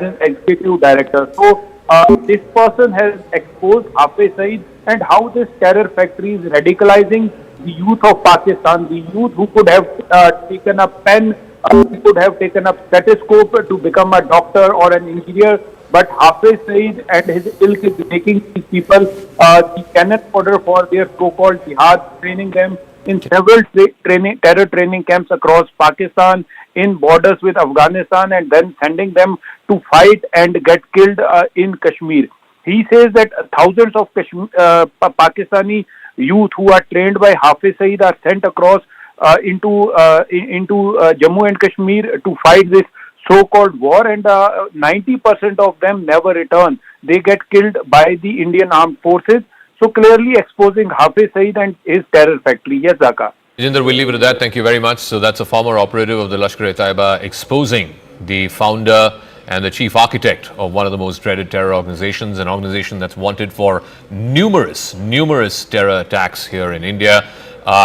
an executive director. So this person has exposed Hafiz Saeed and how this terror factory is radicalizing the youth of Pakistan, the youth who could have taken a pen, who could have taken a stethoscope to become a doctor or an engineer. But Hafiz Saeed and his ilk is making these people the cannon fodder for their so-called jihad, training them in several terror training camps across Pakistan, in borders with Afghanistan, and then sending them to fight and get killed in Kashmir. He says that thousands of Pakistani youth who are trained by Hafiz Saeed are sent across into Jammu and Kashmir to fight this so-called war, and 90% of them never return. They get killed by the Indian armed forces. So clearly exposing Hafiz Saeed and his terror factory. Yes, Zaka. Jinder, we'll leave it at that. Thank you very much. So that's a former operative of the Lashkar-e-Taiba exposing the founder and the chief architect of one of the most dreaded terror organizations, an organization that's wanted for numerous terror attacks here in India.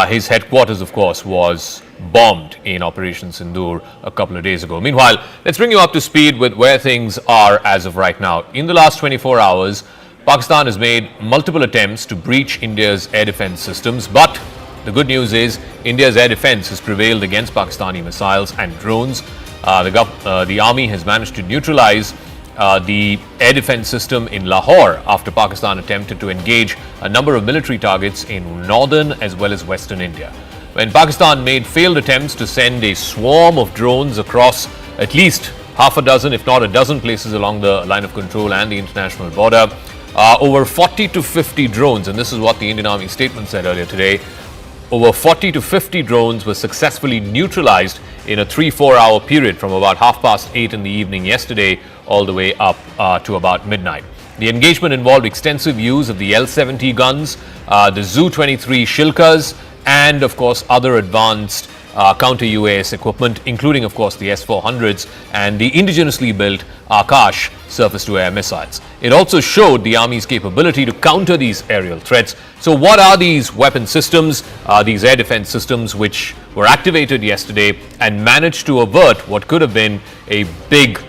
His headquarters, of course, was bombed in Operation Sindoor a couple of days ago. Meanwhile, let's bring you up to speed with where things are as of right now. In the last 24 hours, Pakistan has made multiple attempts to breach India's air defense systems, but the good news is India's air defense has prevailed against Pakistani missiles and drones. The army has managed to neutralize the air defense system in Lahore after Pakistan attempted to engage a number of military targets in northern as well as western India. When Pakistan made failed attempts to send a swarm of drones across at least half a dozen, if not a dozen places along the line of control and the international border, over 40 to 50 drones, and this is what the Indian Army statement said earlier today, over 40 to 50 drones were successfully neutralized in a 3-4 hour period from about 8:30 in the evening yesterday all the way up to about midnight. The engagement involved extensive use of the L-70 guns, the Zu-23 Shilkas, and of course other advanced counter-UAS equipment, including of course the S-400s and the indigenously built Akash surface-to-air missiles. It also showed the Army's capability to counter these aerial threats. So what are these weapon systems, these air defense systems which were activated yesterday and managed to avert what could have been a big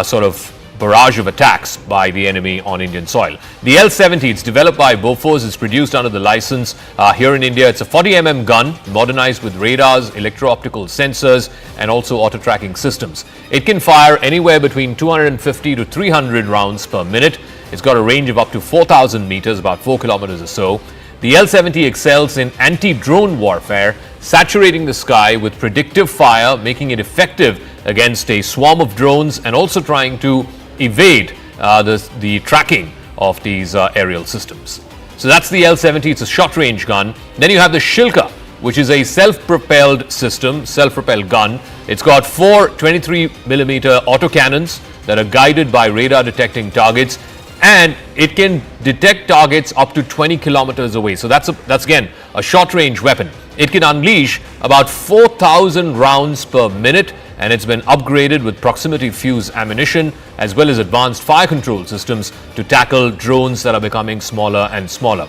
sort of barrage of attacks by the enemy on Indian soil? The L-70, it's developed by Bofors, it's produced under the license here in India. It's a 40mm gun, modernized with radars, electro-optical sensors, and also auto-tracking systems. It can fire anywhere between 250 to 300 rounds per minute. It's got a range of up to 4,000 meters, about 4 kilometers or so. The L-70 excels in anti-drone warfare, saturating the sky with predictive fire, making it effective against a swarm of drones and also trying to evade the tracking of these aerial systems. So that's the L-70, it's a short-range gun. Then you have the Shilka, which is a self-propelled system, self-propelled gun. It's got 4 23mm autocannons that are guided by radar detecting targets, and it can detect targets up to 20 kilometers away. So that's again a short-range weapon. It can unleash about 4,000 rounds per minute, and it's been upgraded with proximity fuse ammunition as well as advanced fire control systems to tackle drones that are becoming smaller and smaller.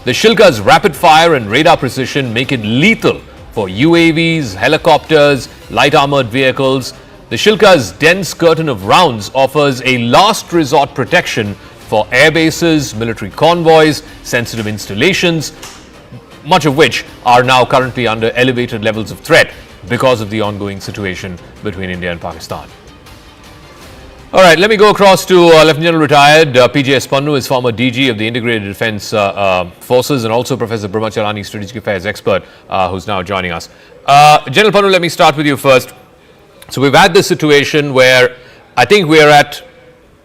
The Shilka's rapid fire and radar precision make it lethal for UAVs, helicopters, light armored vehicles. The Shilka's dense curtain of rounds offers a last resort protection for air bases, military convoys, sensitive installations, much of which are now currently under elevated levels of threat because of the ongoing situation between India and Pakistan. All right, let me go across to Lieutenant General retired P.J.S. Pannu, is former DG of the Integrated Defence Forces, and also Professor Brahmacharani, Strategic Affairs expert, who's now joining us. General Pannu, let me start with you first. So we've had this situation where I think we're at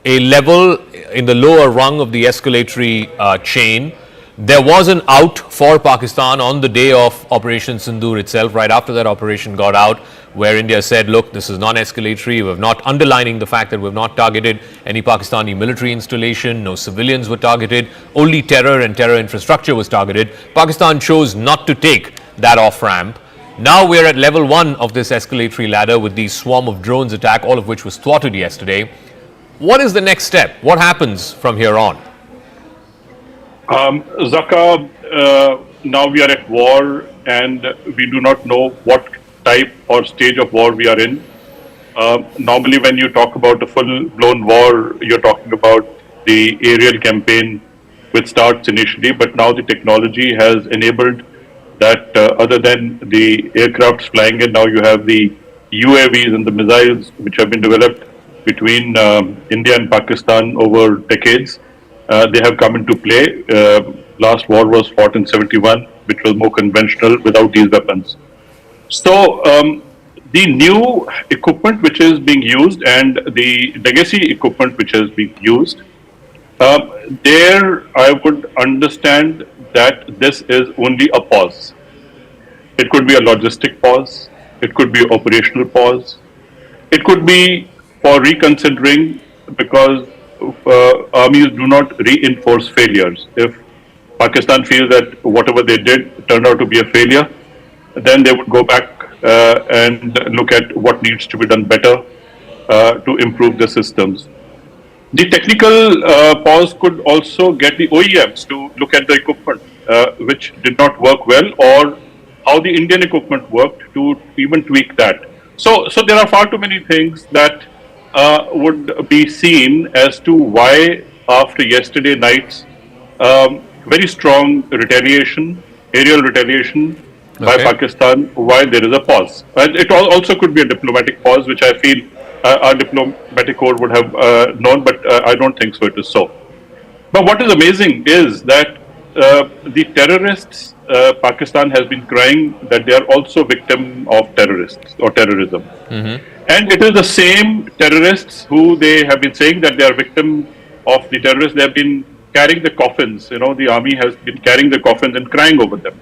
a level in the lower rung of the escalatory chain. There was an out for Pakistan on the day of Operation Sindoor itself, right after that operation got out, where India said, look, this is non-escalatory. We're not underlining the fact that we've not targeted any Pakistani military installation. No civilians were targeted. Only terror and terror infrastructure was targeted. Pakistan chose not to take that off-ramp. Now we're at level 1 of this escalatory ladder with the swarm of drones attack, all of which was thwarted yesterday. What is the next step? What happens from here on? Zaka, now we are at war and we do not know what type or stage of war we are in. Normally, when you talk about a full-blown war, you're talking about the aerial campaign, which starts initially, but now the technology has enabled that other than the aircrafts flying in, now you have the UAVs and the missiles which have been developed between India and Pakistan over decades. They have come into play. Last war was fought in 71, which was more conventional without these weapons. So the new equipment which is being used and the legacy equipment which is being used, there I would understand that this is only a pause. It could be a logistic pause. It could be operational pause. It could be for reconsidering because armies do not reinforce failures. If Pakistan feels that whatever they did turned out to be a failure, then they would go back and look at what needs to be done better to improve the systems. The technical pause could also get the OEMs to look at the equipment which did not work well, or how the Indian equipment worked, to even tweak that. So there are far too many things that would be seen as to why, after yesterday night's very strong retaliation, aerial retaliation by Pakistan, why there is a pause. And it also could be a diplomatic pause, which I feel our diplomatic corps would have known, but I don't think so. It is so. But what is amazing is that the terrorists, Pakistan has been crying that they are also victim of terrorists or terrorism. And it is the same terrorists who they have been saying that they are victim of the terrorists. They have been carrying the coffins. You know, the army has been carrying the coffins and crying over them.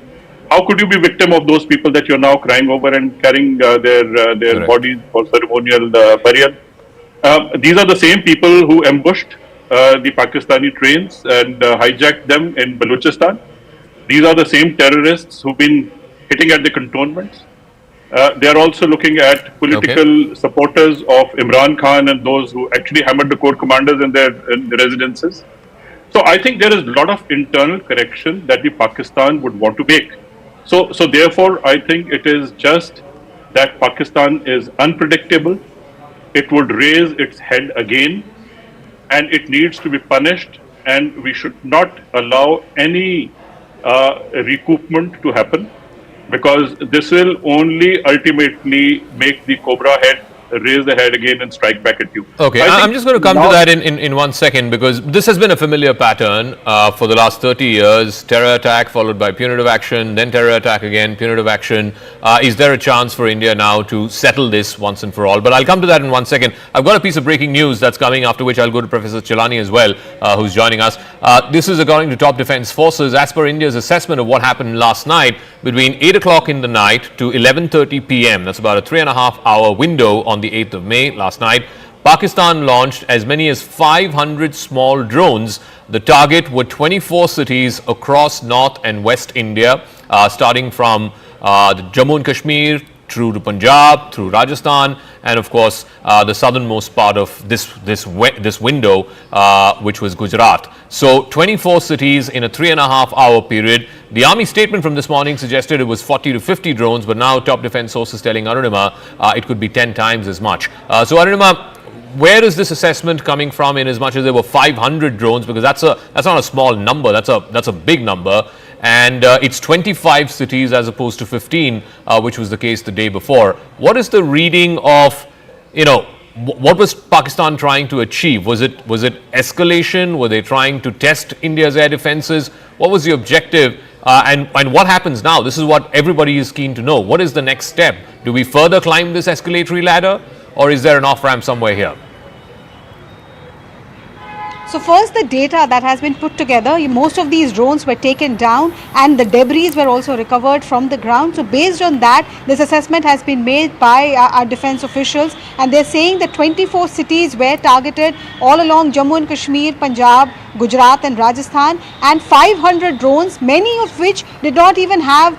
How could you be victim of those people that you're now crying over and carrying their bodies for ceremonial burial? These are the same people who ambushed the Pakistani trains and hijacked them in Balochistan. These are the same terrorists who've been hitting at the cantonments. They are also looking at political supporters of Imran Khan and those who actually hammered the corps commanders in their residences. So I think there is a lot of internal correction that the Pakistan would want to make. So therefore, I think it is just that Pakistan is unpredictable. It would raise its head again, and it needs to be punished. And we should not allow any recoupment to happen, because this will only ultimately make the cobra head raise the head again and strike back at you. Okay, I'm just going to come to that in 1 second, because this has been a familiar pattern for the last 30 years. Terror attack followed by punitive action, then terror attack again, punitive action. Is there a chance for India now to settle this once and for all? But I'll come to that in 1 second. I've got a piece of breaking news that's coming, after which I'll go to Professor Chilani as well, who's joining us. This is according to top defense forces. As per India's assessment of what happened last night, between 8 o'clock in the night to 11:30 p.m., that's about a 3.5-hour window on the 8th of May last night, Pakistan launched as many as 500 small drones. The target were 24 cities across North and West India, starting from the Jammu and Kashmir through to Punjab, through Rajasthan, and of course the southernmost part of this window, which was Gujarat. So 24 cities in a 3.5-hour period. The army statement from this morning suggested it was 40 to 50 drones, but now top defense sources telling Arunima it could be 10 times as much. So Arunima, where is this assessment coming from, in as much as there were 500 drones? Because that's not a small number, that's a big number. And it's 25 cities as opposed to 15, which was the case the day before. What is the reading of, what was Pakistan trying to achieve? Was it escalation? Were they trying to test India's air defenses? What was the objective? And what happens now? This is what everybody is keen to know. What is the next step? Do we further climb this escalatory ladder, or is there an off-ramp somewhere here? So first, the data that has been put together, most of these drones were taken down and the debris were also recovered from the ground. So based on that, this assessment has been made by our defense officials, and they're saying that 24 cities were targeted all along Jammu and Kashmir, Punjab, Gujarat and Rajasthan, and 500 drones, many of which did not even have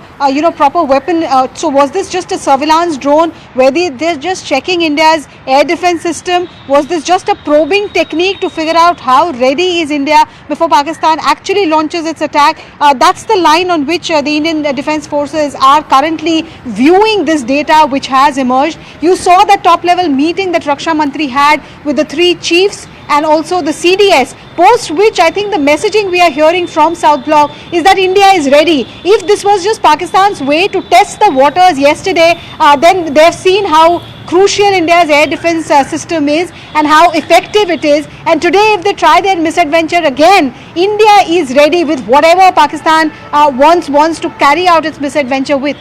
proper weapon. So was this just a surveillance drone where they're just checking India's air defense system? Was this just a probing technique to figure out how ready is India before Pakistan actually launches its attack? That's the line on which the Indian Defence Forces are currently viewing this data which has emerged. You saw the top level meeting that Raksha Mantri had with the three chiefs and also the CDS, post which I think the messaging we are hearing from South Block is that India is ready. If this was just Pakistan's way to test the waters yesterday, then they've seen how crucial India's air defense system is and how effective it is. And today, if they try their misadventure again, India is ready with whatever Pakistan wants to carry out its misadventure with.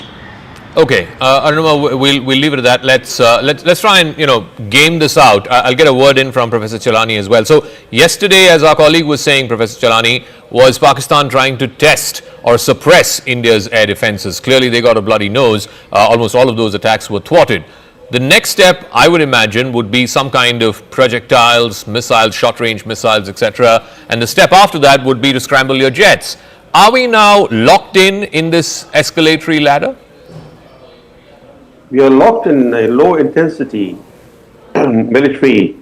Okay, Arunama, we'll leave it at that. Let's try and game this out. I'll get a word in from Professor Chelani as well. So yesterday, as our colleague was saying, Professor Chelani, was Pakistan trying to test or suppress India's air defenses. Clearly, they got a bloody nose. Almost all of those attacks were thwarted. The next step, I would imagine, would be some kind of projectiles, missiles, short-range missiles, etc. And the step after that would be to scramble your jets. Are we now locked in this escalatory ladder? We are locked in a low-intensity military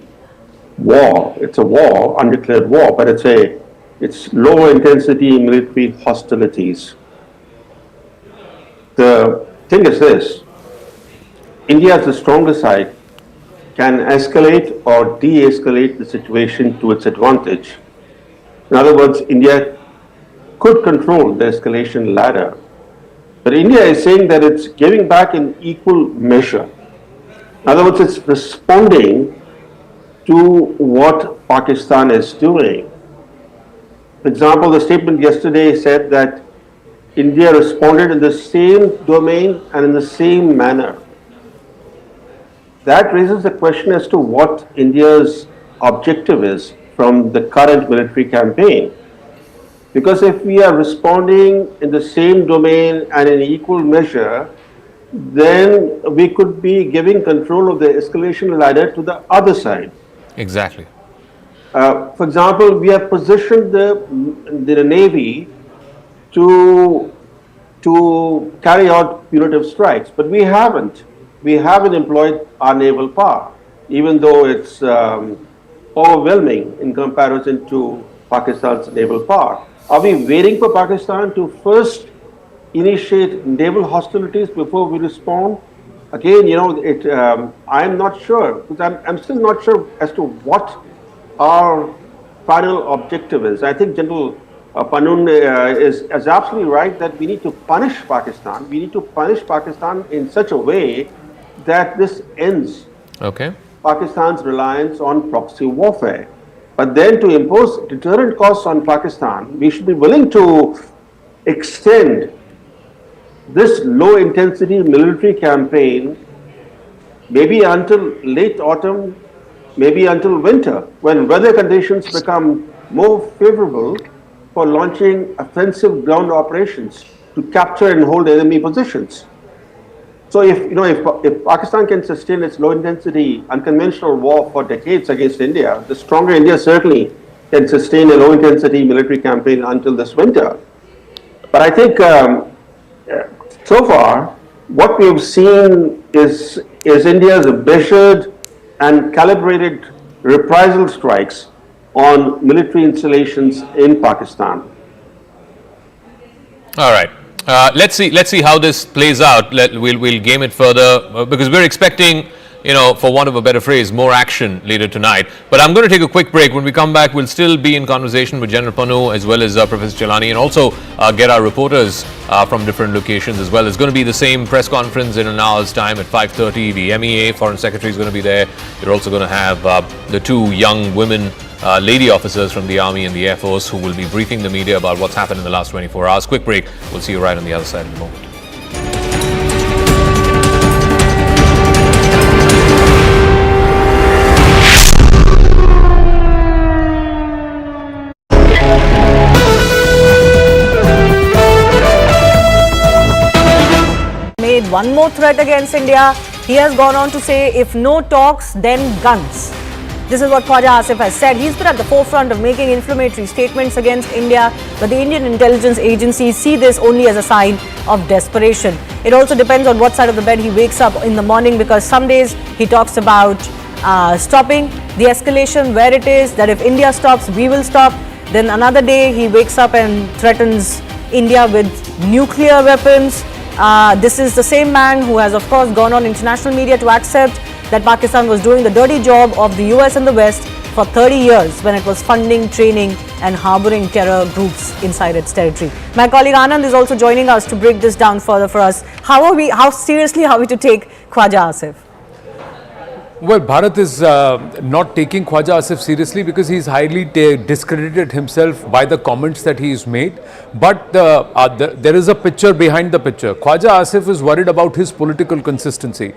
war. It's a war, undeclared war, but it's low-intensity military hostilities. The thing is this: India, as the stronger side, can escalate or de-escalate the situation to its advantage. In other words, India could control the escalation ladder. But India is saying that it's giving back in equal measure. In other words, it's responding to what Pakistan is doing. For example, the statement yesterday said that India responded in the same domain and in the same manner. That raises the question as to what India's objective is from the current military campaign. Because if we are responding in the same domain and in equal measure, then we could be giving control of the escalation ladder to the other side. Exactly. For example, we have positioned the Navy to carry out punitive strikes, but we haven't. We haven't employed our naval power, even though it's overwhelming in comparison to Pakistan's naval power. Are we waiting for Pakistan to first initiate naval hostilities before we respond? Again, I'm not sure, because I'm still not sure as to what our final objective is. I think General Panun is absolutely right that we need to punish Pakistan. We need to punish Pakistan in such a way that this ends Pakistan's reliance on proxy warfare. But then to impose deterrent costs on Pakistan, we should be willing to extend this low-intensity military campaign maybe until late autumn, maybe until winter, when weather conditions become more favorable for launching offensive ground operations to capture and hold enemy positions. So if Pakistan can sustain its low-intensity unconventional war for decades against India, the stronger India certainly can sustain a low-intensity military campaign until this winter. But I think so far, what we have seen is India's measured and calibrated reprisal strikes on military installations in Pakistan. All right. Let's see how this plays out. We'll game it further because we're expecting, for want of a better phrase, more action later tonight. But I'm going to take a quick break. When we come back, we'll still be in conversation with General Panu as well as Professor Chelani, and also get our reporters from different locations as well. It's going to be the same press conference in an hour's time at 5:30. The MEA Foreign Secretary is going to be there. You're also going to have the two young women lady officers from the Army and the Air Force who will be briefing the media about what's happened in the last 24 hours. Quick break. We'll see you right on the other side in a moment. Made one more threat against India. He has gone on to say, if no talks, then guns. This is what Khwaja Asif has said. He's been at the forefront of making inflammatory statements against India, but the Indian intelligence agencies see this only as a sign of desperation. It also depends on what side of the bed he wakes up in the morning, because some days he talks about stopping the escalation where it is, that if India stops, we will stop. Then another day he wakes up and threatens India with nuclear weapons. This is the same man who has, of course, gone on international media to accept that Pakistan was doing the dirty job of the US and the West for 30 years when it was funding, training and harboring terror groups inside its territory. My colleague Anand is also joining us to break this down further for us. How seriously are we to take Khwaja Asif? Well, Bharat is not taking Khwaja Asif seriously because he's highly discredited himself by the comments that he's made. But there is a picture behind the picture. Khwaja Asif is worried about his political consistency,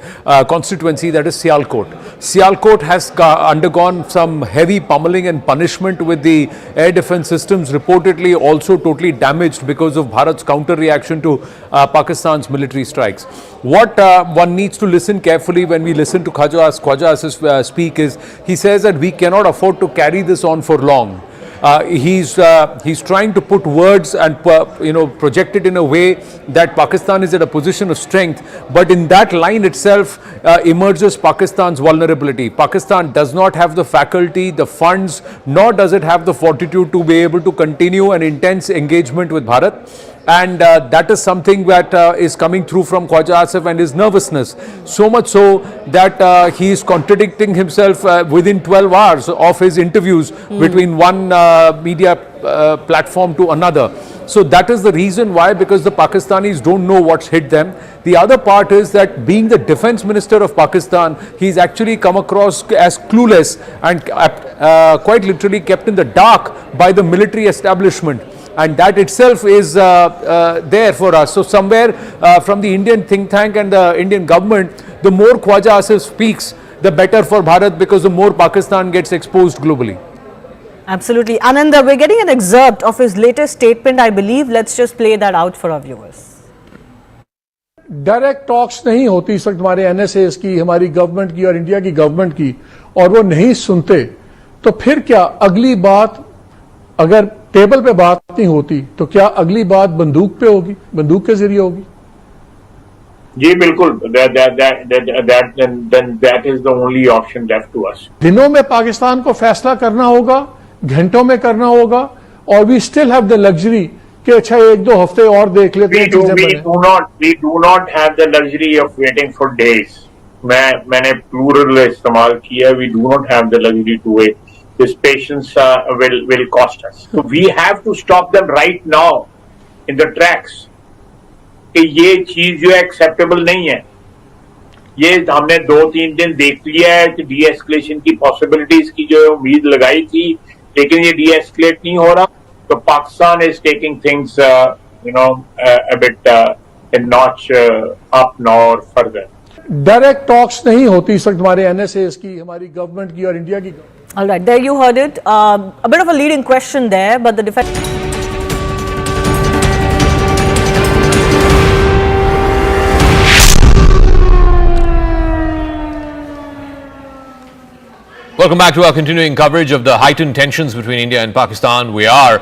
constituency, that is Sialkot. Sialkot has undergone some heavy pummeling and punishment with the air defense systems, reportedly also totally damaged because of Bharat's counter reaction to Pakistan's military strikes. What one needs to listen carefully when we listen to Khwaja Asif speak is, he says that we cannot afford to carry this on for long. He's trying to put words and project it in a way that Pakistan is at a position of strength, but in that line itself emerges Pakistan's vulnerability. Pakistan does not have the faculty, the funds, nor does it have the fortitude to be able to continue an intense engagement with Bharat. And that is something that is coming through from Khwaja Asif and his nervousness. So much so that he is contradicting himself within 12 hours of his interviews between one media platform to another. So that is the reason why, because the Pakistanis don't know what's hit them. The other part is that being the defense minister of Pakistan, he's actually come across as clueless and quite literally kept in the dark by the military establishment. And that itself is there for us. So somewhere from the Indian think tank and the Indian government, the more Khwaja Asif speaks, the better for Bharat, because the more Pakistan gets exposed globally. Absolutely. Anand, we're getting an excerpt of his latest statement, I believe. Let's just play that out for our viewers. Direct talks नहीं होती इस वक्त हमारे NSS की, हमारी government की और India की गवर्नमेंट की, और वो नहीं सुनते, तो फिर क्या अगली बात, अगर टेबल पे बात नहीं होती, तो क्या अगली बात बंदूक पे होगी, बंदूक के जरिए होगी? जी बिल्कुल, that is the only option left to us. दिनों में पाकिस्तान को फैसला करना होगा, घंटों में करना होगा, और we still have the luxury कि अच्छा एक दो हफ्ते और देख लेते हैं चीजें बने. We do not have the luxury of waiting for days. मैंने plural इस्तेमाल किया. We do not have the luxury to wait. This patience will cost us. So we have to stop them right now in the tracks. कि ये चीज जो acceptable नहीं है. ये हमने 2-3 दिन देख लिया है कि de-escalation की possibilities की जो उम्मीद लगाई थी, लेकिन ये de-escalate नहीं हो रहा. So Pakistan is taking things, a bit a notch up now or further. Direct talks नहीं होती इस वक्त हमारे एनएसएस की, हमारी गवर्नमेंट की और इंडिया की. All right, there you heard it. A bit of a leading question there, but the defense. Welcome back to our continuing coverage of the heightened tensions between India and Pakistan. We are,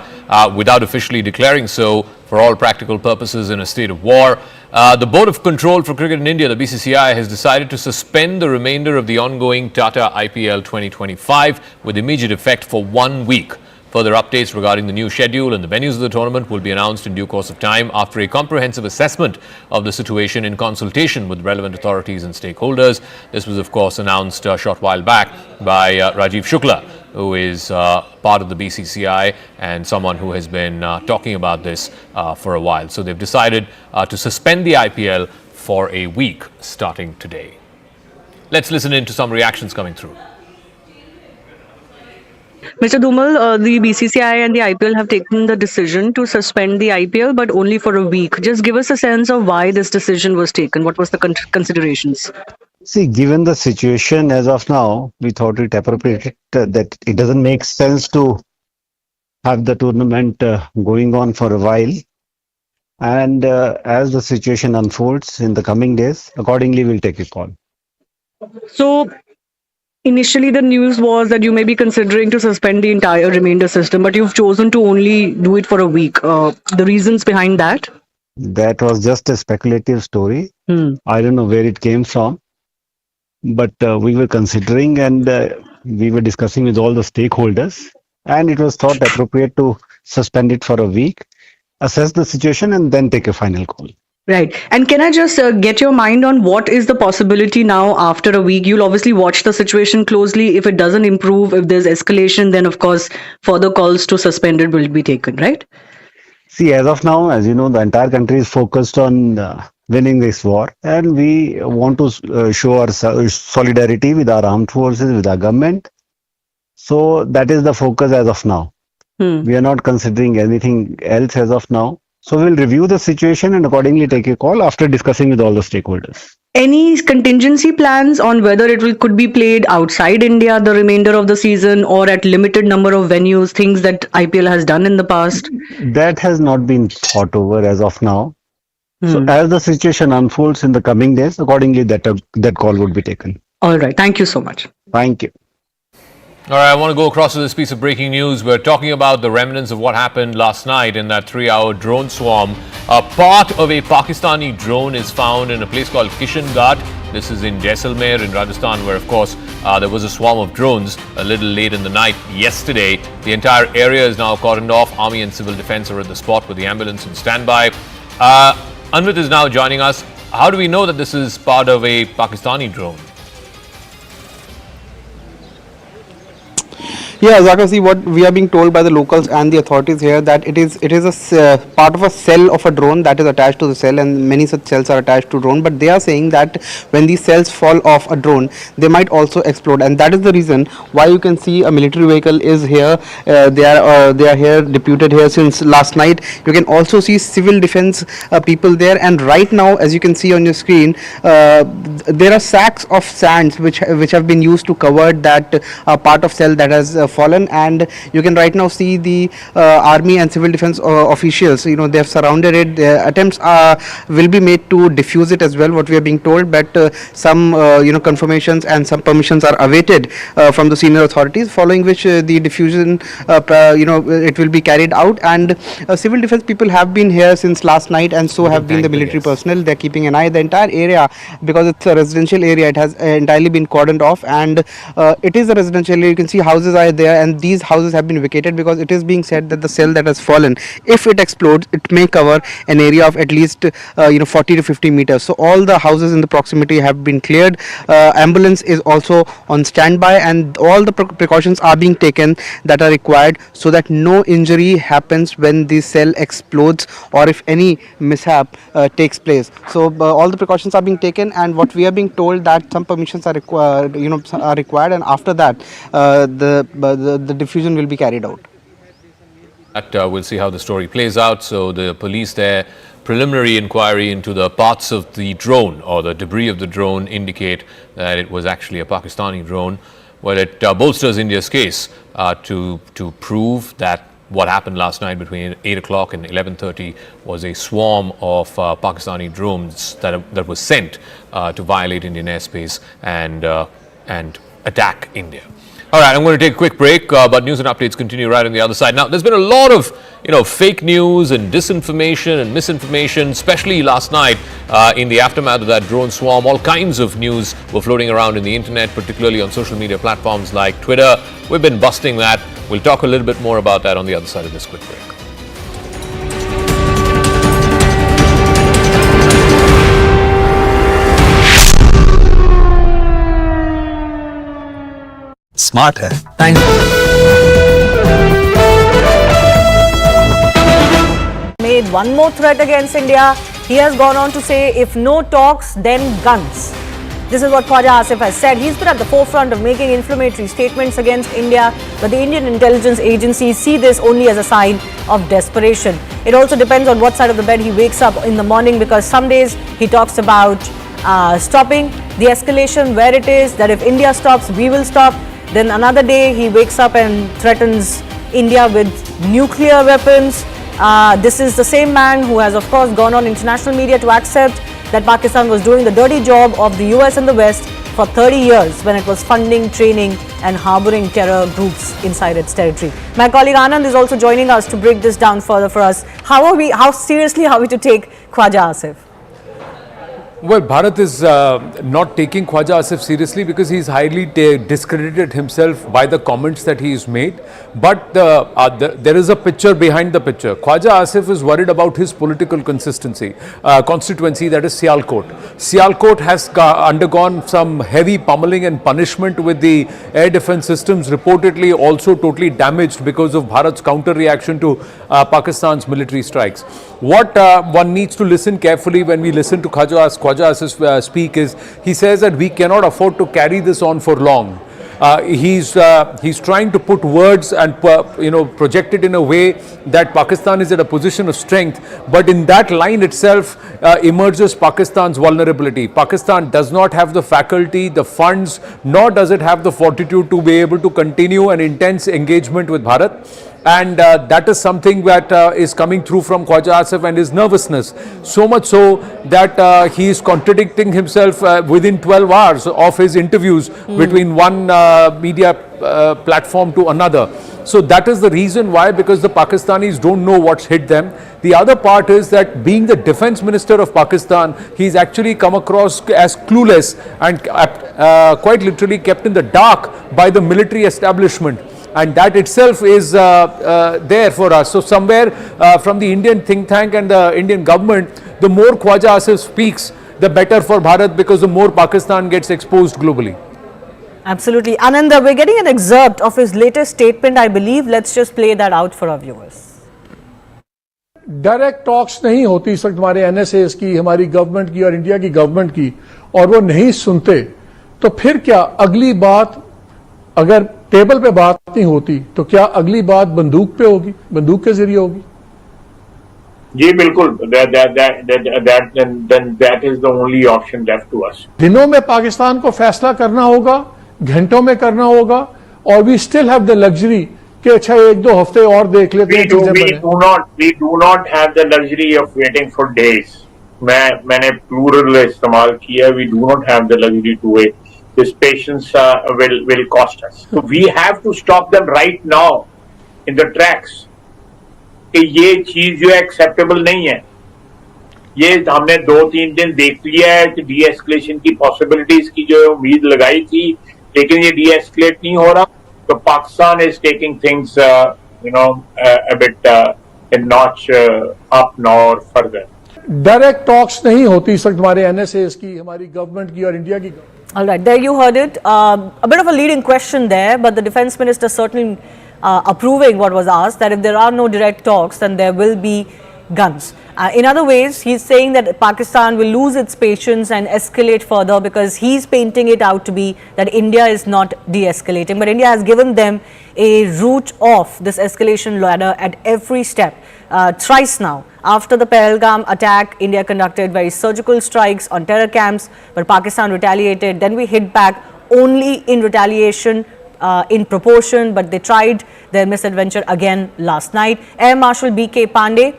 without officially declaring so, for all practical purposes, in a state of war. The Board of Control for Cricket in India, the BCCI, has decided to suspend the remainder of the ongoing Tata IPL 2025 with immediate effect for 1 week. Further updates regarding the new schedule and the venues of the tournament will be announced in due course of time after a comprehensive assessment of the situation in consultation with relevant authorities and stakeholders. This was, of course, announced a short while back by Rajiv Shukla, who is part of the BCCI and someone who has been talking about this for a while. So they've decided to suspend the IPL for a week starting today. Let's listen in to some reactions coming through. Mr. Dhumal, the BCCI and the IPL have taken the decision to suspend the IPL, but only for a week. Just give us a sense of why this decision was taken. What was the considerations? See, given the situation as of now, we thought it appropriate that it doesn't make sense to have the tournament going on for a while. And as the situation unfolds in the coming days, accordingly, we'll take a call. So, Initially, the news was that you may be considering to suspend the entire remainder system, but you've chosen to only do it for a week. The reasons behind that? That was just a speculative story. I don't know where it came from, but we were considering and we were discussing with all the stakeholders, and it was thought appropriate to suspend it for a week, assess the situation, and then take a final call. Right. And can I just get your mind on what is the possibility now after a week? You'll obviously watch the situation closely. If it doesn't improve, if there's escalation, then of course further calls to suspend it will be taken, right? See, as of now, as you know, the entire country is focused on winning this war, and we want to show our solidarity with our armed forces, with our government. So that is the focus as of now. We are not considering anything else as of now. So we'll review the situation and accordingly take a call after discussing with all the stakeholders. Any contingency plans on whether could be played outside India the remainder of the season or at limited number of venues, things that IPL has done in the past? That has not been thought over as of now. So as the situation unfolds in the coming days, accordingly that call would be taken. All right. Thank you so much. Thank you. All right, I want to go across to this piece of breaking news. We're talking about the remnants of what happened last night in that 3-hour drone swarm. A part of a Pakistani drone is found in a place called Kishan-Ghat. This is in Jaisalmer in Rajasthan, where, of course, there was a swarm of drones a little late in the night yesterday. The entire area is now cordoned off. Army and civil defense are at the spot with the ambulance in standby. Anvit is now joining us. How do we know that this is part of a Pakistani drone? Yeah, Zaka, see what we are being told by the locals and the authorities here that it is a part of a cell of a drone that is attached to the cell, and many such cells are attached to drone. But they are saying that when these cells fall off a drone, they might also explode, and that is the reason why you can see a military vehicle is here. They are here, deputed here since last night. You can also see civil defense people there, and right now, as you can see on your screen, there are sacks of sands which have been used to cover that part of cell that has fallen, and you can right now see the army and civil defense officials. You know, they have surrounded it. Attempts will be made to defuse it as well, what we are being told, but some confirmations and some permissions are awaited from the senior authorities, following which the diffusion it will be carried out. And civil defense people have been here since last night, and so have been the military personnel. They're keeping an eye. The entire area, because it's a residential area, it has entirely been cordoned off, and it is a residential area. You can see houses are there, and these houses have been vacated because it is being said that the cell that has fallen, if it explodes, it may cover an area of at least 40 to 50 meters. So all the houses in the proximity have been cleared. Ambulance is also on standby, and all the precautions are being taken that are required so that no injury happens when the cell explodes or if any mishap takes place. So all the precautions are being taken, and what we are being told that some permissions are required, and after that the diffusion will be carried out. We'll see how the story plays out. So the police there, preliminary inquiry into the parts of the drone or the debris of the drone indicate that it was actually a Pakistani drone. Well, it bolsters India's case to prove that what happened last night between 8 o'clock and 11:30 was a swarm of Pakistani drones that was sent to violate Indian airspace and attack India. All right, I'm going to take a quick break, but news and updates continue right on the other side. Now, there's been a lot of, fake news and disinformation and misinformation, especially last night in the aftermath of that drone swarm. All kinds of news were floating around in the internet, particularly on social media platforms like Twitter. We've been busting that. We'll talk a little bit more about that on the other side of this quick break. Smart है time made one more threat against India. He has gone on to say, if no talks, then guns. This is what Khwaja Asif has said. He's been at the forefront of making inflammatory statements against India, but the Indian intelligence agencies see this only as a sign of desperation. It also depends on what side of the bed he wakes up in the morning, because some days he talks about stopping the escalation where it is, that if India stops, we will stop. Then another day he wakes up and threatens India with nuclear weapons. This is the same man who has, of course, gone on international media to accept that Pakistan was doing the dirty job of the US and the West for 30 years when it was funding, training and harboring terror groups inside its territory. My colleague Anand is also joining us to break this down further for us. How seriously are we to take Khwaja Asif? Well, Bharat is not taking Khwaja Asif seriously because he's highly discredited himself by the comments that he's made. But there is a picture behind the picture. Khwaja Asif is worried about his political consistency, constituency, that is Sialkot. Sialkot has undergone some heavy pummeling and punishment with the air defense systems, reportedly also totally damaged because of Bharat's counter reaction to Pakistan's military strikes. What one needs to listen carefully when we listen to Khwaja Asif speak is, he says that we cannot afford to carry this on for long. He's trying to put words and project it in a way that Pakistan is at a position of strength, but in that line itself emerges Pakistan's vulnerability. Pakistan does not have the faculty, the funds, nor does it have the fortitude to be able to continue an intense engagement with Bharat. And that is something that is coming through from Khwaja Asif and his nervousness. So much so that he is contradicting himself within 12 hours of his interviews between one media platform to another. So that is the reason why, because the Pakistanis don't know what's hit them. The other part is that being the defense minister of Pakistan, he's actually come across as clueless and quite literally kept in the dark by the military establishment. And that itself is there for us. So somewhere from the Indian think tank and the Indian government, the more Khwaja Asif speaks, the better for Bharat, because the more Pakistan gets exposed globally. Absolutely. Ananda, we're getting an excerpt of his latest statement, I believe. Let's just play that out for our viewers. Direct talks नहीं होती इस वक्त हमारे NSS की, हमारी government की और India की गवर्नमेंट की, और वो नहीं सुनते, तो फिर क्या अगली बात, अगर टेबल पे बात नहीं होती, तो क्या अगली बात बंदूक पे होगी, बंदूक के जरिए होगी? जी बिल्कुल, that is the only option left to us. दिनों में पाकिस्तान को फैसला करना होगा, घंटों में करना होगा, और we still have the luxury कि अच्छा एक दो हफ्ते और देख लेते हैं चीजें बने. We do not have the luxury of waiting for days. मैंने plural इस्तेमाल किया. We do not have the luxury to wait. This patience will cost us. So we have to stop them right now in the tracks. कि ये चीज जो acceptable नहीं है. ये हमने 2-3 दिन देख लिया है कि de-escalation की possibilities की जो उम्मीद लगाई थी, लेकिन ये de-escalate नहीं हो रहा. So Pakistan is taking things, a bit a notch up now or further. Direct talks नहीं होती इस वक्त हमारे एनएसएस की, हमारी गवर्नमेंट की और इंडिया की. All right, there you heard it. A bit of a leading question there, but the defense minister certainly approving what was asked, that if there are no direct talks, then there will be guns. In other ways, he's saying that Pakistan will lose its patience and escalate further, because he's painting it out to be that India is not de-escalating, but India has given them a route off this escalation ladder at every step. Thrice now. After the Pahalgam attack, India conducted very surgical strikes on terror camps, but Pakistan retaliated. Then we hit back only in retaliation, in proportion, but they tried their misadventure again last night. Air Marshal B.K. Pandey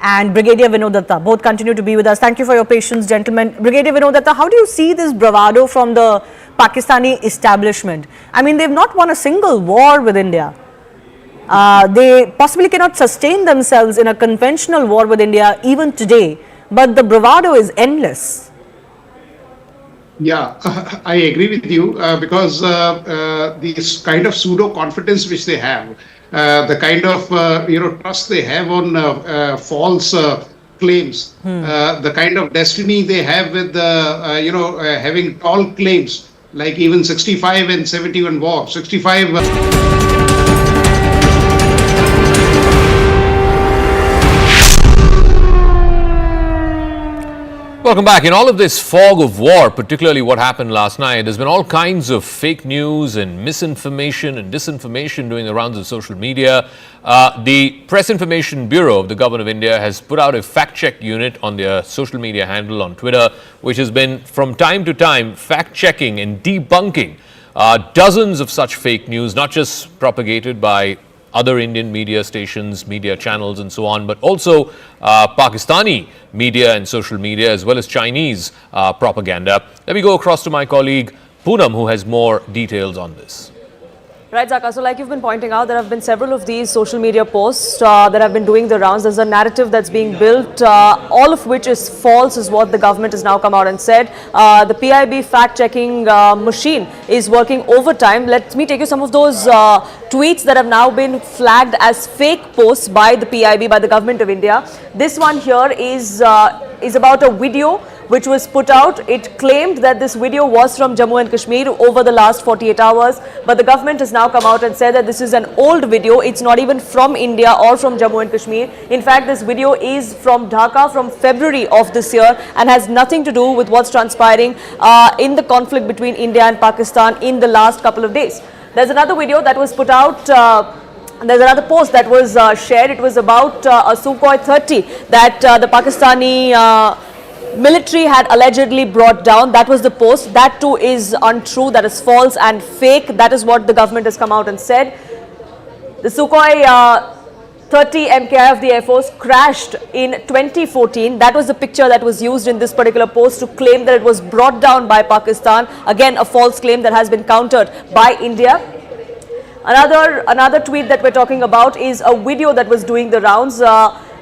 and Brigadier Vinod Datta both continue to be with us. Thank you for your patience, gentlemen. Brigadier Vinod Datta, how do you see this bravado from the Pakistani establishment? I mean, they've not won a single war with India. They possibly cannot sustain themselves in a conventional war with India even today, but the bravado is endless. Yeah, I agree with you because this kind of pseudo confidence which they have, the kind of trust they have on false claims, the kind of destiny they have with having tall claims like even 65 and 71 war, 65. Welcome back. In all of this fog of war, particularly what happened last night, there's been all kinds of fake news and misinformation and disinformation doing the rounds of social media. The Press Information Bureau of the Government of India has put out a fact-check unit on their social media handle on Twitter, which has been from time to time fact-checking and debunking dozens of such fake news, not just propagated by other Indian media stations, media channels and so on, but also Pakistani media and social media, as well as Chinese propaganda. Let me go across to my colleague Poonam, who has more details on this. Right, Zaka. So like you've been pointing out, there have been several of these social media posts that have been doing the rounds. There's a narrative that's being built, all of which is false, is what the government has now come out and said. The PIB fact-checking machine is working overtime. Let me take you some of those tweets that have now been flagged as fake posts by the PIB, by the government of India. This one here is about a video which was put out. It claimed that this video was from Jammu and Kashmir over the last 48 hours, but the government has now come out and said that this is an old video. It's not even from India or from Jammu and Kashmir. In fact, this video is from Dhaka from February of this year and has nothing to do with what's transpiring in the conflict between India and Pakistan in the last couple of days. There's another video that was put out. There's another post that was shared. It was about a Sukhoi 30 that the Pakistani military had allegedly brought down. That was the post. That too is untrue. That is false and fake. That is what the government has come out and said. The Sukhoi 30 MKI of the Air Force crashed in 2014. That was the picture that was used in this particular post to claim that it was brought down by Pakistan. Again, a false claim that has been countered by India. Another tweet that we're talking about is a video that was doing the rounds.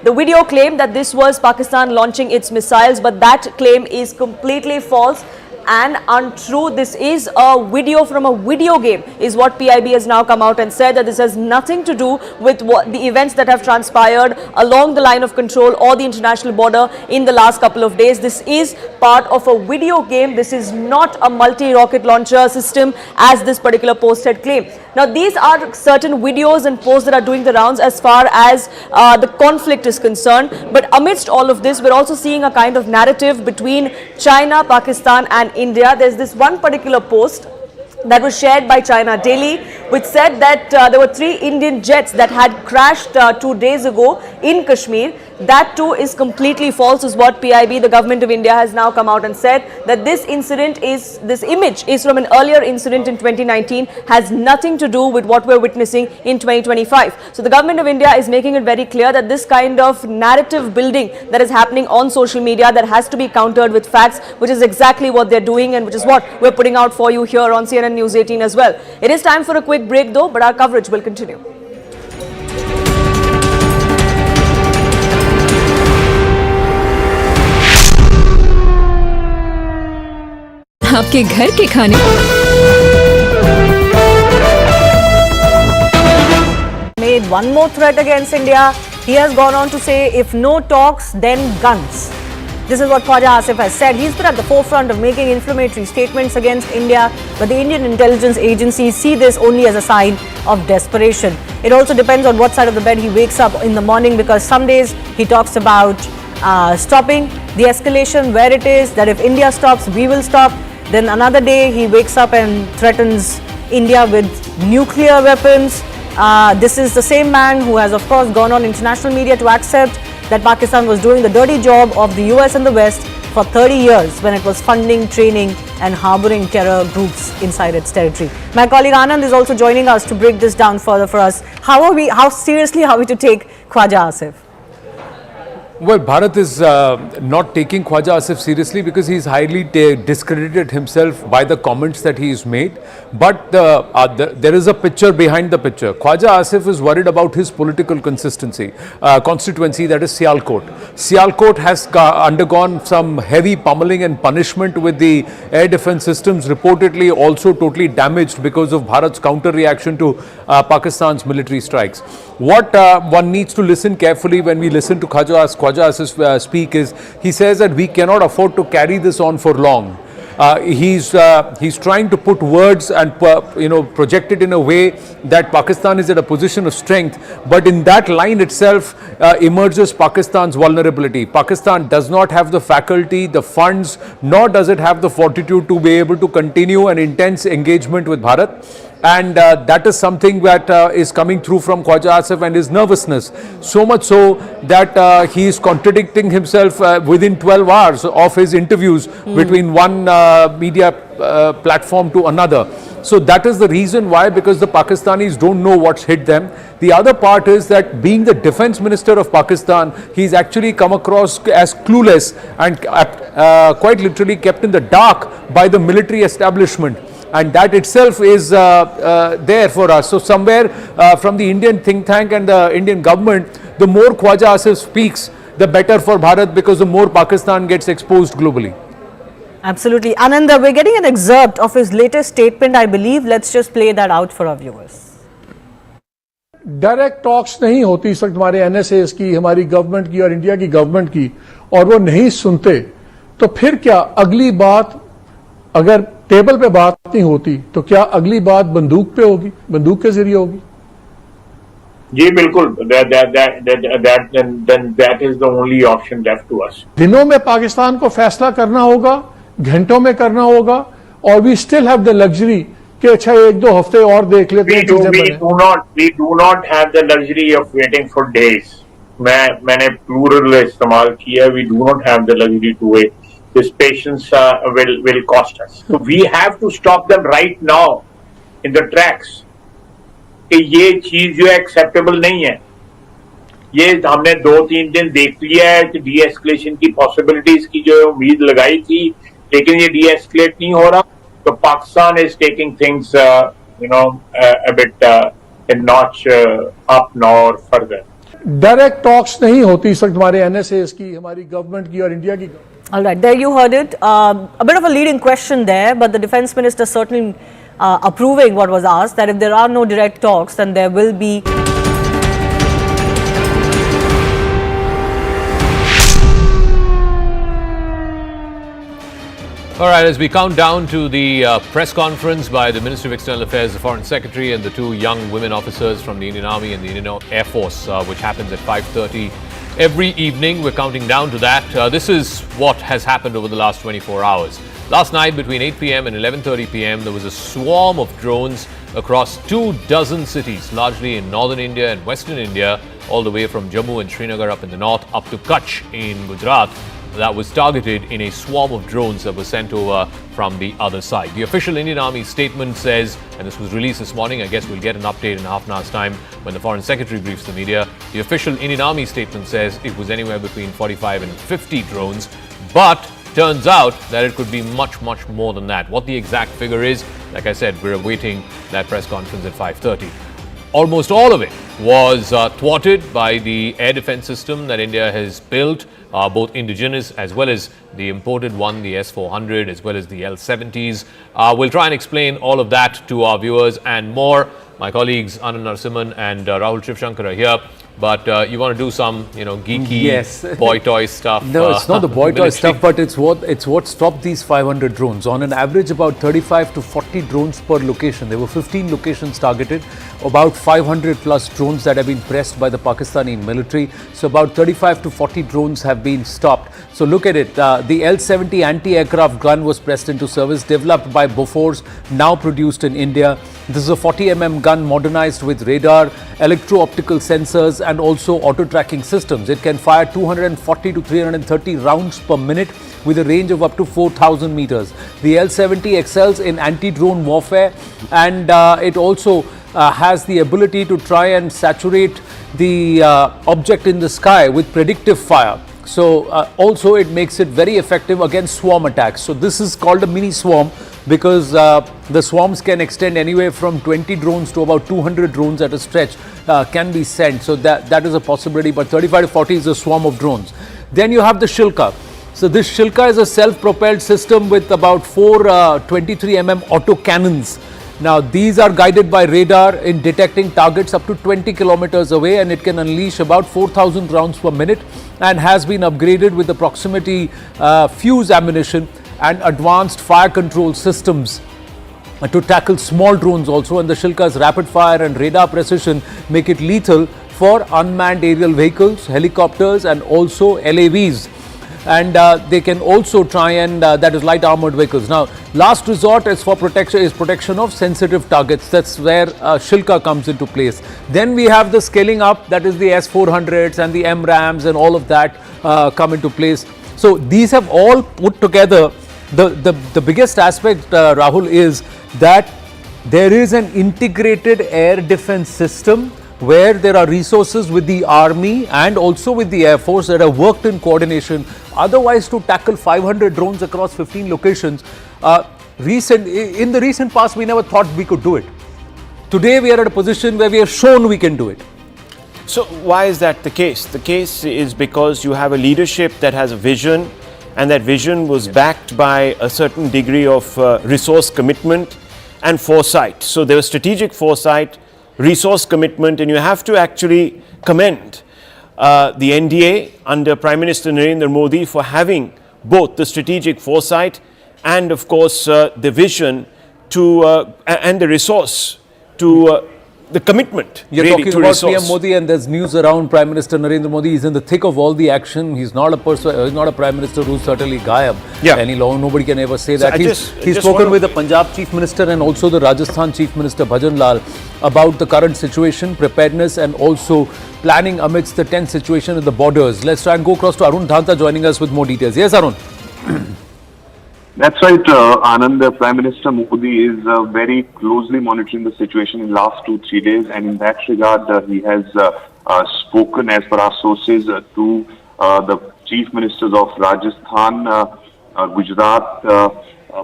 The video claimed that this was Pakistan launching its missiles, but that claim is completely false and untrue. This is a video from a video game, is what PIB has now come out and said, that this has nothing to do with what the events that have transpired along the line of control or the international border in the last couple of days. This is part of a video game. This is not a multi-rocket launcher system as this particular post had claimed. Now, these are certain videos and posts that are doing the rounds as far as the conflict is concerned. But amidst all of this, we're also seeing a kind of narrative between China, Pakistan and India. There's this one particular post that was shared by China Daily, which said that there were 3 Indian jets that had crashed 2 days ago in Kashmir. That too is completely false, is what PIB, the government of India, has now come out and said, that this image is from an earlier incident in 2019, has nothing to do with what we're witnessing in 2025. So the government of India is making it very clear that this kind of narrative building that is happening on social media, that has to be countered with facts, which is exactly what they're doing and which is what we're putting out for you here on CNN News 18 as well. It is time for a quick break though, but our coverage will continue. आपके घर के खाने made one more threat against India. He has gone on to say, if no talks, then guns. This is what Khwaja Asif has said. He's been at the forefront of making inflammatory statements against India, but the Indian intelligence agencies see this only as a sign of desperation. It also depends on what side of the bed he wakes up in the morning, because some days he talks about stopping the escalation where it is, that if India stops, we will stop. Then another day he wakes up and threatens India with nuclear weapons. This is the same man who has, of course, gone on international media to accept that Pakistan was doing the dirty job of the US and the West for 30 years when it was funding, training and harboring terror groups inside its territory. My colleague Anand is also joining us to break this down further for us. How seriously are we to take Khwaja Asif? Well, Bharat is not taking Khwaja Asif seriously because he's highly discredited himself by the comments that he's made. But there is a picture behind the picture. Khwaja Asif is worried about his political constituency, that is Sialkot. Sialkot has undergone some heavy pummeling and punishment with the air defense systems, reportedly also totally damaged because of Bharat's counter reaction to Pakistan's military strikes. What one needs to listen carefully when we listen to Khwaja Asif speak is, he says that we cannot afford to carry this on for long. He's trying to put words and project it in a way that Pakistan is at a position of strength, but in that line itself emerges Pakistan's vulnerability. Pakistan does not have the faculty, the funds, nor does it have the fortitude to be able to continue an intense engagement with Bharat. And that is something that is coming through from Khwaja Asif and his nervousness. So much so that he is contradicting himself within 12 hours of his interviews between one media platform to another. So that is the reason why, because the Pakistanis don't know what's hit them. The other part is that being the defense minister of Pakistan, he's actually come across as clueless and quite literally kept in the dark by the military establishment. and that itself is there for us. So somewhere from the Indian think tank and the Indian government, the more Khwaja Asif speaks, the better for Bharat, because the more Pakistan gets exposed globally. Absolutely. Ananda, we're getting an excerpt of his latest statement, I believe. Let's just play that out for our viewers. Direct talks नहीं होती इस वक्त हमारे NSS की, हमारी government की और India की गवर्नमेंट की, और वो नहीं सुनते, तो फिर क्या अगली बात, अगर टेबल पे बात नहीं होती, तो क्या अगली बात बंदूक पे होगी, बंदूक के जरिए होगी? जी बिल्कुल, that is the only option left to us. दिनों में पाकिस्तान को फैसला करना होगा, घंटों में करना होगा, और we still have the luxury कि अच्छा एक दो हफ्ते और देख लेते हैं चीजें बने. We do not have the luxury of waiting for days. मैंने plural इस्तेमाल किया. We do not have the luxury to wait. This patience will cost us. So we have to stop them right now in the tracks. कि ये चीज जो acceptable नहीं है. ये हमने 2-3 दिन देख लिया है कि de-escalation की possibilities की जो उम्मीद लगाई थी, लेकिन ये de-escalate नहीं हो रहा. So Pakistan is taking things, a bit a notch up now or further. Direct talks नहीं होती इस वक्त हमारे एनएसएस की, हमारी गवर्नमेंट की और इंडिया की. All right, there you heard it. A bit of a leading question there, but the defense minister certainly approving what was asked, that if there are no direct talks, then there will be. All right, as we count down to the press conference by the Ministry of External Affairs, the Foreign Secretary, and the two young women officers from the Indian Army and the Indian Air Force, which happens at 5:30 every evening. We're counting down to that. This is what has happened over the last 24 hours. Last night, between 8 p.m. and 11:30 p.m., there was a swarm of drones across 24 cities, largely in northern India and western India, all the way from Jammu and Srinagar up in the north, up to Kutch in Gujarat, that was targeted in a swarm of drones that were sent over from the other side. The official Indian Army statement says, and this was released this morning, I guess we'll get an update in half an hour's time when the Foreign Secretary briefs the media. The official Indian Army statement says it was anywhere between 45 and 50 drones, but turns out that it could be much, much more than that. What the exact figure is, like I said, we're awaiting that press conference at 5:30. Almost all of it was thwarted by the air defense system that India has built, both indigenous as well as the imported one, the S-400, as well as the L-70s. We'll try and explain all of that to our viewers and more. My colleagues Anand Narasimhan and Rahul Shivshankar are here. But you want to do some, geeky boy toy stuff. No, it's not the boy toy stuff, but it's what stopped these 500 drones. On an average, about 35 to 40 drones per location. There were 15 locations targeted, about 500 plus drones that have been pressed by the Pakistani military. So about 35 to 40 drones have been stopped. So look at it. The L-70 anti-aircraft gun was pressed into service, developed by Bofors, now produced in India. This is a 40mm gun modernized with radar, electro-optical sensors and also auto-tracking systems. It can fire 240 to 330 rounds per minute with a range of up to 4,000 meters. The L-70 excels in anti-drone warfare, and it also has the ability to try and saturate the object in the sky with predictive fire. So also it makes it very effective against swarm attacks. So this is called a mini swarm because the swarms can extend anywhere from 20 drones to about 200 drones at a stretch can be sent. So that is a possibility, but 35 to 40 is a swarm of drones. Then you have the Shilka. So this Shilka is a self-propelled system with about 4 23mm auto cannons. Now these are guided by radar in detecting targets up to 20 kilometers away, and it can unleash about 4,000 rounds per minute and has been upgraded with the proximity fuse ammunition and advanced fire control systems to tackle small drones also. And the Shilka's rapid fire and radar precision make it lethal for unmanned aerial vehicles, helicopters and also LAVs. And they can also try and that is light armored vehicles. Now last resort is for protection of sensitive targets. That's where Shilka comes into place. Then we have the scaling up, that is the S-400s and the MRAMs and all of that come into place. So these have all put together. The biggest aspect, Rahul, is that there is an integrated air defense system where there are resources with the army and also with the Air Force that have worked in coordination. Otherwise, to tackle 500 drones across 15 locations, in the recent past, we never thought we could do it. Today, we are at a position where we have shown we can do it. So why is that the case? The case is because you have a leadership that has a vision, and that vision was backed by a certain degree of resource commitment and foresight. So there was strategic foresight, resource commitment, and you have to actually commend the NDA under Prime Minister Narendra Modi for having both the strategic foresight and, of course, the vision to and the resource to the commitment. You're really, talking to about resource. PM Modi, and there's news around Prime Minister Narendra Modi. He's in the thick of all the action. He's not a person. He's not a Prime Minister who's certainly gayab any long. Nobody can ever say that. He's spoken with the Punjab Chief Minister and also the Rajasthan Chief Minister Bhajan Lal about the current situation, preparedness, and also planning amidst the tense situation at the borders. Let's try and go across to Arun Dhanta joining us with more details. Yes, Arun. That's right, Anand. Prime Minister Modi is very closely monitoring the situation in last 2-3 days, and in that regard, he has spoken, as per our sources, to the chief ministers of Rajasthan, Gujarat,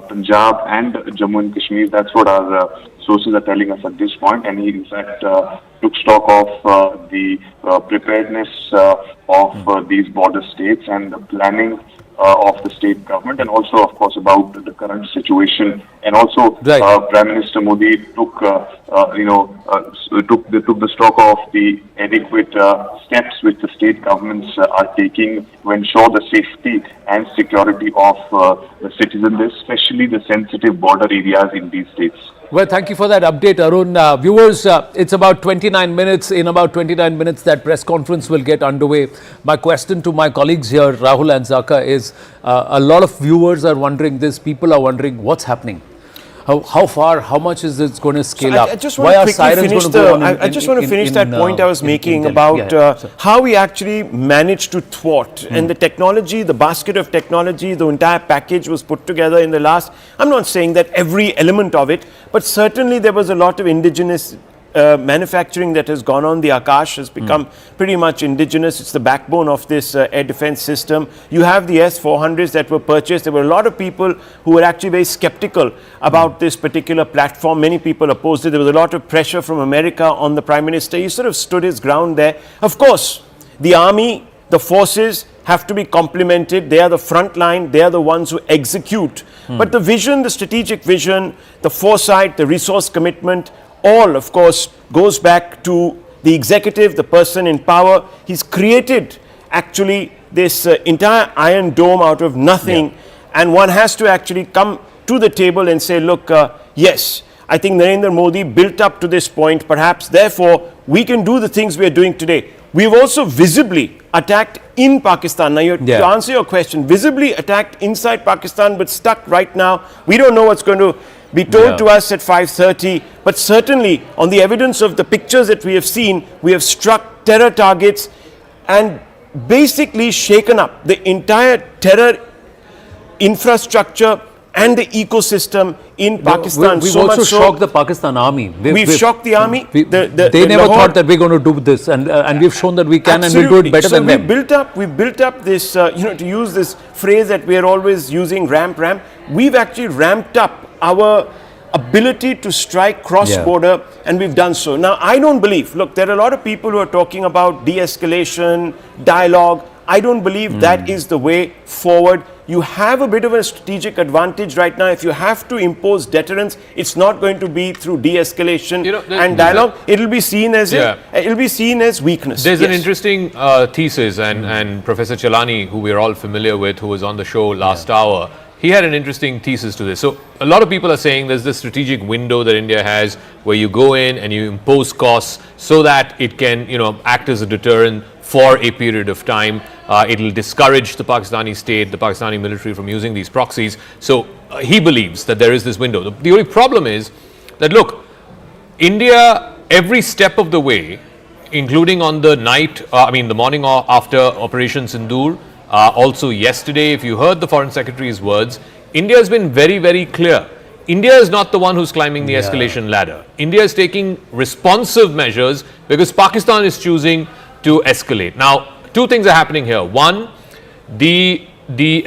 Punjab, and Jammu and Kashmir. That's what our sources are telling us at this point, and he in fact took stock of the preparedness of these border states and the planning of the state government, and also, of course, about the current situation. And also, Prime Minister Modi took the stock of the adequate steps which the state governments are taking to ensure the safety and security of the citizens, especially the sensitive border areas in these states. Well, thank you for that update, Arun. Viewers, it's about 29 minutes. In about 29 minutes, that press conference will get underway. My question to my colleagues here, Rahul and Zaka, is a lot of viewers are wondering this. People are wondering what's happening. How far, how much is this going to scale up? I just want to finish that point I was making about how we actually managed to thwart. And the technology, the basket of technology, the entire package was put together in the last, I'm not saying that every element of it, but certainly there was a lot of indigenous manufacturing that has gone on. The Akash has become pretty much indigenous. It's the backbone of this air defense system. You have the S-400s that were purchased. There were a lot of people who were actually very skeptical about this particular platform. Many people opposed it. There was a lot of pressure from America on the Prime Minister. He sort of stood his ground there. Of course, the army, the forces have to be complemented. They are the front line. They are the ones who execute. But the vision, the strategic vision, the foresight, the resource commitment, all, of course, goes back to the executive, the person in power. He's created, actually, this entire Iron Dome out of nothing. And one has to actually come to the table and say, look, yes, I think Narendra Modi built up to this point. Perhaps, therefore, we can do the things we are doing today. We've also visibly attacked in Pakistan. Now, to answer your question, visibly attacked inside Pakistan, but stuck right now. We don't know what's going to be told to us at 5:30, but certainly on the evidence of the pictures that we have seen, we have struck terror targets and basically shaken up the entire terror infrastructure and the ecosystem in Pakistan. We've also shocked the Pakistan army. We've shocked the army. They never thought that we're going to do this, and we've shown that we can. Absolutely. And we'll do it better than them. We've built up this, to use this phrase that we are always using, ramp. We've actually ramped up our ability to strike cross-border, and we've done so. Now, I don't believe, look, there are a lot of people who are talking about de-escalation, dialogue. I don't believe that is the way forward. You have a bit of a strategic advantage right now. If you have to impose deterrence, it's not going to be through de-escalation and dialogue. It'll be seen as it'll be seen as weakness. There's an interesting thesis, and Professor Chalani, who we're all familiar with, who was on the show last hour, he had an interesting thesis to this. So a lot of people are saying there's this strategic window that India has where you go in and you impose costs so that it can, act as a deterrent for a period of time. It'll discourage the Pakistani state, the Pakistani military from using these proxies. So he believes that there is this window. The only problem is that, look, India, every step of the way, including on the the morning after Operation Sindoor, also yesterday, if you heard the Foreign Secretary's words, India has been very, very clear. India is not the one who's climbing the escalation ladder. India is taking responsive measures because Pakistan is choosing to escalate. Now, two things are happening here. One, the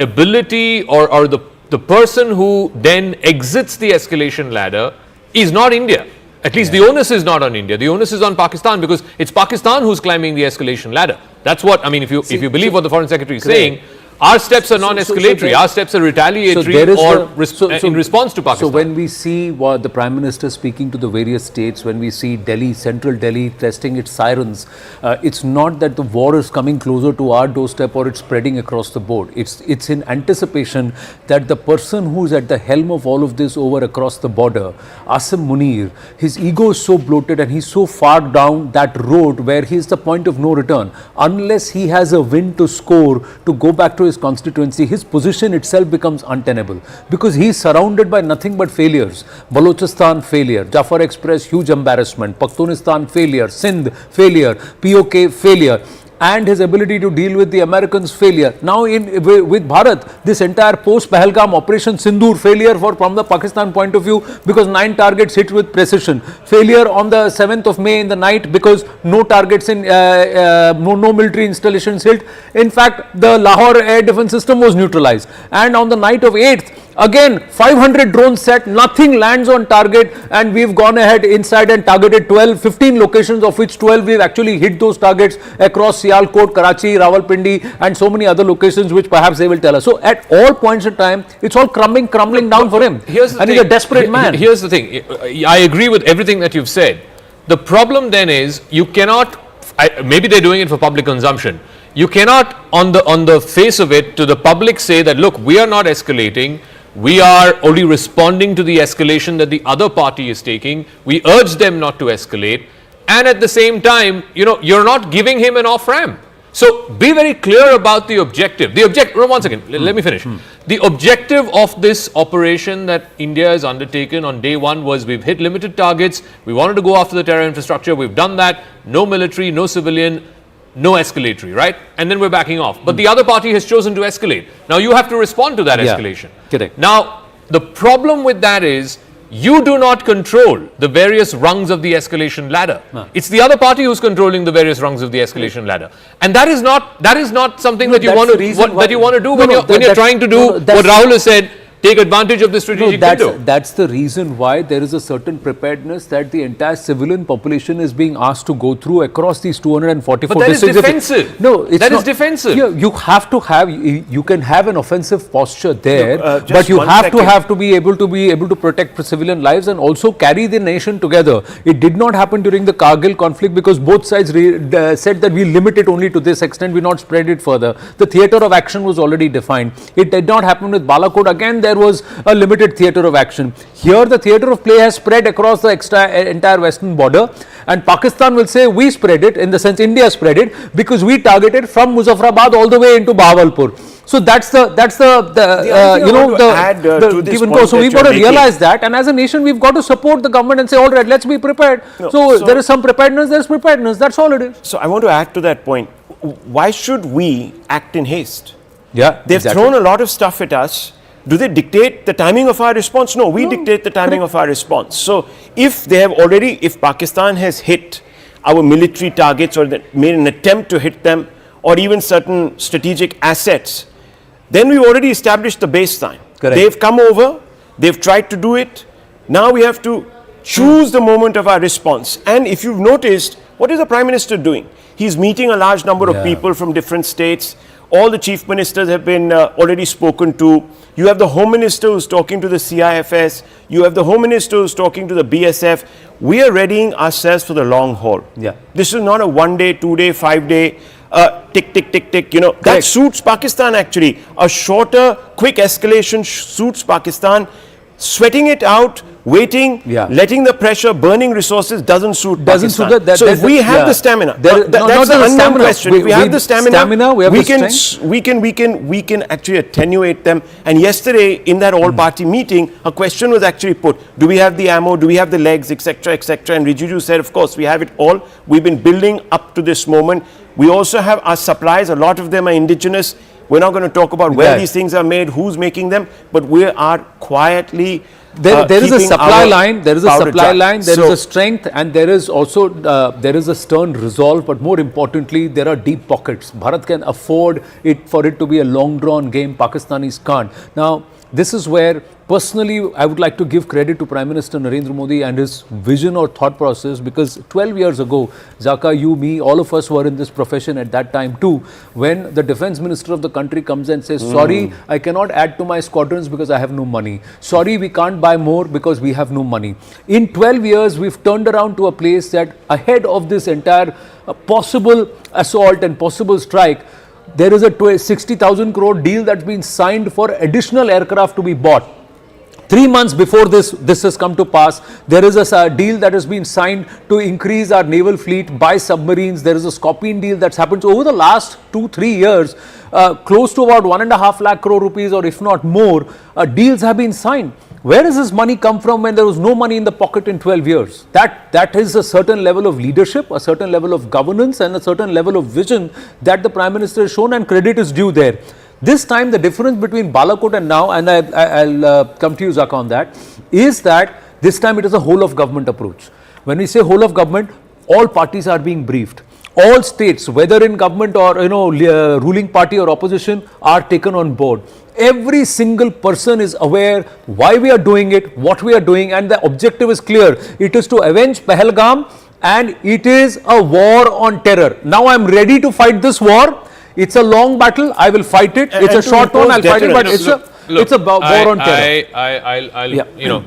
ability or the the person who then exits the escalation ladder is not India. At least the onus is not on India. The onus is on Pakistan, because it's Pakistan who's climbing the escalation ladder. That's what, I mean, if you believe what the Foreign Secretary is saying, our steps are non-escalatory. Our steps are retaliatory in response to Pakistan. So when we see what the Prime Minister speaking to the various states, when we see Delhi, central Delhi testing its sirens, it's not that the war is coming closer to our doorstep or it's spreading across the board. It's in anticipation that the person who's at the helm of all of this over across the border, Asim Munir, his ego is so bloated and he's so far down that road where he is the point of no return. Unless he has a win to score to go back to his constituency, his position itself becomes untenable, because he is surrounded by nothing but failures. Balochistan failure, Jafar Express huge embarrassment, Pakhtunistan failure, Sindh failure, POK failure, and his ability to deal with the Americans failure. Now with Bharat, this entire post-Pahalgam operation Sindoor failure from the Pakistan point of view, because 9 targets hit with precision. Failure on the 7th of May in the night because no targets in, no military installations hit. In fact, the Lahore air defense system was neutralized. And on the night of 8th, again 500 drones set, nothing lands on target, and we've gone ahead inside and targeted 15 locations, of which 12 we've actually hit those targets across Sialkot, Karachi, Rawalpindi and so many other locations which perhaps they will tell us. So at all points in time, it's all crumbling down for him. He's a desperate man. Here's the thing. I agree with everything that you've said. The problem then is, you cannot, maybe they're doing it for public consumption. You cannot on the face of it to the public say that, look, we are not escalating. We are only responding to the escalation that the other party is taking. We urge them not to escalate. And at the same time, you're not giving him an off-ramp. So be very clear about the objective. One second, let me finish. The objective of this operation that India has undertaken on day one was, we've hit limited targets. We wanted to go after the terror infrastructure. We've done that. No military, no civilian, no escalatory, right? And then we're backing off. But the other party has chosen to escalate. Now you have to respond to that escalation. Correct. Now, the problem with that is, you do not control the various rungs of the escalation ladder. It's the other party who's controlling the various rungs of the escalation ladder. And that is not something that you want to do when you're trying to do what Rahul has said, take advantage of the strategic window. That's the reason why there is a certain preparedness that the entire civilian population is being asked to go through across these 244 But that districts. is defensive. No, it's that not. is defensive. You have to have, you can have an offensive posture there, but you have to be able to protect civilian lives and also carry the nation together. It did not happen during the Kargil conflict, because both sides said that we limit it only to this extent, we not spread it further. The theatre of action was already defined. It did not happen with Balakot. Again, there was a limited theatre of action. Here the theatre of play has spread across the entire western border, and Pakistan will say we spread it, in the sense India spread it, because we targeted from Muzaffarabad all the way into Bahawalpur. So that's the given course. So we've got to realize that, and as a nation we've got to support the government and say, all right, let's be prepared. So there is some preparedness, there's preparedness, that's all it is. So I want to add to that point. Why should we act in haste? Yeah, they've thrown a lot of stuff at us. Do they dictate the timing of our response? No, we dictate the timing of our response. So if Pakistan has hit our military targets, or made an attempt to hit them, or even certain strategic assets, then we've already established the baseline. Correct. They've come over, they've tried to do it. Now we have to choose the moment of our response. And if you've noticed, what is the Prime Minister doing? He's meeting a large number of people from different states. All the chief ministers have been already spoken to. You have the Home Minister who's talking to the CIFS. You have the Home Minister who's talking to the BSF. We are readying ourselves for the long haul. Yeah. This is not a 1 day, 2 day, 5 day, tick, tick, tick, tick. That suits Pakistan actually. A shorter, quick escalation suits Pakistan. Sweating it out, waiting, letting the pressure, burning resources doesn't suit Pakistan. So if we have the stamina, that's the unknown question. If we have the stamina, we can actually attenuate them. And yesterday in that all-party meeting, a question was actually put: do we have the ammo? Do we have the legs, etc., etc.? And Rijiju said, of course, we have it all. We've been building up to this moment. We also have our supplies. A lot of them are indigenous. We're not going to talk about where these things are made, who's making them, but we are quietly there is a supply line, there is a strength, and there is also there is a stern resolve, but more importantly, there are deep pockets. Bharat can afford it for it to be a long drawn game. Pakistanis can't. Now, This is where, personally, I would like to give credit to Prime Minister Narendra Modi and his vision or thought process, because 12 years ago, Zaka, you, me, all of us were in this profession at that time too, when the defense minister of the country comes and says, sorry, I cannot add to my squadrons because I have no money. Sorry, we can't buy more because we have no money. In 12 years, we've turned around to a place that ahead of this entire possible assault and possible strike, there is a 60,000 crore deal that's been signed for additional aircraft to be bought. 3 months before this has come to pass, there is a deal that has been signed to increase our naval fleet, buy submarines. There is a Scorpion deal that's happened. So over the last 2-3 years, close to about 1.5 lakh crore rupees, or if not more, deals have been signed. Where does this money come from when there was no money in the pocket in 12 years? That is a certain level of leadership, a certain level of governance, and a certain level of vision that the Prime Minister has shown, and credit is due there. This time, the difference between Balakot and now, and I'll come to you, Zaka, on that, is that this time it is a whole of government approach. When we say whole of government, all parties are being briefed. All states, whether in government or ruling party or opposition, are taken on board. Every single person is aware why we are doing it, what we are doing, and the objective is clear. It is to avenge Pahalgam, and it is a war on terror. Now I am ready to fight this war. It's a long battle. I will fight it. It's a short one. I'll fight it. But it's a war on terror.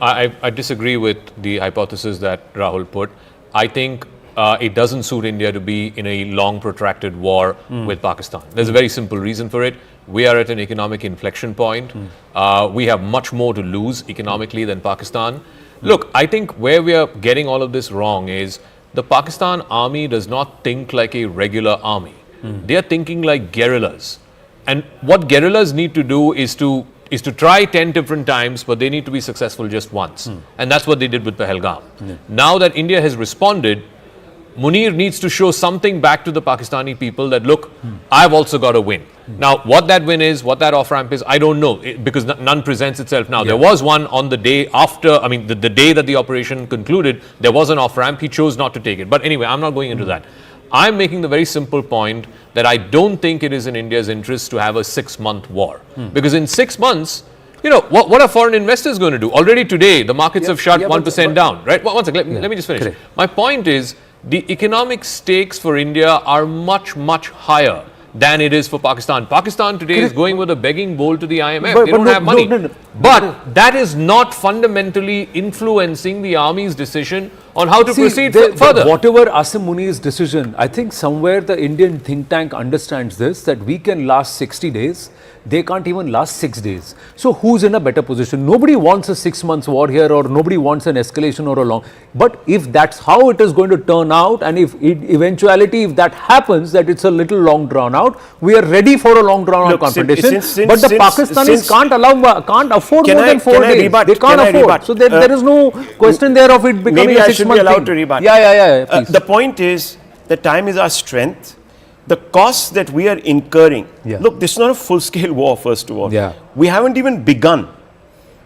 I disagree with the hypothesis that Rahul put. I think it doesn't suit India to be in a long protracted war with Pakistan. There's a very simple reason for it. We are at an economic inflection point. We have much more to lose economically than Pakistan. Look, I think where we are getting all of this wrong is the Pakistan army does not think like a regular army. They are thinking like guerrillas. And what guerrillas need to do is to try 10 different times, but they need to be successful just once. And that's what they did with Pahalgam. Now that India has responded, Munir needs to show something back to the Pakistani people that, look, I've also got a win. Now, what that win is, what that off-ramp is, I don't know, because none presents itself now. There was one on the day after, the day that the operation concluded, there was an off-ramp. He chose not to take it. But anyway, I'm not going into that. I'm making the very simple point that I don't think it is in India's interest to have a 6-month war. Because in 6 months, what are foreign investors going to do? Already today, the markets have shut 1% down, right? One second, let me just finish. My point is, the economic stakes for India are much, much higher than it is for Pakistan. Pakistan today is going with a begging bowl to the IMF. They don't have money. But that is not fundamentally influencing the army's decision on how to proceed further. Whatever Asim Muni's decision, I think somewhere the Indian think tank understands this, that we can last 60 days. They can't even last 6 days. So who's in a better position? Nobody wants a 6 months war here, or nobody wants an escalation or a long. But if that's how it is going to turn out, and if if that happens, that it's a little long drawn out, we are ready for a long drawn out confrontation. But the Pakistanis can't afford more than 4 days. They can't afford. So there is no question there of it becoming a 6 month thing. Maybe I should be allowed to rebut. Yeah. The point is, the time is our strength. The costs that we are incurring. Look, this is not a full-scale war, first of all. We haven't even begun.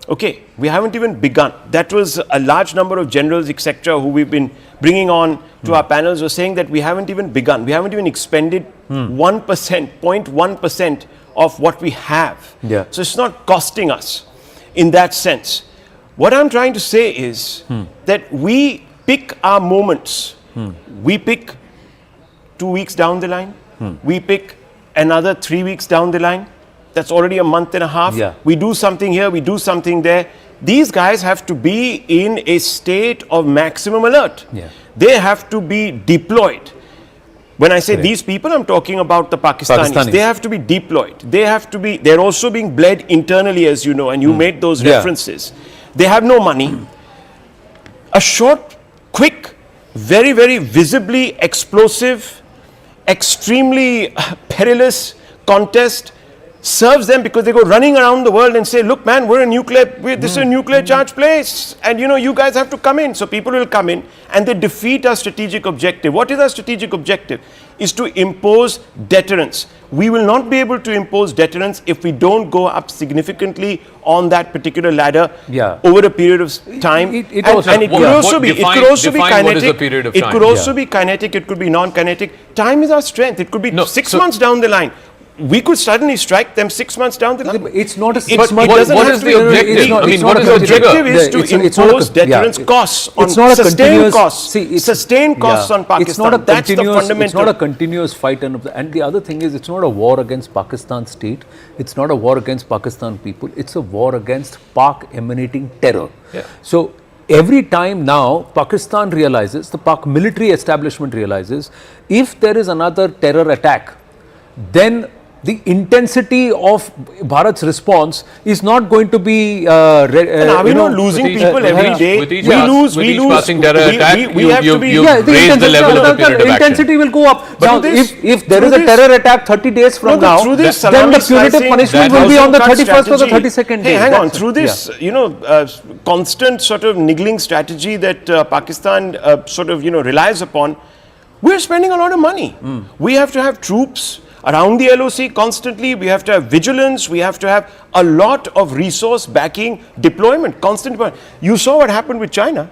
Okay, we haven't even begun. That was a large number of generals, etc., who we've been bringing on to our panels, were saying that we haven't even begun. We haven't even expended 1%, 0.1% of what we have. So it's not costing us in that sense. What I'm trying to say is that we pick our moments. We pick 2 weeks down the line. We pick another 3 weeks down the line. That's already a month and a half. We do something here, we do something there. These guys have to be in a state of maximum alert. They have to be deployed. When I say these people, I'm talking about the Pakistanis. They have to be deployed. They're also being bled internally, as you know, and you made those references. They have no money. A short, quick, very, very visibly explosive, extremely perilous contest serves them, because they go running around the world and say, look man, this is a nuclear charged place, and you guys have to come in. So people will come in and they defeat our strategic objective. What is our strategic objective? Is to impose deterrence. We will not be able to impose deterrence if we don't go up significantly on that particular ladder over a period of time. It could also be kinetic. It could also be kinetic. It could be non-kinetic. Time is our strength. It could be 6 months down the line. we could suddenly strike them 6 months down the line. It's not a What is the objective? I mean, what is the the trigger? objective is to impose deterrence costs on sustained costs. Sustained costs on Pakistan. That's the fundamental. It's not a continuous fight. And the other thing is, it's not a war against Pakistan state. It's not a war against Pakistan people. It's a war against Pak emanating terror. So every time now Pakistan realizes, the Pak military establishment realizes, if there is another terror attack, then the intensity of Bharat's response is not going to be. And are we not losing people every day? We lose. Passing terror attack, we have to be. You raise the level of the punitive intensity action. will go up. Now, if there is a terror attack 30 days from now, then the punitive punishment will be on the 31st or the 32nd day. Hey, hang on. Through this, constant sort of niggling strategy that Pakistan relies upon, we're spending a lot of money. We have to have troops around the LOC constantly. We have to have vigilance. We have to have a lot of resource backing, deployment, constant. You saw what happened with China.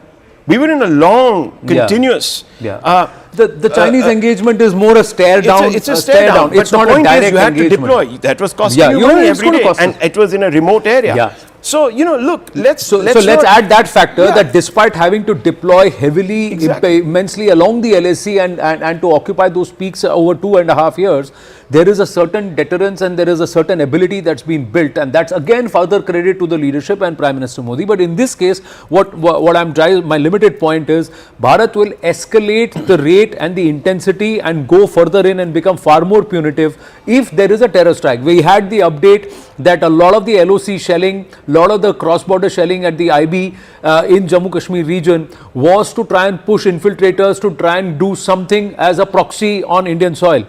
We were in a long, continuous. The Chinese engagement is more a stare down. It's a stare down. It's not a direct you had to deploy. That was costing you money every day, and it was in a remote area. So, look, let's add that factor that despite having to deploy heavily, immensely along the LAC and to occupy those peaks over 2.5 years, there is a certain deterrence and there is a certain ability that's been built, and that's again further credit to the leadership and Prime Minister Modi. But in this case, what I'm driving, my limited point is, Bharat will escalate the rate and the intensity and go further in and become far more punitive if there is a terror strike. We had the update that a lot of the LOC shelling, lot of the cross-border shelling at the IB in Jammu Kashmir region was to try and push infiltrators to try and do something as a proxy on Indian soil.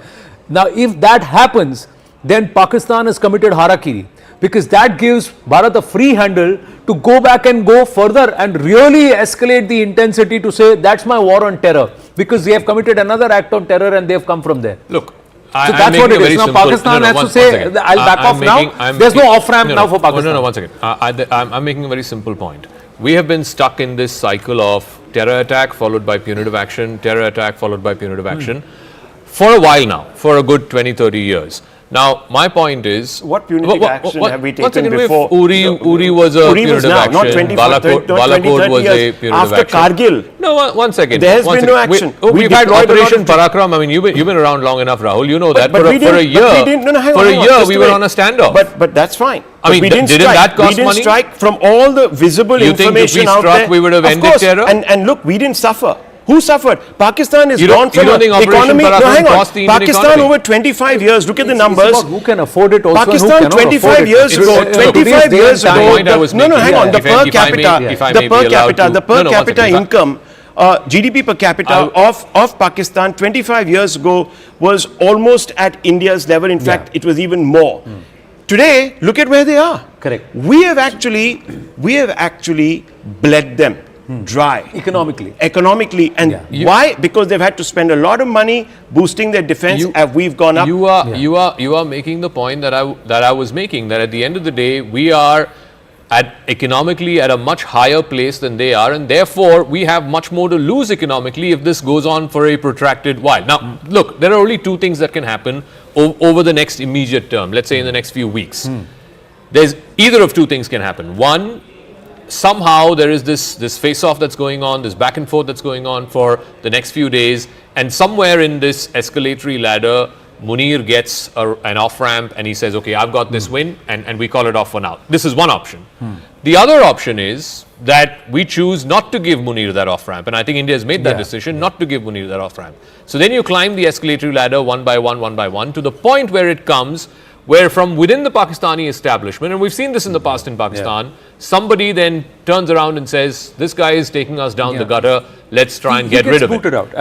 Now, if that happens, then Pakistan has committed harakiri, because that gives Bharat a free handle to go back and go further and really escalate the intensity to say, that's my war on terror, because they have committed another act on terror and they have come from there. Look, so that's what it is. Now Pakistan has to say, I'll back off now. There's no off-ramp now for Pakistan. No, 1 second. I'm making a very simple point. We have been stuck in this cycle of terror attack followed by punitive action, terror attack followed by punitive action for a while now, for a good 20-30 years. Now, my point is, what punitive action have we taken before? Uri was a punitive action. Not Balakot was a punitive after action. Kargil. No, 1 second. There has been no action. We've had Operation Parakram. I mean, you've been around long enough, Rahul. You know that. For a year, we were on a standoff. But that's fine. I mean, didn't that cost money? We didn't strike from all the visible information out there. You think if we struck, we would have ended terror? And look, we didn't suffer. Who suffered? Pakistan is gone from an economy. No, hang on. Pakistan over 25 years. Look at the numbers. It's about who can afford it also. Pakistan 25 years ago. 25 years ago. No, hang on. The per capita income. GDP per capita of Pakistan 25 years ago was almost at India's level. In fact, it was even more. Today, look at where they are. Correct. We have actually bled them dry economically, and why? Because they've had to spend a lot of money boosting their defense. We've gone up. You are making the point that I was making, that at the end of the day we are economically at a much higher place than they are, and therefore we have much more to lose economically if this goes on for a protracted while. Now, look, there are only two things that can happen over the next immediate term. Let's say in the next few weeks. There's either of two things can happen. One, somehow there is this face-off that's going on, this back and forth that's going on for the next few days, and somewhere in this escalatory ladder, Munir gets an off-ramp and he says, okay, I've got this win, and we call it off for now. This is one option. The other option is that we choose not to give Munir that off-ramp, and I think India has made that decision not to give Munir that off-ramp. So then you climb the escalatory ladder one by one to the point where it comes where from within the Pakistani establishment, and we've seen this in the past in Pakistan, somebody then turns around and says, this guy is taking us down the gutter, let's try and get rid of it.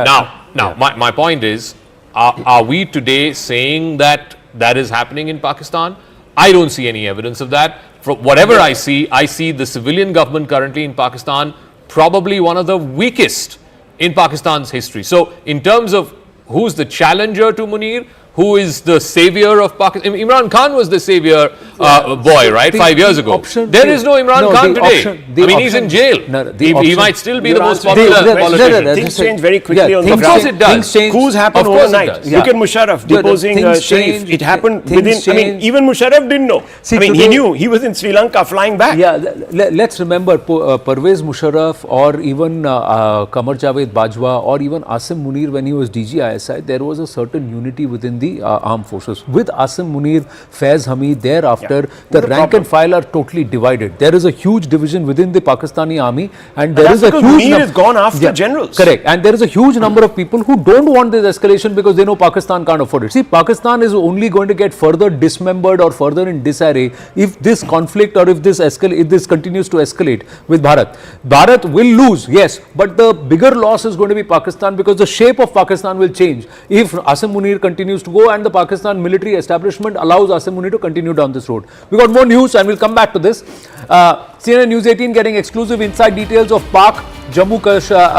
Now, my point is, are we today saying that is happening in Pakistan? I don't see any evidence of that. From whatever I see the civilian government currently in Pakistan probably one of the weakest in Pakistan's history. So in terms of who's the challenger to Munir, who is the savior of Pakistan. Imran Khan was the savior boy, right? 5 years ago. There is no Imran Khan today. He's in jail. He might still be the most popular politician. Things change very quickly on the ground. Of course it does. Coups happen overnight. Look at Musharraf deposing Sharif. It happened within, even Musharraf didn't know. He knew. He was in Sri Lanka flying back. Yeah, let's remember Pervez Musharraf or even Qamar Javed Bajwa or even Asim Munir when he was DGISI, there was a certain unity within the armed forces. With Asim Munir, Faiz Hamid, thereafter, the rank and file are totally divided. There is a huge division within the Pakistani army, and there is a huge Munir has gone after generals. Correct. And there is a huge number of people who don't want this escalation because they know Pakistan can't afford it. See, Pakistan is only going to get further dismembered or further in disarray if this conflict or if this continues to escalate with Bharat. Bharat will lose, yes, but the bigger loss is going to be Pakistan because the shape of Pakistan will change if Asim Munir continues to go and the Pakistan military establishment allows Asim Munir to continue down this road. We got more news and we'll come back to this. CNN News 18 getting exclusive inside details of Jammu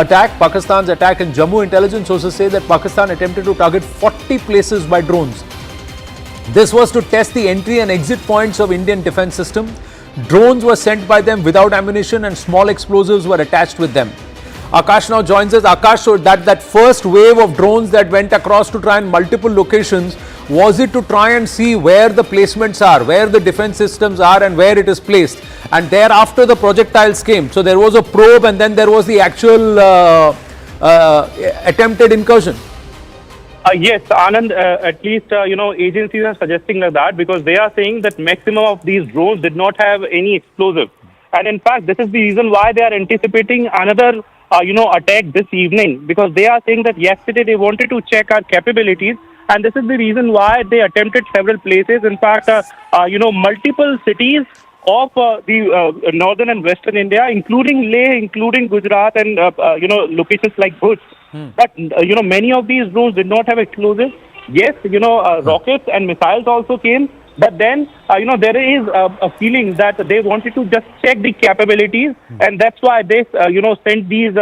attack, Pakistan's attack in Jammu. Intelligence sources say that Pakistan attempted to target 40 places by drones. This was to test the entry and exit points of Indian defense system. Drones were sent by them without ammunition and small explosives were attached with them. Akash now joins us. Akash, so that first wave of drones that went across to try in multiple locations, was it to try and see where the placements are, where the defense systems are and where it is placed? And thereafter the projectiles came. So there was a probe and then there was the actual attempted incursion. Yes, Anand, at least, agencies are suggesting like that because they are saying that maximum of these drones did not have any explosive. And in fact, this is the reason why they are anticipating another, attack this evening, because they are saying that yesterday they wanted to check our capabilities. And this is the reason why they attempted several places. In fact, multiple cities of the northern and western India, including Leh, including Gujarat and, locations like Bhuj. But, many of these drones did not have explosives. Yes, rockets and missiles also came. But then, there is a feeling that they wanted to just check the capabilities. And that's why they, sent these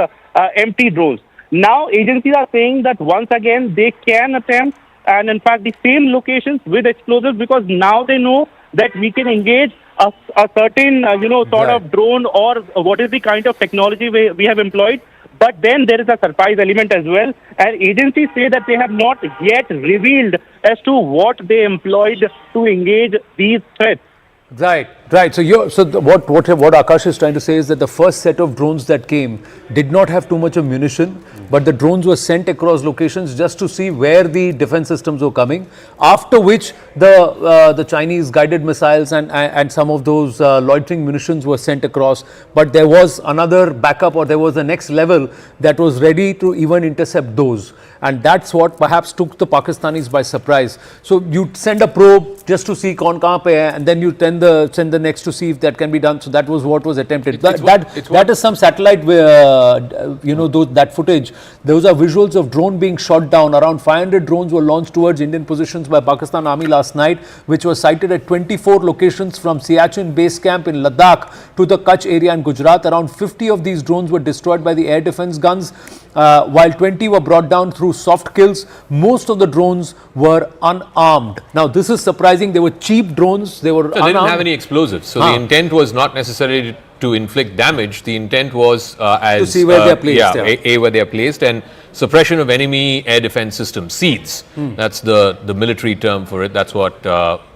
empty drones. Now, agencies are saying that once again, they can attempt, and in fact, the same locations with explosives, because now they know that we can engage a certain, sort of drone or what is the kind of technology we have employed. But then there is a surprise element as well. And agencies say that they have not yet revealed as to what they employed to engage these threats. Right. So what Akash is trying to say is that the first set of drones that came did not have too much of munition, but the drones were sent across locations just to see where the defense systems were coming. After which the Chinese guided missiles and some of those loitering munitions were sent across. But there was another backup, or there was the next level that was ready to even intercept those. And that's what perhaps took the Pakistanis by surprise. So you send a probe just to see kaun kahan pe hai, and then you send the next to see if that can be done. So that was what was attempted. That is some satellite, that footage. Those are visuals of drone being shot down. Around 500 drones were launched towards Indian positions by Pakistan Army last night, which was sighted at 24 locations from Siachen base camp in Ladakh to the Kutch area in Gujarat. Around 50 of these drones were destroyed by the air defense guns, while 20 were brought down through soft kills. Most of the drones were unarmed. Now, this is surprising. They were cheap drones. They were unarmed. They didn't have any explosives. So the intent was not necessarily to inflict damage. The intent was to see where they are placed. Where they are placed, and suppression of enemy air defense systems, SEADs. That's the military term for it. That's what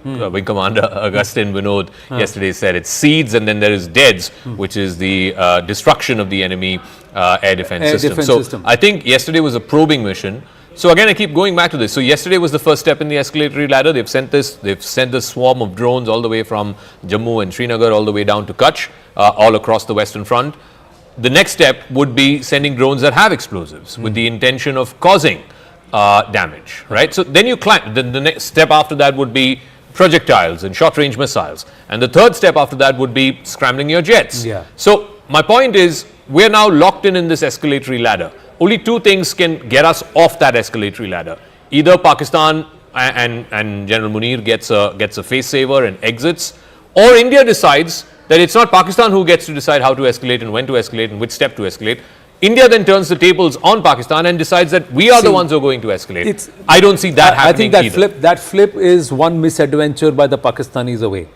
Wing Commander Augustin Vinod yesterday said. It's SEADs, and then there is DEADS, which is the destruction of the enemy air defense system. I think yesterday was a probing mission. So again, I keep going back to this. So yesterday was the first step in the escalatory ladder. They've sent this swarm of drones all the way from Jammu and Srinagar all the way down to Kutch, all across the Western Front. The next step would be sending drones that have explosives with the intention of causing damage, right? So then you climb. The next step after that would be projectiles and short-range missiles. And the third step after that would be scrambling your jets. So my point is, we're now locked in this escalatory ladder. Only two things can get us off that escalatory ladder. Either Pakistan and General Munir gets a face saver and exits, or India decides that it's not Pakistan who gets to decide how to escalate and when to escalate and which step to escalate. India then turns the tables on Pakistan and decides that we are the ones who are going to escalate. I don't see that happening I think that flip is one misadventure by the Pakistanis away.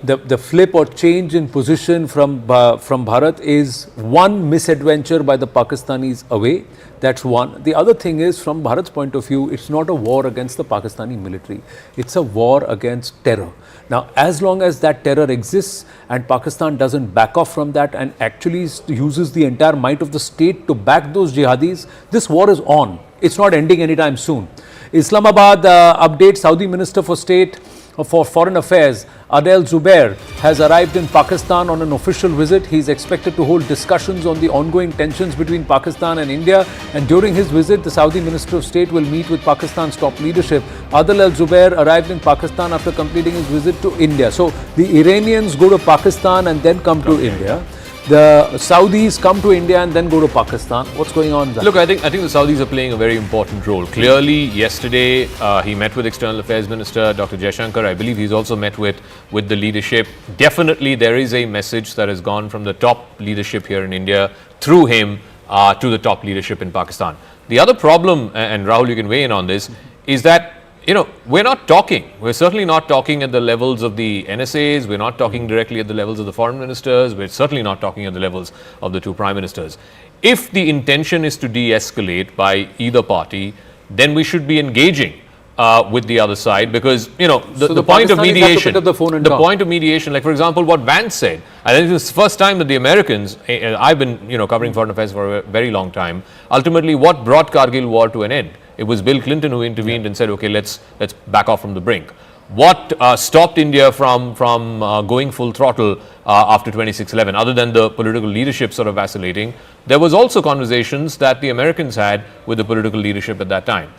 The flip or change in position from Bharat is one misadventure by the Pakistanis away. That's one. The other thing is, from Bharat's point of view, it's not a war against the Pakistani military. It's a war against terror. Now, as long as that terror exists and Pakistan doesn't back off from that and actually uses the entire might of the state to back those jihadis, this war is on. It's not ending anytime soon. Islamabad update, Saudi Minister for State for Foreign Affairs, Adel Zubair, has arrived in Pakistan on an official visit. He is expected to hold discussions on the ongoing tensions between Pakistan and India. And during his visit, the Saudi Minister of State will meet with Pakistan's top leadership. Adel Zubair arrived in Pakistan after completing his visit to India. So the Iranians go to Pakistan and then come to India. The Saudis come to India and then go to Pakistan. What's going on there? Look, I think the Saudis are playing a very important role. Clearly, yesterday he met with External Affairs Minister Dr. Jaishankar. I believe he's also met with the leadership. Definitely, there is a message that has gone from the top leadership here in India through him to the top leadership in Pakistan. The other problem, and Rahul, you can weigh in on this, is that we're not talking. We're certainly not talking at the levels of the NSAs. We're not talking directly at the levels of the foreign ministers. We're certainly not talking at the levels of the two prime ministers. If the intention is to de-escalate by either party, then we should be engaging with the other side, because the point of mediation, point of mediation, like for example what Vance said, I think it's the first time that the Americans, I've been covering foreign affairs for a very long time, ultimately what brought Kargil war to an end? It was Bill Clinton who intervened and said, okay, let's back off from the brink. What stopped India from going full throttle after 26/11, other than the political leadership sort of vacillating? There was also conversations that the Americans had with the political leadership at that time.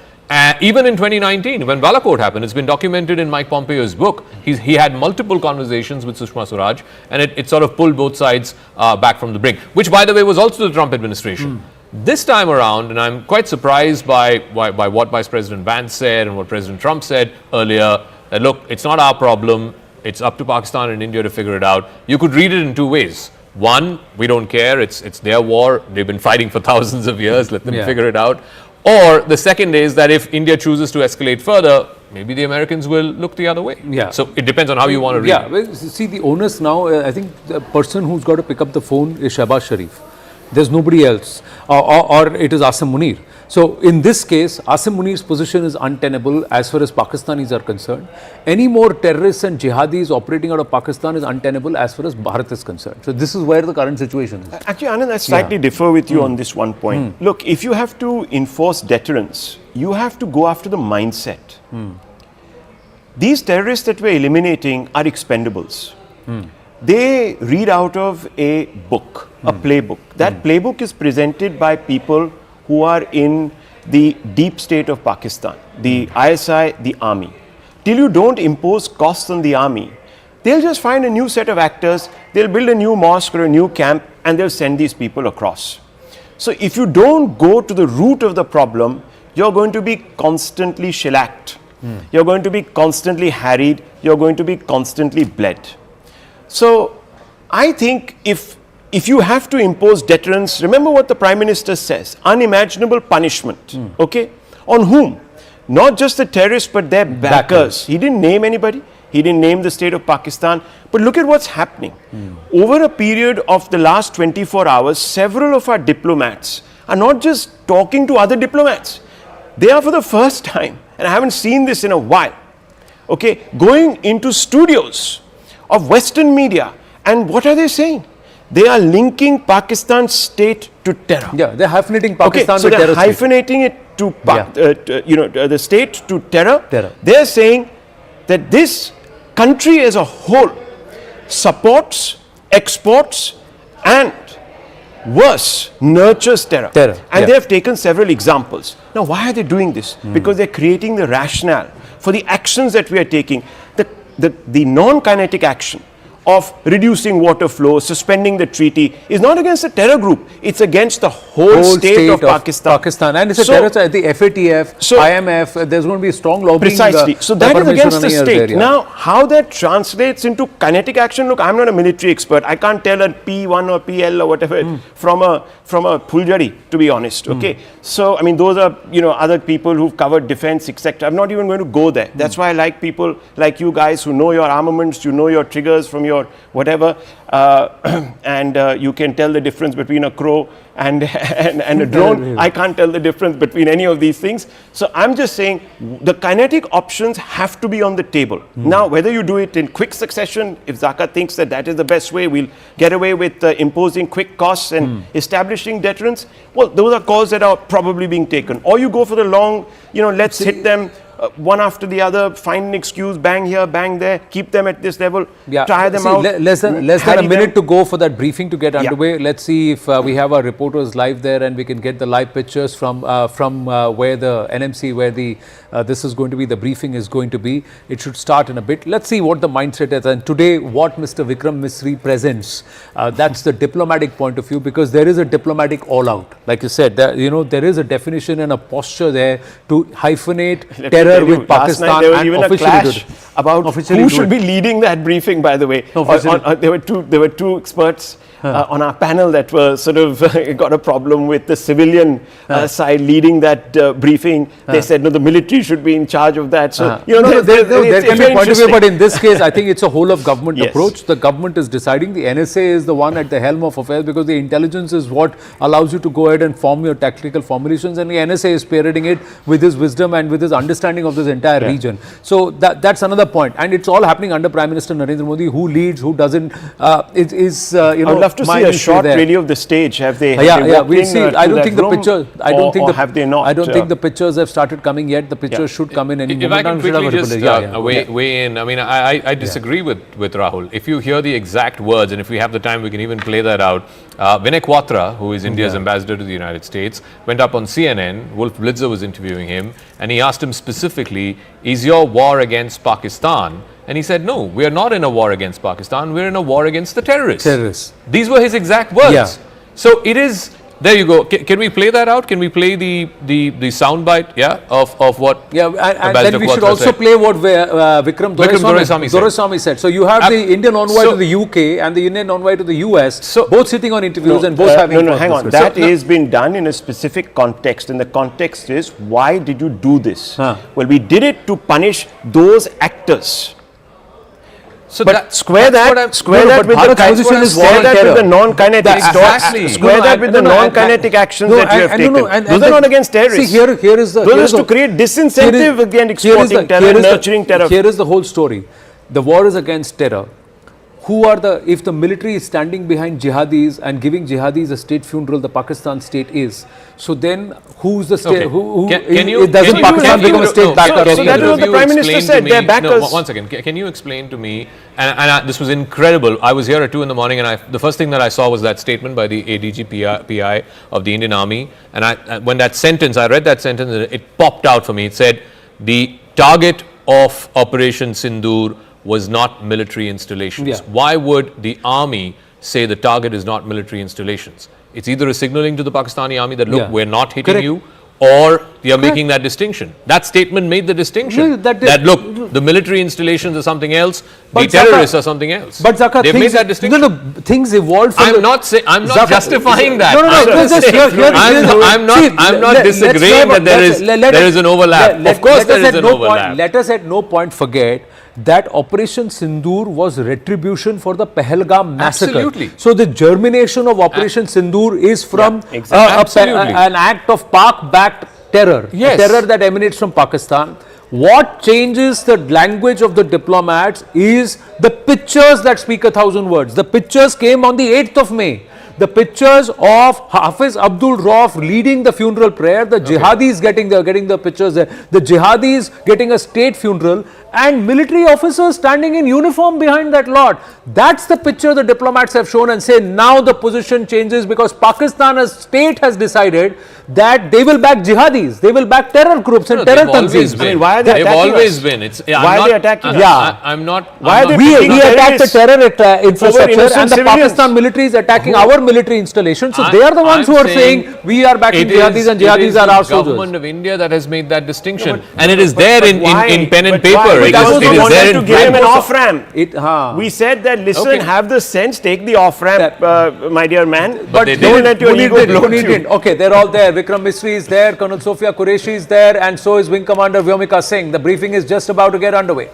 Even in 2019, when Balakot happened, it's been documented in Mike Pompeo's book. He had multiple conversations with Sushma Swaraj, and it sort of pulled both sides back from the brink, which, by the way, was also the Trump administration. This time around, and I'm quite surprised by what Vice President Vance said and what President Trump said earlier, that look, it's not our problem, it's up to Pakistan and India to figure it out. You could read it in two ways. One, we don't care, it's their war, they've been fighting for thousands of years, let them figure it out. Or the second is that if India chooses to escalate further, maybe the Americans will look the other way. So it depends on how you want to read it. Well, see, the onus now, I think the person who's got to pick up the phone is Shahbaz Sharif. There's nobody else, or it is Asim Munir. So in this case, Asim Munir's position is untenable as far as Pakistanis are concerned. Any more terrorists and jihadis operating out of Pakistan is untenable as far as Bharat is concerned. So this is where the current situation is. Actually, Anand, I slightly differ with you on this one point. Look, if you have to enforce deterrence, you have to go after the mindset. These terrorists that we're eliminating are expendables. They read out of a book, a playbook. That playbook is presented by people who are in the deep state of Pakistan, the ISI, the army. Till you don't impose costs on the army, they'll just find a new set of actors, they'll build a new mosque or a new camp, and they'll send these people across. So if you don't go to the root of the problem, you're going to be constantly shellacked. You're going to be constantly harried. You're going to be constantly bled. So I think if you have to impose deterrence, remember what the Prime Minister says, unimaginable punishment. Okay? On whom? Not just the terrorists, but their backers. He didn't name anybody. He didn't name the state of Pakistan. But look at what's happening. Over a period of the last 24 hours, several of our diplomats are not just talking to other diplomats. They are, for the first time, and I haven't seen this in a while, okay, going into studios of Western media. And what are they saying? They are linking Pakistan's state to terror. They're hyphenating Pakistan so with they're terror. hyphenating it to, the state to terror. They're saying that this country as a whole supports, exports, and worse, nurtures terror. And they have taken several examples. Now, why are they doing this? Because they're creating the rationale for the actions that we are taking. The non-kinetic action of reducing water flow, suspending the treaty, is not against the terror group. It's against the whole state of Pakistan. And it's a terror, the FATF, IMF, there's going to be a strong lobbying. Precisely. So that is against the state. Now, how that translates into kinetic action, look, I'm not a military expert. I can't tell a P1 or PL or whatever from a Puljari, to be honest. Okay. So, I mean, those are, other people who've covered defense, etc. I'm not even going to go there. That's why I like people like you guys who know your armaments, you know your triggers from your whatever, and you can tell the difference between a crow and a drone. I can't tell the difference between any of these things. So I'm just saying the kinetic options have to be on the table. Now, whether you do it in quick succession, if Zaka thinks that is the best way, we'll get away with imposing quick costs and establishing deterrence. Well, those are calls that are probably being taken. Or you go for the long, let's hit them one after the other, find an excuse, bang here, bang there, keep them at this level, tire them out. Less than a minute to go for that briefing to get underway. Let's see if we have our reporters live there and we can get the live pictures from where the NMC, where this is going to be, the briefing is going to be. It should start in a bit. Let's see what the mindset is. And today, what Mr. Vikram Misri presents, that's the diplomatic point of view, because there is a diplomatic all-out. Like you said, there is a definition and a posture there to hyphenate terror with Pakistan. There was even a clash about who should be leading that briefing, by the way. There were two experts on our panel that were sort of got a problem with the civilian side leading that briefing. They said, no, the military should be in charge of that. So, there can be a point of view, but in this case, I think it's a whole of government approach. The government is deciding. The NSA is the one at the helm of affairs, because the intelligence is what allows you to go ahead and form your tactical formulations, and the NSA is spearheading it with his wisdom and with his understanding of this entire region. So that's another point, and it's all happening under Prime Minister Narendra Modi. Who leads, who doesn't, I'd love to see a short really of the stage. Have they? We'll see. I don't think the pictures. Have they not? I don't think the pictures have started coming yet. The pictures should come in any moment. If I can quickly just weigh in. I mean, I disagree with Rahul. If you hear the exact words, and if we have the time, we can even play that out. Vinay Quatra, who is India's ambassador to the United States, went up on CNN. Wolf Blitzer was interviewing him, and he asked him specifically, is your war against Pakistan? And he said, no, we are not in a war against Pakistan. We're in a war against the terrorists. These were his exact words. So it is, there you go. Can we play that out? Can we play the soundbite, of what and then we should also play what Vikram Doraiswamy said. So you have the Indian envoy to the UK and the Indian envoy to the US, so both sitting on interviews and both having... hang on. That is been done in a specific context, and the context is, why did you do this? Well, we did it to punish those actors. So square that with the non-kinetic actions that you have taken. Those are not against terrorists. See, here is the... Those are to create disincentive against exporting terror and nurturing terror. Here is the whole story. The war is against terror. If the military is standing behind jihadis and giving jihadis a state funeral, the Pakistan state is. So then, who's the state? Doesn't Pakistan become a state backer? So that is what the Prime Minister said. They're backers. No, one second. Can you explain to me? And this was incredible. I was here at 2 in the morning, and the first thing that I saw was that statement by the ADG PI of the Indian Army. And when that sentence, I read that sentence, it popped out for me. It said, the target of Operation Sindoor was not military installations. Why would the army say the target is not military installations? It's either a signaling to the Pakistani army that, look, we're not hitting you, or you're making that distinction. That statement made the distinction. That look, the military installations are something else, the terrorists are something else. But Zaka, they've made that distinction. No, things evolved. I'm not justifying that. I'm not disagreeing that there is an overlap. Of course there is an overlap. Let us at no point forget that Operation Sindoor was retribution for the Pahalgam massacre. Absolutely. So the germination of Operation Sindoor is from an act of Pak-backed terror, terror that emanates from Pakistan. What changes the language of the diplomats is the pictures that speak 1,000 words. The pictures came on the 8th of May. the pictures of Hafiz Abdul Rauf leading the funeral prayer, the jihadis getting the pictures there, the jihadis getting a state funeral, and military officers standing in uniform behind that lot. That's the picture the diplomats have shown, and say now the position changes because Pakistan as state has decided that they will back jihadis, they will back terror groups and terror tanzeems. I mean, why are they they've attacking always us? been. It's, Why are they attacking us? I'm not. Why are they We picking attack the terrorists terror infrastructure, innocent and the civilians? Pakistan military is attacking our military installations. So they are the ones who are saying we are backing jihadis and jihadis are our soldiers. It is the government of India that has made that distinction, and it is there in pen and paper. Why? It Because is we wanted there to in give him an blank. off ramp. We said that listen, have the sense, take the off ramp, my dear man, but don't let your ego bloat you. Okay, they're all there. Vikram Misri is there, Colonel Sophia Qureshi is there, and so is Wing Commander Vyomika Singh. The briefing is just about to get underway.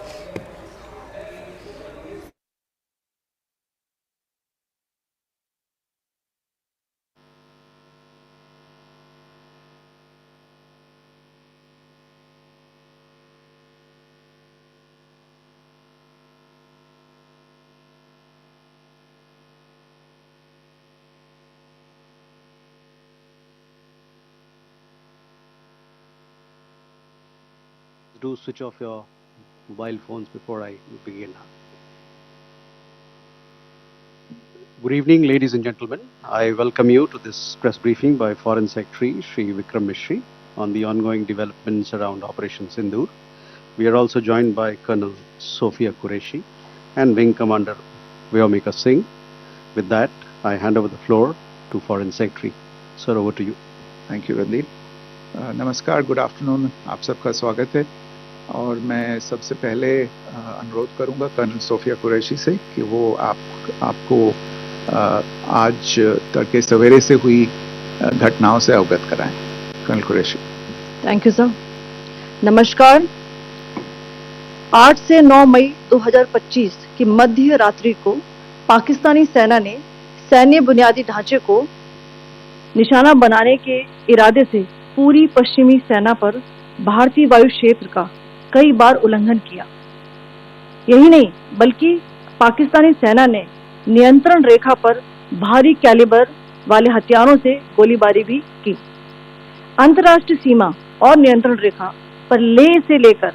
Do switch off your mobile phones before I begin. Good evening, ladies and gentlemen. I welcome you to this press briefing by Foreign Secretary Shri Vikram Misri on the ongoing developments around Operation Sindoor. We are also joined by Colonel Sophia Qureshi and Wing Commander Vyomika Singh. With that, I hand over the floor to Foreign Secretary. Sir, over to you. Thank you, Randeep. नमस्कार, good afternoon, आप सबका स्वागत है। और मैं सबसे पहले अनुरोध करूंगा कर्नल सोफिया कुरैशी से कि वो आपको आज तड़के सवेरे से हुई घटनाओं से अवगत कराएं। Colonel Qureshi. Thank you sir. नमस्कार। 8 से 9 मई 2025 की मध्य रात्रि को पाकिस्तानी सेना ने सैन्य बुनियादी ढांचे को निशाना बनाने के इरादे से पूरी पश्चिमी सेना पर भारतीय वायु क्षेत्र का कई बार उल्लंघन किया। यही नहीं बल्कि पाकिस्तानी सेना ने नियंत्रण रेखा पर भारी कैलिबर वाले हथियारों से गोलीबारी भी की। अंतर्राष्ट्रीय सीमा और नियंत्रण रेखा पर लेह से लेकर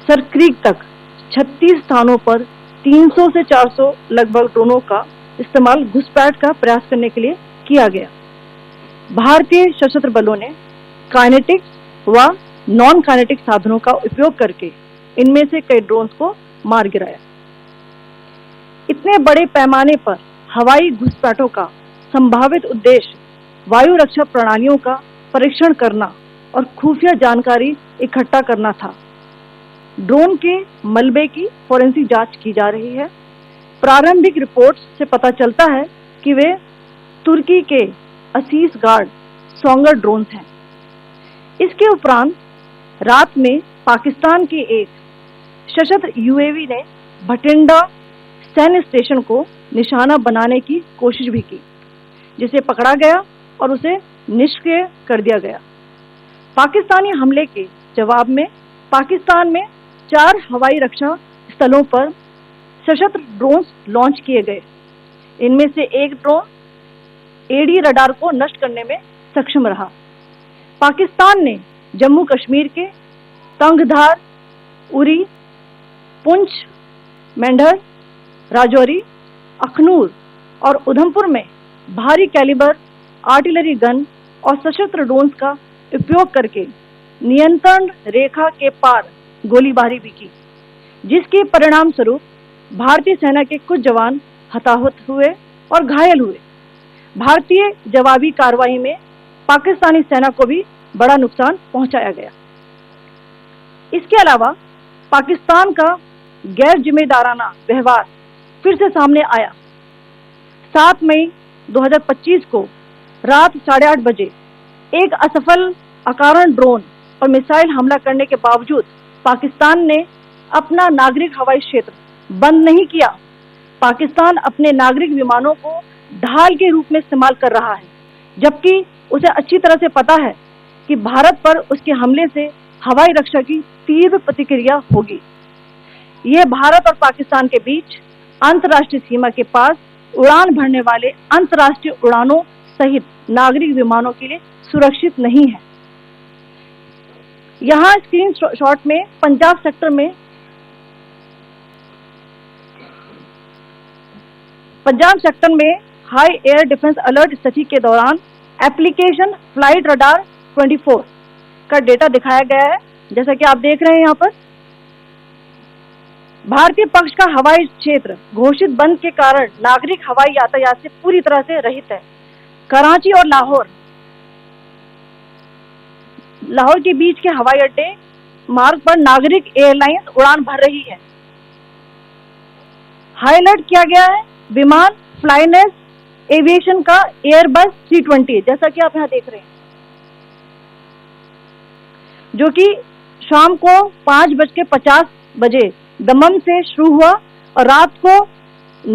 सरक्रीक तक 36 स्थानों पर 300 से 400 लगभग ड्रोनों का इस्तेमाल घुसपैठ का प्रयास करने के लिए किया गया। भारतीय सशस्त्र बलों ने काइनेटिक व नॉन काइनेटिक साधनों का उपयोग करके इनमें से कई ड्रोन्स को मार गिराया। इतने बड़े पैमाने पर हवाई घुसपैठों का संभावित उद्देश्य वायु रक्षा प्रणालियों का परीक्षण करना और खुफिया जानकारी इकट्ठा करना था। ड्रोन के मलबे की फोरेंसिक जांच की जा रही है। प्रारंभिक रिपोर्ट्स से पता चलता है कि वे तुर्की के असीस गार्ड सोंगर ड्रोन्स हैं। इसके उपरांत रात में पाकिस्तान के एक सशस्त्र यूएवी ने भटिंडा सैन्य स्टेशन को निशाना बनाने की कोशिश भी की, जिसे पकड़ा गया और उसे निष्क्रिय कर दिया गया। पाकिस्तानी हमले के जवाब में पाकिस्तान में 4 हवाई रक्षा स्थलों पर सशस्त्र ड्रोन्स लॉन्च किए गए। इनमें से एक ड्रोन एडी रडार को नष्ट करने में सक्षम रहा। पाकिस्तान ने जम्मू कश्मीर के तंगधार, उरी, पुंछ, मेंढर, राजौरी, अखनूर और उधमपुर में भारी कैलिबर आर्टिलरी गन और सशस्त्र ड्रोन्स का उपयोग करके नियंत्रण रेखा के पार गोलीबारी भी की, जिसके परिणाम स्वरूप भारतीय सेना के कुछ जवान हताहत हुए और घायल हुए। भारतीय जवाबी कार्रवाई में पाकिस्तानी सेना को भी बड़ा नुकसान पहुंचाया गया। इसके अलावा पाकिस्तान का गैर जिम्मेदाराना व्यवहार फिर से सामने आया। 7 मई 2025 को रात 8:30 बजे एक असफल अकारण ड्रोन और मिसाइल हमला करने के बावजूद पाकिस्तान ने अपना नागरिक हवाई क्षेत्र बंद नहीं किया। पाकिस्तान अपने नागरिक विमानों को ढाल के रूप में इस्तेमाल कर रहा है, जबकि उसे अच्छी तरह से पता है कि भारत पर उसके हमले से हवाई रक्षा की तीव्र प्रतिक्रिया होगी। यह भारत और पाकिस्तान के बीच अंतर्राष्ट्रीय सीमा के पास उड़ान भरने वाले अंतर्राष्ट्रीय उड़ानों सहित नागरिक विमानों के लिए सुरक्षित नहीं है। यहाँ स्क्रीन शॉट में पंजाब सेक्टर में हाई एयर डिफेंस अलर्ट स्थिति के दौरान एप्लीकेशन फ्लाइट रडार 24 का डेटा दिखाया गया है। जैसा कि आप देख रहे हैं यहाँ पर भारतीय पक्ष का हवाई क्षेत्र घोषित बंद के कारण नागरिक हवाई यातायात से पूरी तरह से रहित है। कराची और लाहौर के बीच के हवाई अड्डे मार्ग पर नागरिक एयरलाइंस उड़ान भर रही है। हाईलाइट किया गया है विमान फ्लाइनेस एविएशन का एयरबस 320, जैसा कि आप यहाँ देख रहे हैं, जो कि शाम को 5:50 बजे दमन से शुरू हुआ और रात को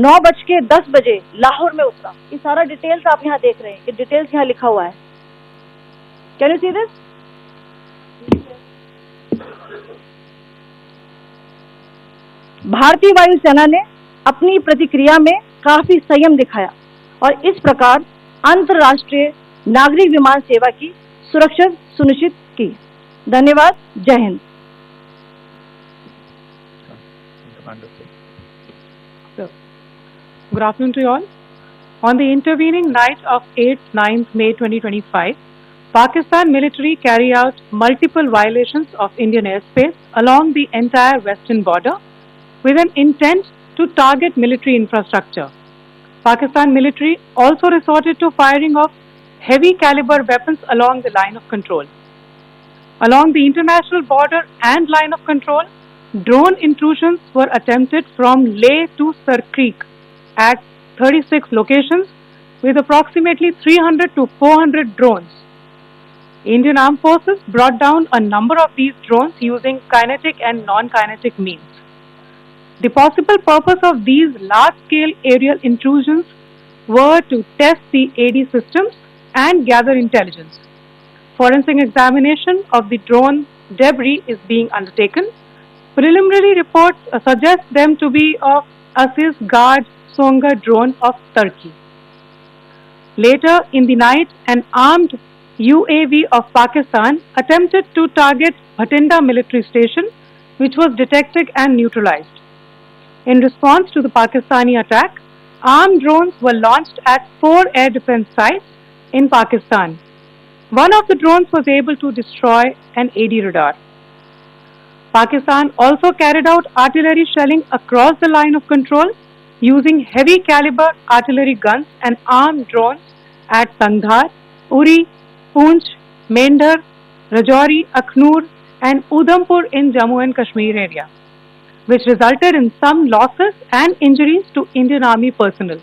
9:10 बजे लाहौर में उतरा। ये सारा डिटेल्स आप यहाँ देख रहे हैं, ये डिटेल्स यहाँ लिखा हुआ है। Can you see this? भारतीय वायुसेना ने अपनी प्रतिक्रिया में काफी संयम दिखाया और इस प्रकार अंतर्राष्ट्रीय नागरिक विमान सेवा की सुरक्षा सुनिश्चित की। धन्यवाद। जय Hind. Good afternoon to you all. On the intervening night of 8th 9th May 2025, Pakistan military carried out multiple violations of Indian airspace along the entire western border with an intent to target military infrastructure. Pakistan military also resorted to firing of heavy caliber weapons along the line of control. Along the international border and line of control, drone intrusions were attempted from Leh to Sar Creek at 36 locations with approximately 300 to 400 drones. Indian Armed Forces brought down a number of these drones using kinetic and non-kinetic means. The possible purpose of these large-scale aerial intrusions were to test the AD systems and gather intelligence. Forensic examination of the drone debris is being undertaken. Preliminary reports suggest them to be of Aziz Guard Songa drone of Turkey. Later in the night, an armed UAV of Pakistan attempted to target Bhatinda military station, which was detected and neutralized. In response to the Pakistani attack, armed drones were launched at 4 air defense sites in Pakistan. One of the drones was able to destroy an AD radar. Pakistan also carried out artillery shelling across the line of control using heavy caliber artillery guns and armed drones at Tangdhar, Uri, Poonch, Mendhar, Rajouri, Akhnur and Udhampur in Jammu and Kashmir area, which resulted in some losses and injuries to Indian Army personnel.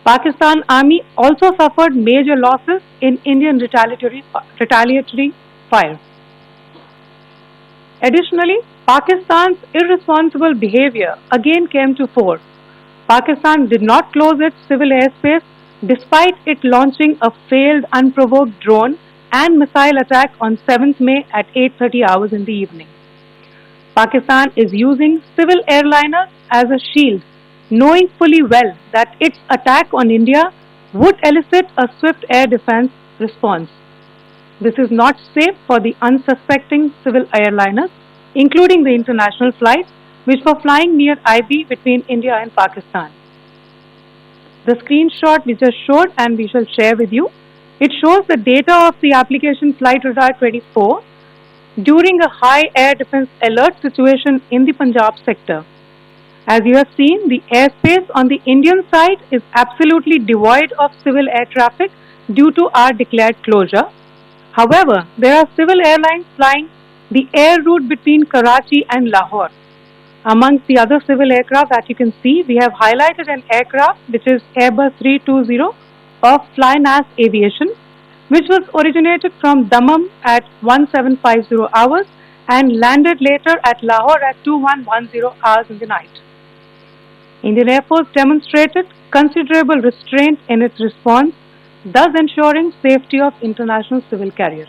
Pakistan Army also suffered major losses in Indian retaliatory fire. Additionally, Pakistan's irresponsible behavior again came to fore. Pakistan did not close its civil airspace despite it launching a failed unprovoked drone and missile attack on 7th May at 8:30 hours in the evening. Pakistan is using civil airliners as a shield, knowing fully well that its attack on India would elicit a swift air defense response. This is not safe for the unsuspecting civil airliners, including the international flights which were flying near IB between India and Pakistan. The screenshot we just showed and we shall share with you, it shows the data of the application Flight Radar 24 during a high air defense alert situation in the Punjab sector. As you have seen, the airspace on the Indian side is absolutely devoid of civil air traffic due to our declared closure. However, there are civil airlines flying the air route between Karachi and Lahore. Amongst the other civil aircraft that you can see, we have highlighted an aircraft which is Airbus 320 of Flynas Aviation, which was originated from Dammam at 1750 hours and landed later at Lahore at 2110 hours in the night. Indian Air Force demonstrated considerable restraint in its response, thus ensuring safety of international civil carriers.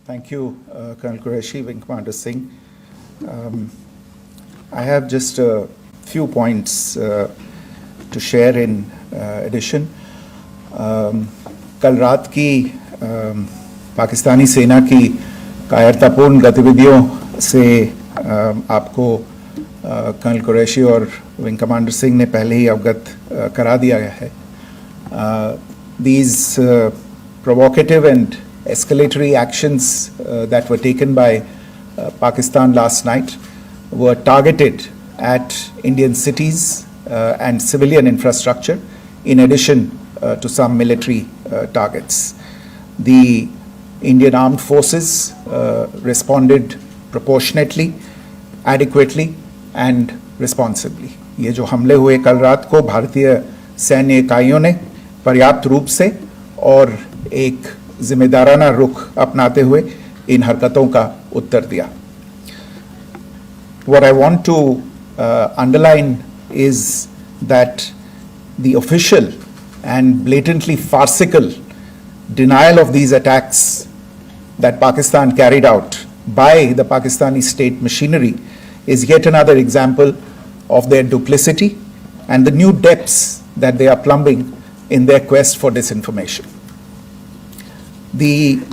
Thank you, Colonel Qureshi, Wing Commander Singh. I have just a few points to share in addition. कल रात की पाकिस्तानी सेना की कायरतापूर्ण गतिविधियों से आपको colonel Qureshi और विंग कमांडर सिंह ने पहले ही अवगत करा दिया गया है. These provocative and escalatory actions that were taken by Pakistan last night were targeted at Indian cities and civilian infrastructure, in addition to some military targets. The Indian armed forces responded proportionately, adequately and responsibly. ये जो हमले हुए कल रात को भारतीय सैन्य इकाइयों ने पर्याप्त रूप से और एक जिम्मेदाराना रुख अपनाते हुए इन हरकतों का उत्तर दिया. What I want to underline is that the official and blatantly farcical denial of these attacks that Pakistan carried out by the Pakistani state machinery is yet another example of their duplicity and the new depths that they are plumbing in their quest for disinformation. The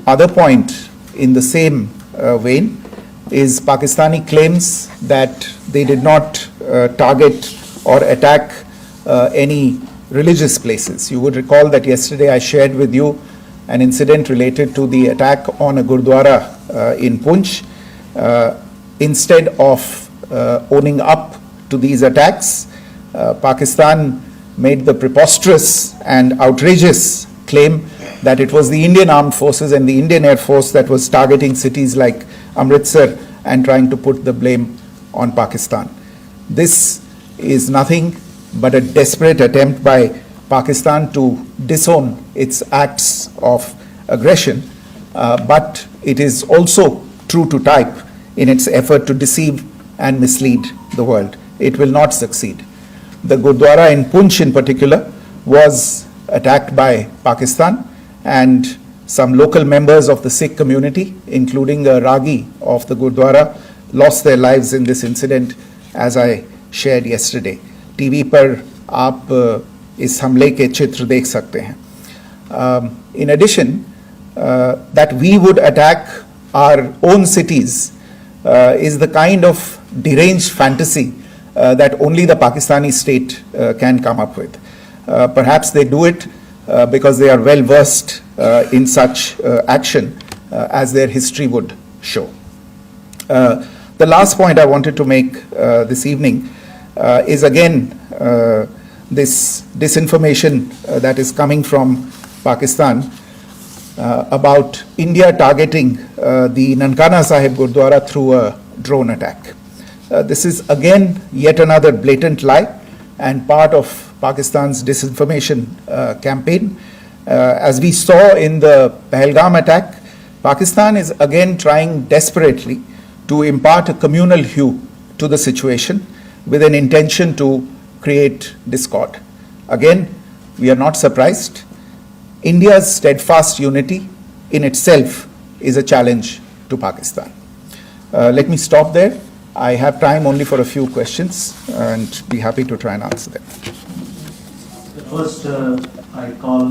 other point in the same vein is Pakistani claims that they did not target or attack any religious places. You would recall that yesterday I shared with you an incident related to the attack on a Gurdwara in Poonch. Instead of owning up to these attacks, Pakistan made the preposterous and outrageous claim that it was the Indian Armed Forces and the Indian Air Force that was targeting cities like Amritsar and trying to put the blame on Pakistan. This is nothing but a desperate attempt by Pakistan to disown its acts of aggression, but it is also true to type in its effort to deceive and mislead the world. It will not succeed. The Gurdwara in Poonch in particular was attacked by Pakistan, and some local members of the Sikh community, including a Ragi of the Gurdwara, lost their lives in this incident, as I shared yesterday. TV पर आप इस हमले के चित्र देख सकते हैं. In addition, that we would attack our own cities is the kind of deranged fantasy that only the Pakistani state can come up with. Perhaps they do it because they are well versed in such action, as their history would show. The last point I wanted to make this evening is again this disinformation that is coming from Pakistan about India targeting the Nankana Sahib Gurdwara through a drone attack. This is again yet another blatant lie and part of Pakistan's disinformation campaign. As we saw in the Pahalgam attack, Pakistan is again trying desperately to impart a communal hue to the situation with an intention to create discord. Again, we are not surprised. India's steadfast unity in itself is a challenge to Pakistan. Let me stop there. I have time only for a few questions and be happy to try and answer them. First, I call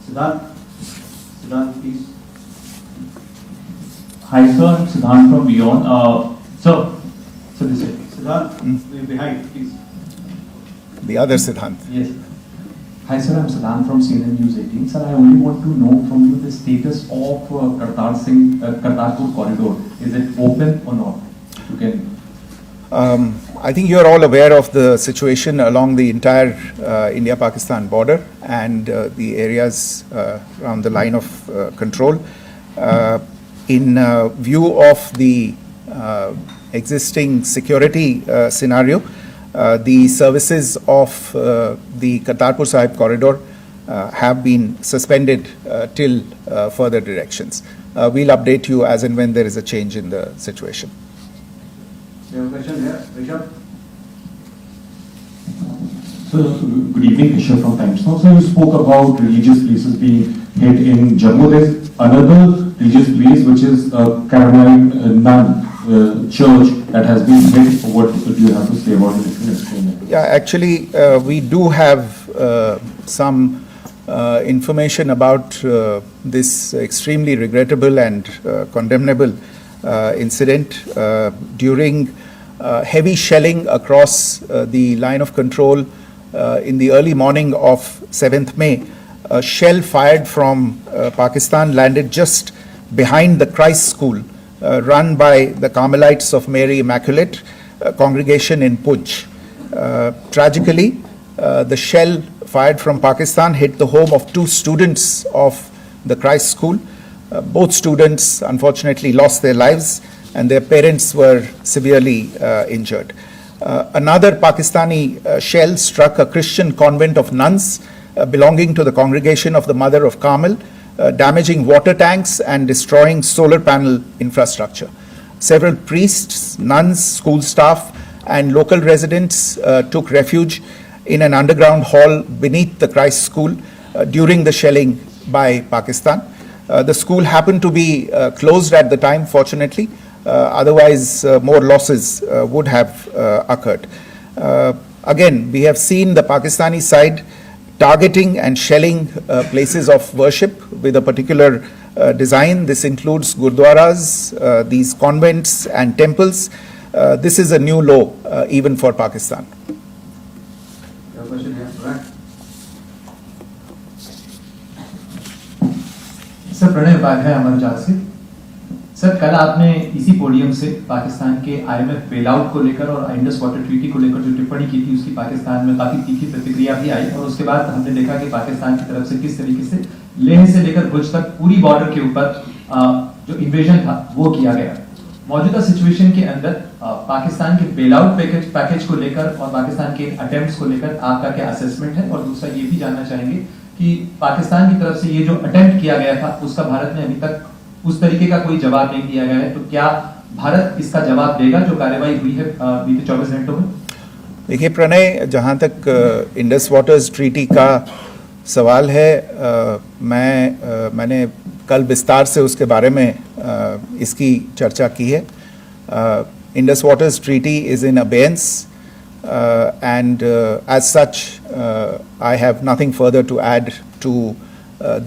Siddharth. Siddharth, please. Hi, sir. I'm Siddharth from Beyond. So this is Siddharth, behind, please. The other Siddharth. Yes. Hi, sir. I'm Siddharth from CNN News 18. Sir, I only want to know from you the status of Kartarpur corridor. Is it open or not? You can. I think you're all aware of the situation along the entire India-Pakistan border and the areas around the line of control. In view of the existing security scenario, the services of the Kartarpur Sahib corridor have been suspended till further directions. We'll update you as and when there is a change in the situation. We have a question here. Rishabh. So, good evening, Rishabh from Times Now. So, you spoke about religious places being hit in Jammu. There's another religious place which is Caroline Nun church that has been hit. What do you have to say about it? If you can explain it. Yeah, actually, we do have some information about this extremely regrettable and condemnable incident. During heavy shelling across the line of control in the early morning of 7th May, a shell fired from Pakistan landed just behind the Christ School run by the Carmelites of Mary Immaculate congregation in Puj. Tragically, the shell fired from Pakistan hit the home of 2 students of the Christ School. Both students unfortunately lost their lives and their parents were severely injured. Another Pakistani shell struck a Christian convent of nuns belonging to the congregation of the Mother of Carmel, damaging water tanks and destroying solar panel infrastructure. Several priests, nuns, school staff, and local residents took refuge in an underground hall beneath the Christ School during the shelling by Pakistan. The school happened to be closed at the time, fortunately. Otherwise, more losses would have occurred. Again, we have seen the Pakistani side targeting and shelling places of worship with a particular design. This includes gurdwaras, these convents and temples. This is a new low even for Pakistan. Sir Pranay Upadhyay Amar Ujala से। Sir कल आपने इसी podium से पाकिस्तान के IMF bailout को लेकर और Indus water treaty को लेकर जो टिप्पणी की थी उसकी पाकिस्तान में काफी तीखी प्रतिक्रिया भी आई और उसके बाद हमने देखा कि पाकिस्तान की तरफ से किस तरीके से लेह से लेकर भुज तक पूरी बॉर्डर के ऊपर जो इन्वेजन था वो किया गया। मौजूदा सिचुएशन के अंदर पाकिस्तान के बेलआउट पैकेज को लेकर और पाकिस्तान के अटेम्प्ट्स को लेकर आपका क्या असेसमेंट है? और दूसरा ये भी जानना चाहेंगे कि पाकिस्तान की तरफ से ये जो अटेम्प्ट किया गया था उसका भारत ने अभी तक उस तरीके का कोई जवाब नहीं दिया गया है, तो क्या भारत इसका जवाब देगा जो कार्रवाई हुई है बीते 24 घंटों में? देखिए प्रणय, जहाँ तक इंडस वाटर्स ट्रीटी का सवाल है, मैंने कल विस्तार से उसके बारे में इसकी चर्चा की है. Indus waters treaty is in abeyance and as such I have nothing further to add to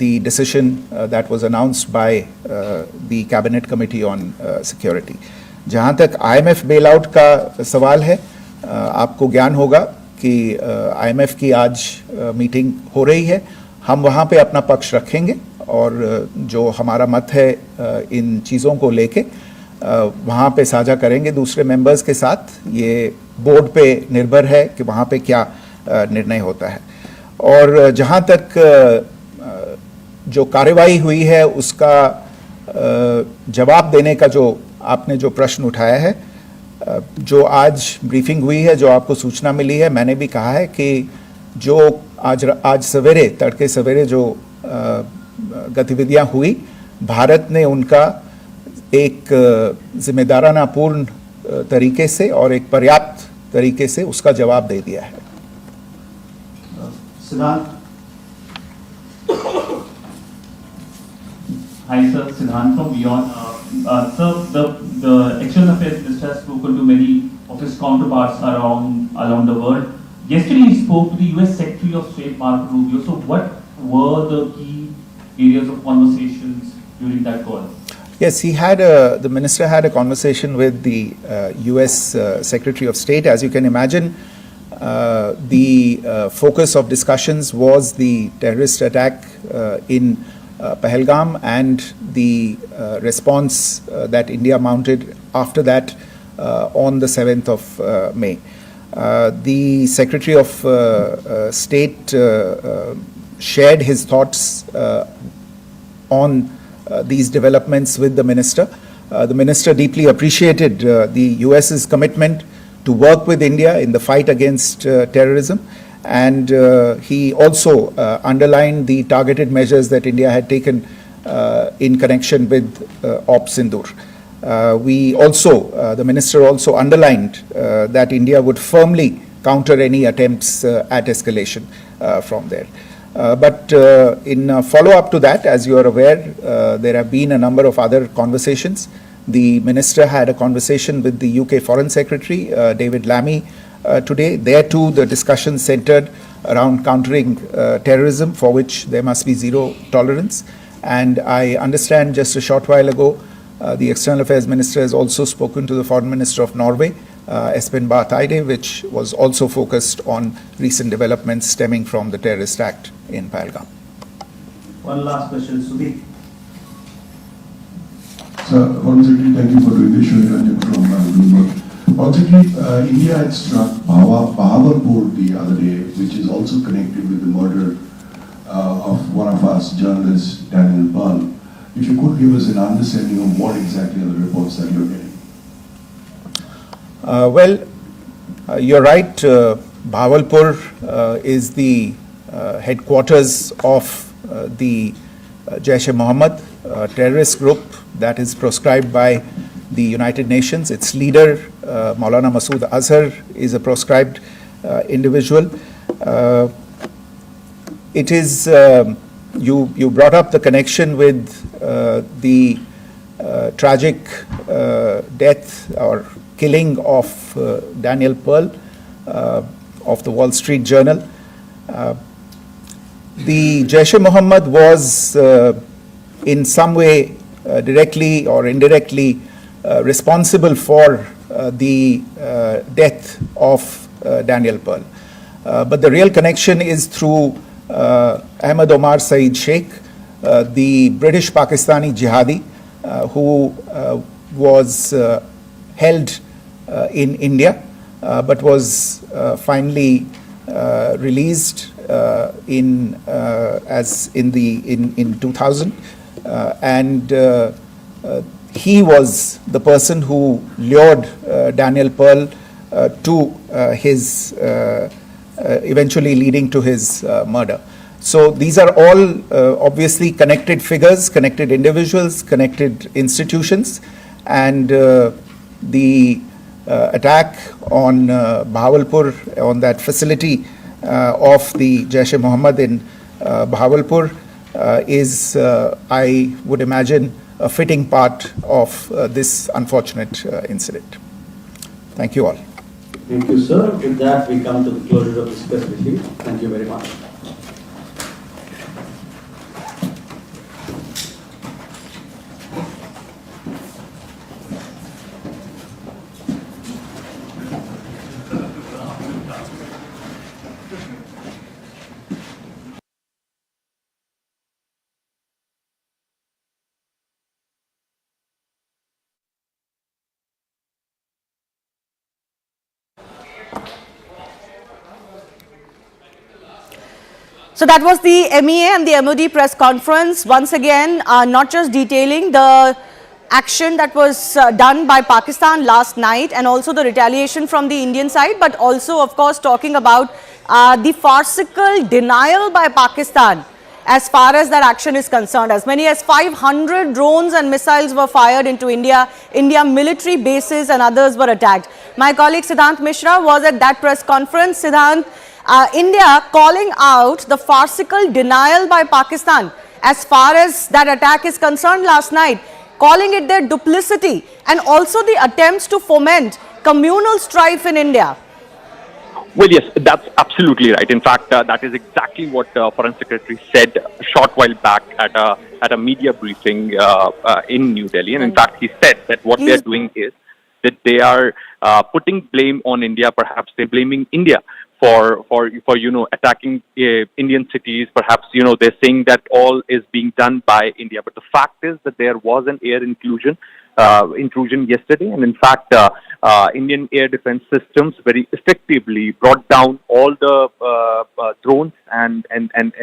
the decision that was announced by the cabinet committee on security. जहाँ तक IMF bailout का सवाल है, आपको ज्ञान होगा कि IMF की आज मीटिंग हो रही है. हम वहाँ पे अपना पक्ष रखेंगे और जो हमारा मत है इन चीज़ों को लेके वहाँ पे साझा करेंगे दूसरे मेंबर्स के साथ. ये बोर्ड पे निर्भर है कि वहाँ पे क्या निर्णय होता है. और जहाँ तक जो कार्रवाई हुई है उसका जवाब देने का जो आपने जो प्रश्न उठाया है, जो आज ब्रीफिंग हुई है, जो आपको सूचना मिली है, मैंने भी कहा है कि जो आज सवेरे तड़के सवेरे जो गतिविधियाँ हुई, भारत ने उनका एक जिम्मेदाराना पूर्ण तरीके से और एक पर्याप्त तरीके से उसका जवाब दे दिया है. Hi sir, Siddhant from Beyond. Sir, the External Affairs Minister has spoken to many of his counterparts around the world. Yesterday he spoke to the US Secretary of State Marco Rubio. So what were the key areas of conversations during that call? Yes, the minister had a conversation with the US Secretary of State. As you can imagine, the focus of discussions was the terrorist attack in Pahalgam and the response that India mounted after that on the 7th of May. The Secretary of State shared his thoughts on these developments with the minister. The minister deeply appreciated the US's commitment to work with India in the fight against terrorism, and he also underlined the targeted measures that India had taken in connection with Sindoor. The minister also underlined that India would firmly counter any attempts at escalation from there. But in follow-up to that, as you are aware, there have been a number of other conversations. The minister had a conversation with the UK Foreign Secretary, David Lammy, today. There too, the discussion centered around countering terrorism, for which there must be zero tolerance. And I understand just a short while ago, the External Affairs Minister has also spoken to the Foreign Minister of Norway, Espen Barth Eide, which was also focused on recent developments stemming from the terrorist act in Pahalgam. One last question, Sudhir. Sir, Foreign Secretary, thank you for doing this. Shri from Bloomberg. Foreign Secretary, India had struck Bahawalpur the other day, which is also connected with the murder of one of us, journalist Daniel Pearl. If you could give us an understanding of what exactly are the reports that you're getting. You're right. Bahawalpur is the headquarters of the Jaish-e-Mohammed terrorist group that is proscribed by the United Nations. Its leader, Maulana Masood Azhar, is a proscribed individual. It is, you brought up the connection with the tragic death or killing of Daniel Pearl of the Wall Street Journal. The Jaish-e-Mohammed was in some way directly or indirectly responsible for the death of Daniel Pearl. But the real connection is through Ahmed Omar Saeed Sheikh, the British Pakistani jihadi who was held in India but was finally released in 2000, and he was the person who lured Daniel Pearl to his eventually leading to his murder. So these are all obviously connected figures, connected individuals, connected institutions, and the attack on Bahawalpur, on that facility of the Jaish-e-Mohammed in Bahawalpur is, I would imagine, a fitting part of this unfortunate incident. Thank you all. Thank you, sir. With that, we come to the closure of this press briefing. Thank you very much. So that was the MEA and the MOD press conference, once again not just detailing the action that was done by Pakistan last night and also the retaliation from the Indian side, but also of course talking about the farcical denial by Pakistan as far as that action is concerned. As many as 500 drones and missiles were fired into India military bases and others were attacked. My colleague Siddhant Mishra was at that press conference. Siddhant, India calling out the farcical denial by Pakistan as far as that attack is concerned last night, calling it their duplicity and also the attempts to foment communal strife in India. Well, yes, that's absolutely right. In fact, that is exactly what Foreign Secretary said a short while back at a media briefing in New Delhi. And in fact, he said that what they are doing is that they are putting blame on India. Perhaps they're blaming India for attacking Indian cities. Perhaps they're saying that all is being done by India. But the fact is that there was an air intrusion yesterday, and in fact, Indian air defense systems very effectively brought down all the drones and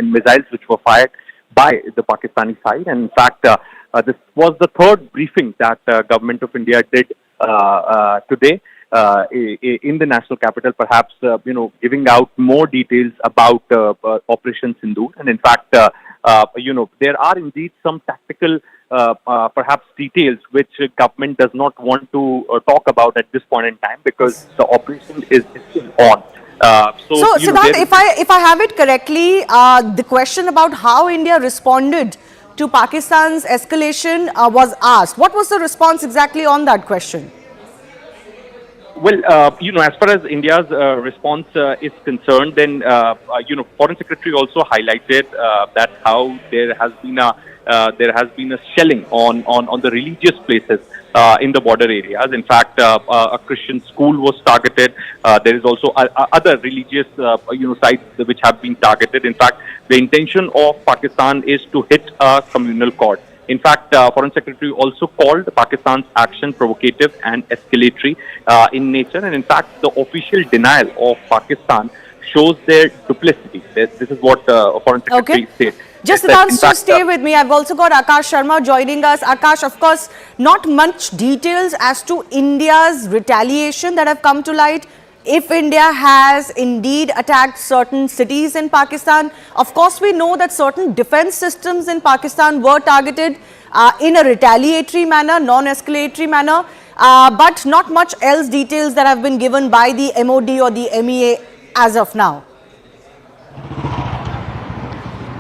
missiles which were fired by the Pakistani side. And in fact, this was the third briefing that government of India did today in the national capital, perhaps giving out more details about Operation Sindoor. And in fact, there are indeed some tactical perhaps details which government does not want to talk about at this point in time, because the operation is still on. So Siddhant, if I have it correctly, the question about how India responded to Pakistan's escalation was asked. What was the response exactly on that question? Well, as far as India's response is concerned, then, Foreign Secretary also highlighted that how there has been a shelling on the religious places in the border areas. In fact, a Christian school was targeted. There is also other religious, sites which have been targeted. In fact, the intention of Pakistan is to hit a communal chord. In fact, Foreign Secretary also called Pakistan's action provocative and escalatory in nature. And in fact, the official denial of Pakistan shows their duplicity. This is what Foreign Secretary said. Just Siddhant, to stay with me, I've also got Akash Sharma joining us. Akash, of course, not much details as to India's retaliation that have come to light. If India has indeed attacked certain cities in Pakistan, of course we know that certain defense systems in Pakistan were targeted in a retaliatory manner, non-escalatory manner, but not much else details that have been given by the MOD or the MEA as of now.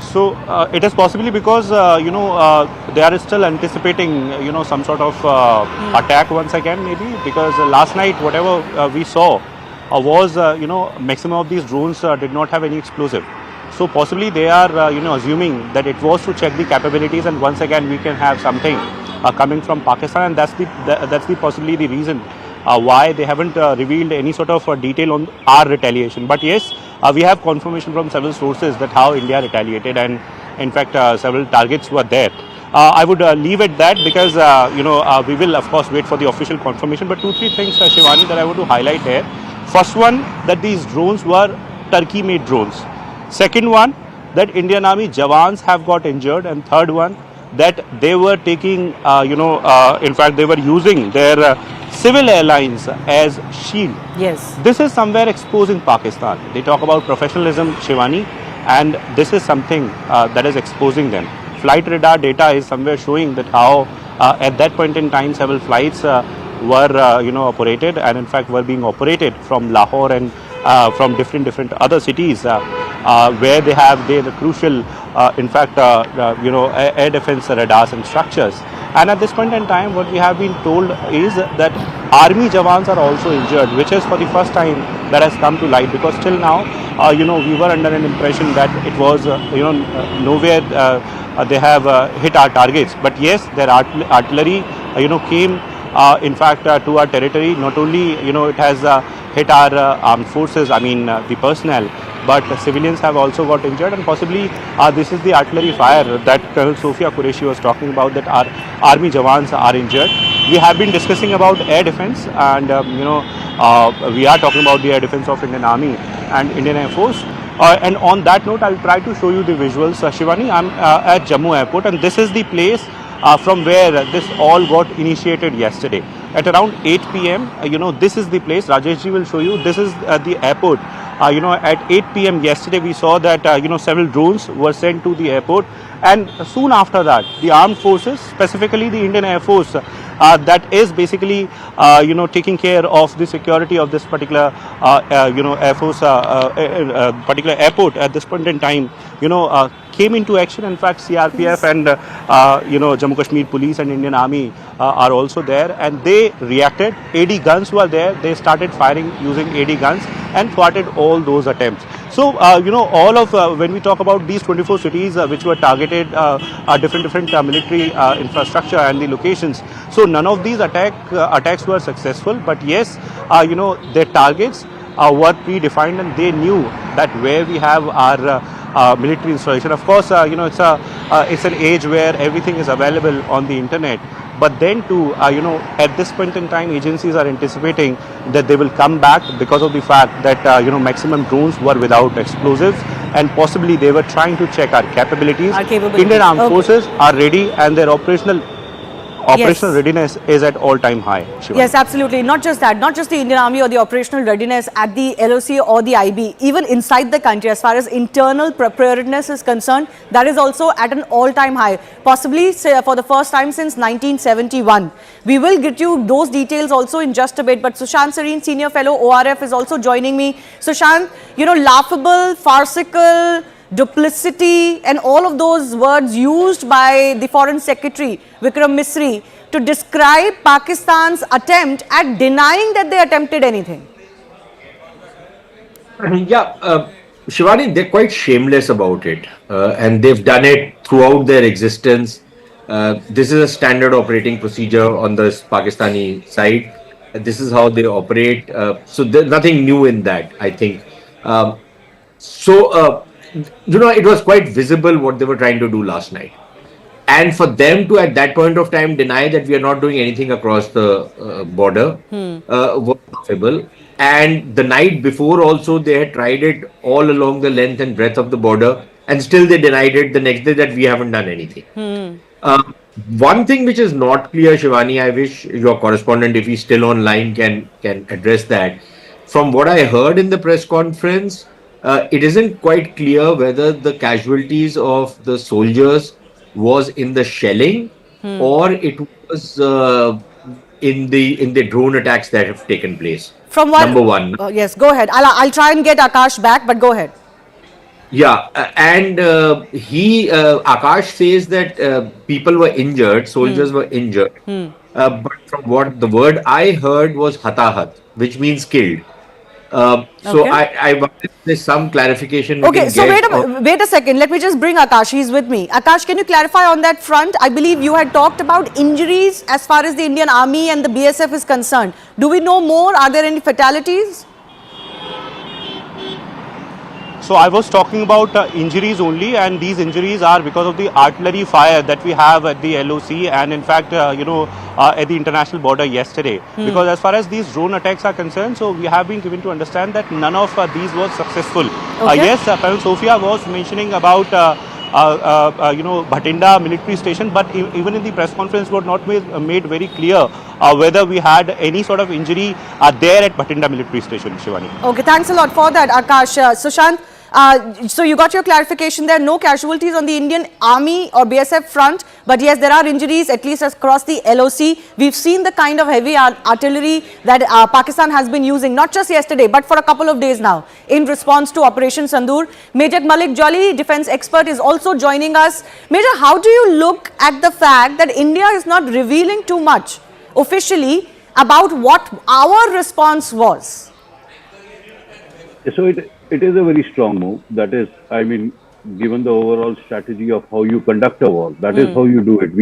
So it is possibly because they are still anticipating some sort of attack once again, maybe, because last night whatever we saw was maximum of these drones did not have any explosive. So possibly they are assuming that it was to check the capabilities, and once again we can have something coming from Pakistan, and that's the possibly the reason why they haven't revealed any sort of detail on our retaliation. But yes, we have confirmation from several sources that how India retaliated, and in fact several targets were there. I would leave it that, because we will of course wait for the official confirmation. But 2-3 things, Shivani, that I want to highlight here. First one, that these drones were Turkey-made drones. Second one, that Indian Army Jawans have got injured. And third one, that they were taking, in fact, they were using their civil airlines as shield. Yes. This is somewhere exposing Pakistan. They talk about professionalism, Shivani, and this is something that is exposing them. Flight radar data is somewhere showing that how at that point in time several flights were operated, and in fact were being operated from Lahore and from different other cities where they have the crucial in fact air defense radars and structures. And at this point in time what we have been told is that army jawans are also injured, which is for the first time that has come to light, because till now we were under an impression that it was nowhere they have hit our targets. But yes, their artillery came in fact to our territory. Not only it has hit our armed forces, I mean the personnel, but civilians have also got injured, and possibly this is the artillery fire that Colonel Sophia Qureshi was talking about, that our army jawans are injured. We have been discussing about air defense, and we are talking about the air defense of Indian Army and Indian Air Force. And on that note, I will try to show you the visuals. Shivani, I am at Jammu airport, and this is the place from where this all got initiated yesterday. At around 8 p.m, this is the place. Rajesh ji will show you. This is the airport. At 8 p.m. yesterday, we saw that several drones were sent to the airport, and soon after that, the armed forces, specifically the Indian Air Force, that is basically taking care of the security of this particular Air Force particular airport at this point in time, came into action. In fact, CRPF and Jammu Kashmir Police and Indian Army are also there, and they reacted. AD guns were there. They started firing using AD guns and thwarted all those attempts. So all of when we talk about these 24 cities which were targeted, different military infrastructure and the locations, so none of these attacks were successful. But yes, their targets were predefined, and they knew that where we have our military installation. Of course, it's an age where everything is available on the internet. But then too, at this point in time, agencies are anticipating that they will come back because of the fact that, maximum drones were without explosives, and possibly they were trying to check our capabilities. Indian Armed Forces are ready, and their operational operational readiness is at all-time high. Shivani. Yes, absolutely. Not just that, not just the Indian Army or the operational readiness at the LOC or the IB, even inside the country, as far as internal preparedness is concerned, that is also at an all-time high, possibly for the first time since 1971. We will get you those details also in just a bit, but Sushant Sareen, Senior Fellow, ORF, is also joining me. Sushant, you know, laughable, farcical, duplicity and all of those words used by the Foreign Secretary Vikram Misri to describe Pakistan's attempt at denying that they attempted anything. Yeah, Shivani, they're quite shameless about it, and they've done it throughout their existence. This is a standard operating procedure on the Pakistani side. This is how they operate. So there's nothing new in that, I think. You know, it was quite visible what they were trying to do last night. And for them to, at that point of time, deny that we are not doing anything across the border was laughable. And the night before also, they had tried it all along the length and breadth of the border, and still they denied it the next day that we haven't done anything. One thing which is not clear, Shivani, I wish your correspondent, if he's still online, can address that. From what I heard in the press conference, it isn't quite clear whether the casualties of the soldiers was in the shelling or it was in the drone attacks that have taken place. From what? Number one. Yes, go ahead. I'll try and get Akash back, but go ahead. Yeah, and Akash says that people were injured, soldiers were injured. But from what the word I heard was hatahat, which means killed. So I wanted there's some clarification. Okay, so wait a second. Let me just bring Akash. He's with me. Akash, can you clarify on that front? I believe you had talked about injuries as far as the Indian Army and the BSF is concerned. Do we know more? Are there any fatalities? So I was talking about injuries only, and these injuries are because of the artillery fire that we have at the LOC and in fact, at the international border yesterday. Because as far as these drone attacks are concerned, so we have been given to understand that none of these was successful. Yes, Colonel Sophia was mentioning about Bhatinda military station, but even in the press conference was not made very clear whether we had any sort of injury there at Bhatinda military station, Shivani. Okay, thanks a lot for that, Akash. Sushant, so you got your clarification there. No casualties on the Indian Army or BSF front, but yes, there are injuries at least across the LOC. We've seen the kind of heavy artillery that Pakistan has been using, not just yesterday, but for a couple of days now, in response to Operation Sindoor. Major Malik Jolly, defense expert, is also joining us. Major, how do you look at the fact that India is not revealing too much officially about what our response was? So it is a very strong move. That is, I mean, given the overall strategy of how you conduct a war, that is how you do it.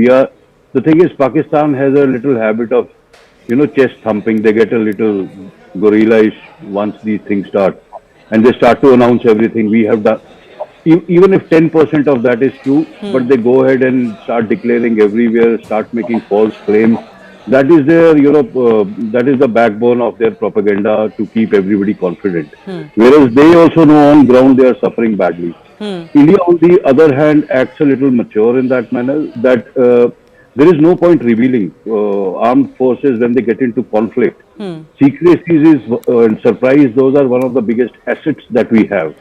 The thing is, Pakistan has a little habit of, chest thumping. They get a little gorilla-ish once these things start. And they start to announce everything. We have done, even if 10% of that is true, but they go ahead and start declaring everywhere, start making false claims. That is their, that is the backbone of their propaganda to keep everybody confident. Whereas they also know on ground they are suffering badly. India, on the other hand, acts a little mature in that manner that there is no point revealing armed forces when they get into conflict. Secrecies and surprise, those are one of the biggest assets that we have.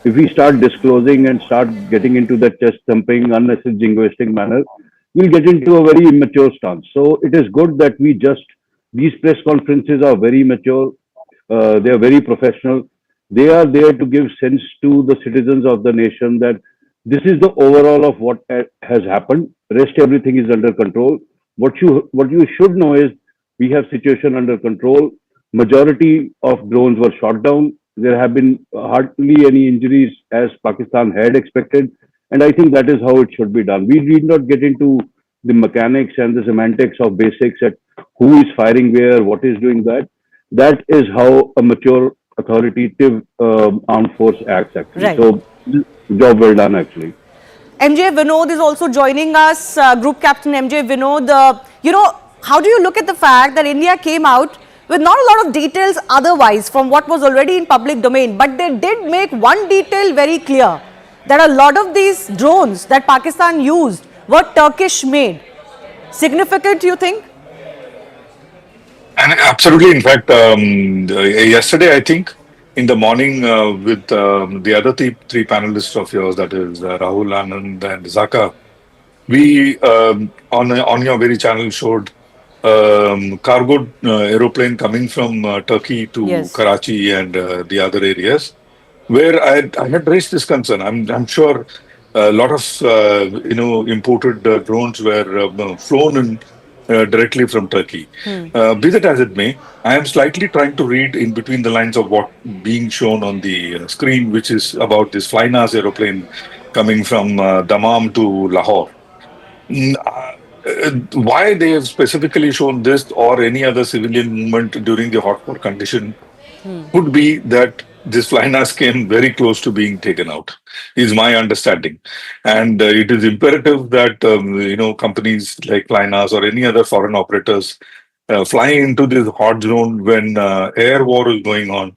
If we start disclosing and start getting into that chest thumping, unnecessary jingoistic manner, we'll get into a very immature stance. So it is good that these press conferences are very mature, they are very professional. They are there to give sense to the citizens of the nation that this is the overall of what has happened. Rest everything is under control. What you should know is we have situation under control. Majority of drones were shot down. There have been hardly any injuries as Pakistan had expected. And I think that is how it should be done. We need not get into the mechanics and the semantics of basics at who is firing where, what is doing that. That is how a mature, authoritative armed force acts actually. Right. So, job well done actually. MJ Vinod is also joining us, Group Captain MJ Vinod. How do you look at the fact that India came out with not a lot of details otherwise from what was already in public domain, but they did make one detail very clear, that a lot of these drones that Pakistan used were Turkish made. significant, you think? And absolutely. In fact, yesterday, I think in the morning with the other three panelists of yours, that is Rahul, Anand, and Zaka, we on your very channel showed cargo aeroplane coming from Turkey to Yes. Karachi and the other areas, where I had raised this concern. I'm sure a lot of imported drones were flown in directly from Turkey. Be that as it may, I am slightly trying to read in between the lines of what being shown on the screen, which is about this Flynas aeroplane coming from Dammam to Lahore. Why they have specifically shown this or any other civilian movement during the hotspot condition could be that this Flynas came very close to being taken out, is my understanding. And it is imperative that, companies like Flynas or any other foreign operators flying into this hot zone when air war is going on.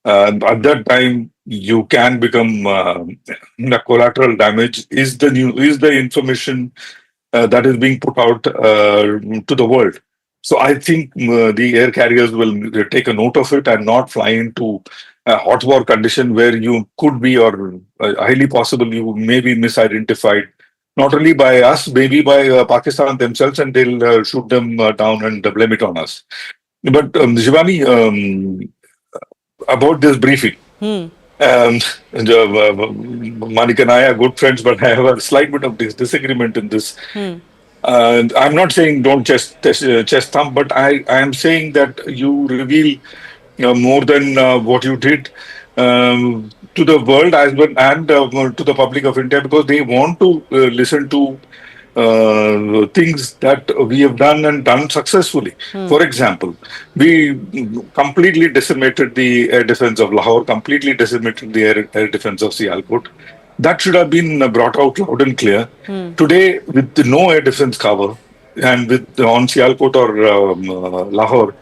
At that time, you can become collateral damage. Is the information that is being put out to the world? So I think the air carriers will take a note of it and not fly into a hot war condition where you could be, or highly possible, you may be misidentified, not only by us, maybe by Pakistan themselves, and they'll shoot them down and blame it on us. But Shivani, about this briefing, Manik and I are good friends, but I have a slight bit of disagreement in this. I'm not saying don't chest thump, but I am saying that you reveal more than what you did to the world as well, and to the public of India, because they want to listen to things that we have done and done successfully. For example, we completely decimated the air defense of Lahore, completely decimated the air defense of Sialkot. That should have been brought out loud and clear. Today, with no air defense cover, and with on Sialkot or Lahore,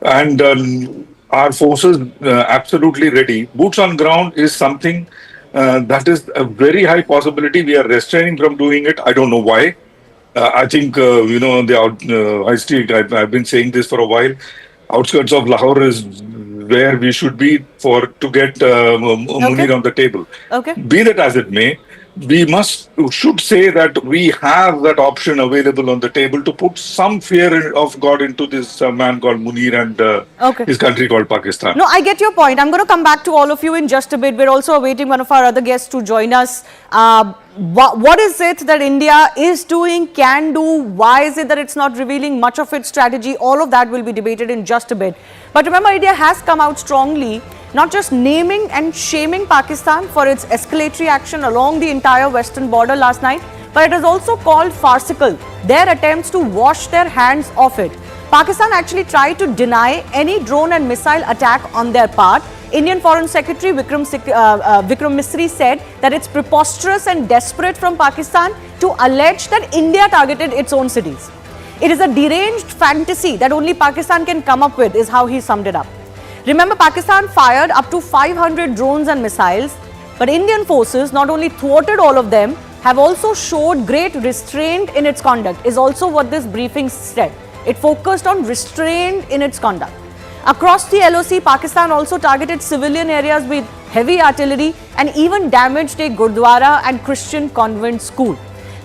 and our forces absolutely ready. Boots on ground is something that is a very high possibility. We are restraining from doing it. I don't know why. I think, I've been saying this for a while. Outskirts of Lahore is where we should be to get Munir on the table. Okay. Be that as it may, we should say that we have that option available on the table to put some fear of God into this man called Munir and his country called Pakistan. No, I get your point. I'm going to come back to all of you in just a bit. We're also awaiting one of our other guests to join us. What is it that India is doing, can do? Why is it that it's not revealing much of its strategy? All of that will be debated in just a bit. But remember, India has come out strongly, not just naming and shaming Pakistan for its escalatory action along the entire western border last night, but it has also called farcical their attempts to wash their hands of it. Pakistan actually tried to deny any drone and missile attack on their part. Indian Foreign Secretary Vikram Misri said that it's preposterous and desperate from Pakistan to allege that India targeted its own cities. It is a deranged fantasy that only Pakistan can come up with, is how he summed it up. Remember, Pakistan fired up to 500 drones and missiles, but Indian forces not only thwarted all of them, have also showed great restraint in its conduct, is also what this briefing said. It focused on restraint in its conduct. Across the LOC, Pakistan also targeted civilian areas with heavy artillery and even damaged a Gurdwara and Christian convent school.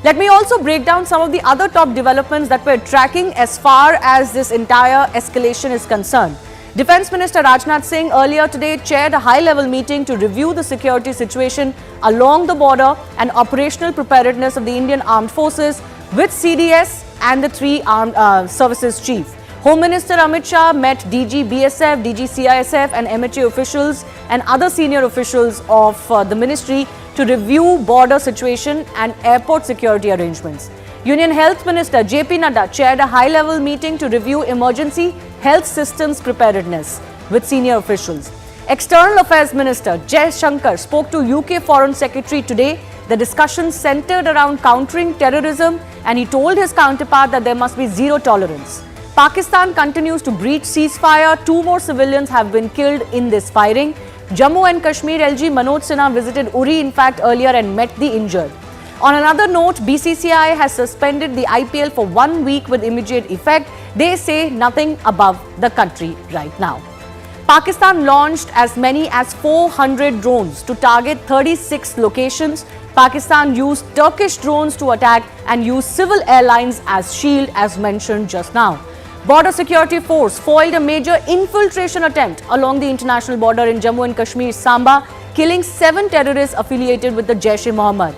Let me also break down some of the other top developments that we're tracking as far as this entire escalation is concerned. Defence Minister Rajnath Singh earlier today chaired a high-level meeting to review the security situation along the border and operational preparedness of the Indian Armed Forces with CDS and the three armed services chief. Home Minister Amit Shah met DG BSF, DG CISF and MHA officials and other senior officials of the ministry to review border situation and airport security arrangements. Union Health Minister JP Nadda chaired a high-level meeting to review emergency health systems preparedness with senior officials. External Affairs Minister Jai Shankar spoke to UK Foreign Secretary today. The discussion centered around countering terrorism, and he told his counterpart that there must be zero tolerance. Pakistan continues to breach ceasefire. 2 more civilians have been killed in this firing. Jammu and Kashmir LG Manoj Sinha visited Uri, in fact, earlier and met the injured. On another note, BCCI has suspended the IPL for 1 week with immediate effect. They say nothing above the country right now. Pakistan launched as many as 400 drones to target 36 locations. Pakistan used Turkish drones to attack and used civil airlines as shield, as mentioned just now. Border Security Force foiled a major infiltration attempt along the international border in Jammu and Kashmir, Samba, killing 7 terrorists affiliated with the Jaish-e-Mohammed.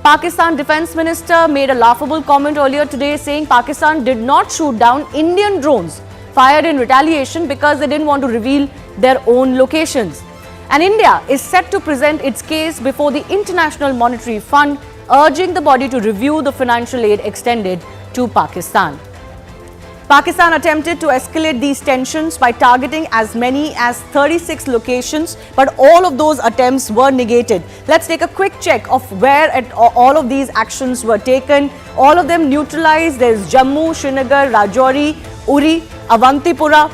Pakistan Defence Minister made a laughable comment earlier today saying Pakistan did not shoot down Indian drones fired in retaliation because they didn't want to reveal their own locations. And India is set to present its case before the International Monetary Fund, urging the body to review the financial aid extended to Pakistan. Pakistan attempted to escalate these tensions by targeting as many as 36 locations, but all of those attempts were negated. Let's take a quick check of where all of these actions were taken. All of them neutralized. There's Jammu, Srinagar, Rajouri, Uri, Avantipura,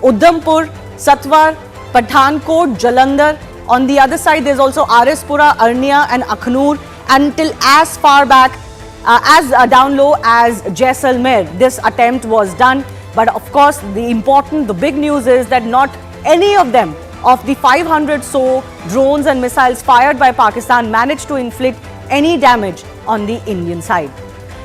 Udhampur, Satwar, Pathankot, Jalandhar. On the other side, there's also Arispura, Arnia and Akhnur, until as far back down low as Jaisalmer. This attempt was done, but of course the big news is that not any of them of the 500 so drones and missiles fired by Pakistan managed to inflict any damage on the Indian side.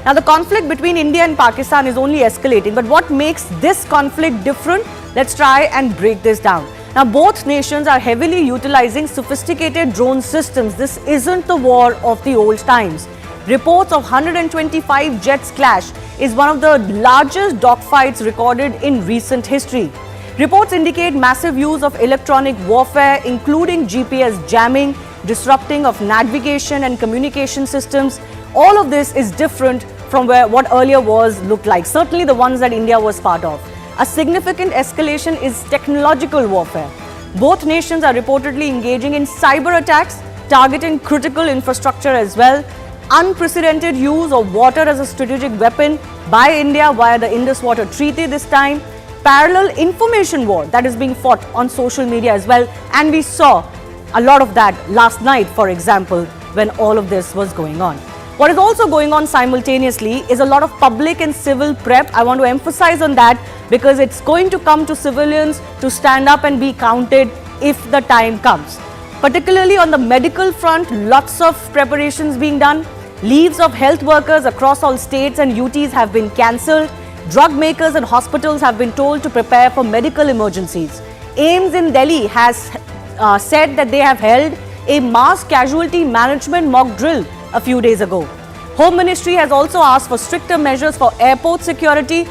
Now the conflict between India and Pakistan is only escalating, but what makes this conflict different? Let's try and break this down. Now both nations are heavily utilizing sophisticated drone systems. This isn't the war of the old times. Reports of 125 jets clash is one of the largest dogfights recorded in recent history. Reports indicate massive use of electronic warfare, including GPS jamming, disrupting of navigation and communication systems. All of this is different from what earlier wars looked like, certainly the ones that India was part of. A significant escalation is technological warfare. Both nations are reportedly engaging in cyber attacks, targeting critical infrastructure as well. Unprecedented use of water as a strategic weapon by India via the Indus Water Treaty this time. Parallel information war that is being fought on social media as well. And we saw a lot of that last night, for example, when all of this was going on. What is also going on simultaneously is a lot of public and civil prep. I want to emphasize on that because it's going to come to civilians to stand up and be counted if the time comes. Particularly on the medical front, lots of preparations being done. Leaves of health workers across all states and UTs have been cancelled. Drug makers and hospitals have been told to prepare for medical emergencies. AIIMS in Delhi has said that they have held a mass casualty management mock drill a few days ago. Home Ministry has also asked for stricter measures for airport security.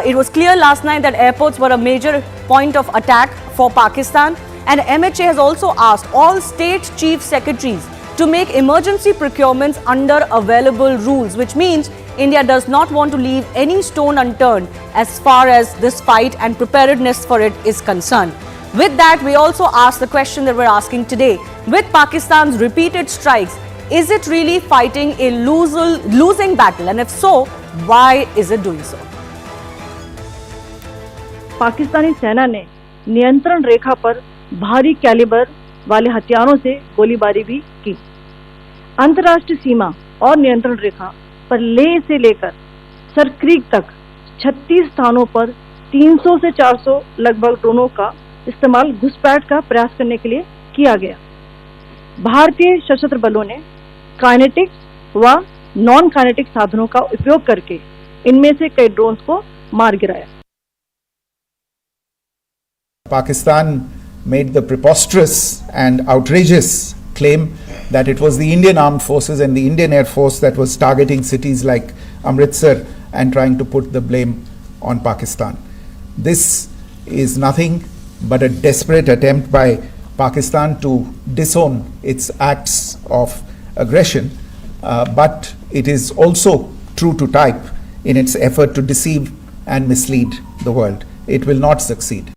It was clear last night that airports were a major point of attack for Pakistan. And MHA has also asked all state chief secretaries to make emergency procurements under available rules, which means India does not want to leave any stone unturned as far as this fight and preparedness for it is concerned. With that, we also ask the question that we're asking today. With Pakistan's repeated strikes, is it really fighting a losing battle? And if so, why is it doing so? Pakistani सेना ने नियंत्रण रेखा पर भारी calibre वाले हथियारों से गोलीबारी भी की। अंतर्राष्ट्रीय सीमा और नियंत्रण रेखा पर लेह से लेकर सरक्रीक तक 36 स्थानों पर 300 से 400 लगभग ड्रोनों का इस्तेमाल घुसपैठ का प्रयास करने के लिए किया गया। भारतीय सशस्त्र बलों ने काइनेटिक व नॉन काइनेटिक साधनों का उपयोग करके इनमें से कई ड्रोन्स को मार गिराया। Pakistan made the preposterous and outrageous claim that it was the Indian Armed Forces and the Indian Air Force that was targeting cities like Amritsar and trying to put the blame on Pakistan. This is nothing but a desperate attempt by Pakistan to disown its acts of aggression, but it is also true to type in its effort to deceive and mislead the world. It will not succeed.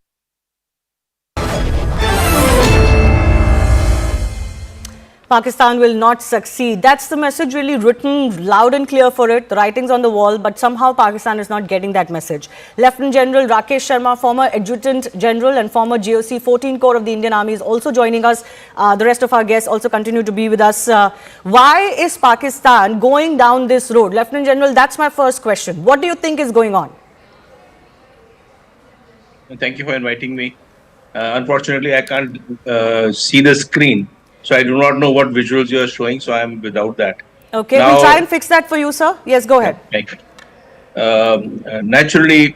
Pakistan will not succeed. That's the message really written loud and clear for it. The writing's on the wall, but somehow Pakistan is not getting that message. Lieutenant General Rakesh Sharma, former Adjutant General and former GOC 14 Corps of the Indian Army, is also joining us. The rest of our guests also continue to be with us. Why is Pakistan going down this road? Lieutenant General, that's my first question. What do you think is going on? Thank you for inviting me. Unfortunately, I can't see the screen, so I do not know what visuals you are showing, so I am without that. Okay, we'll try and fix that for you, sir. Yes, go ahead. Thank you. Naturally,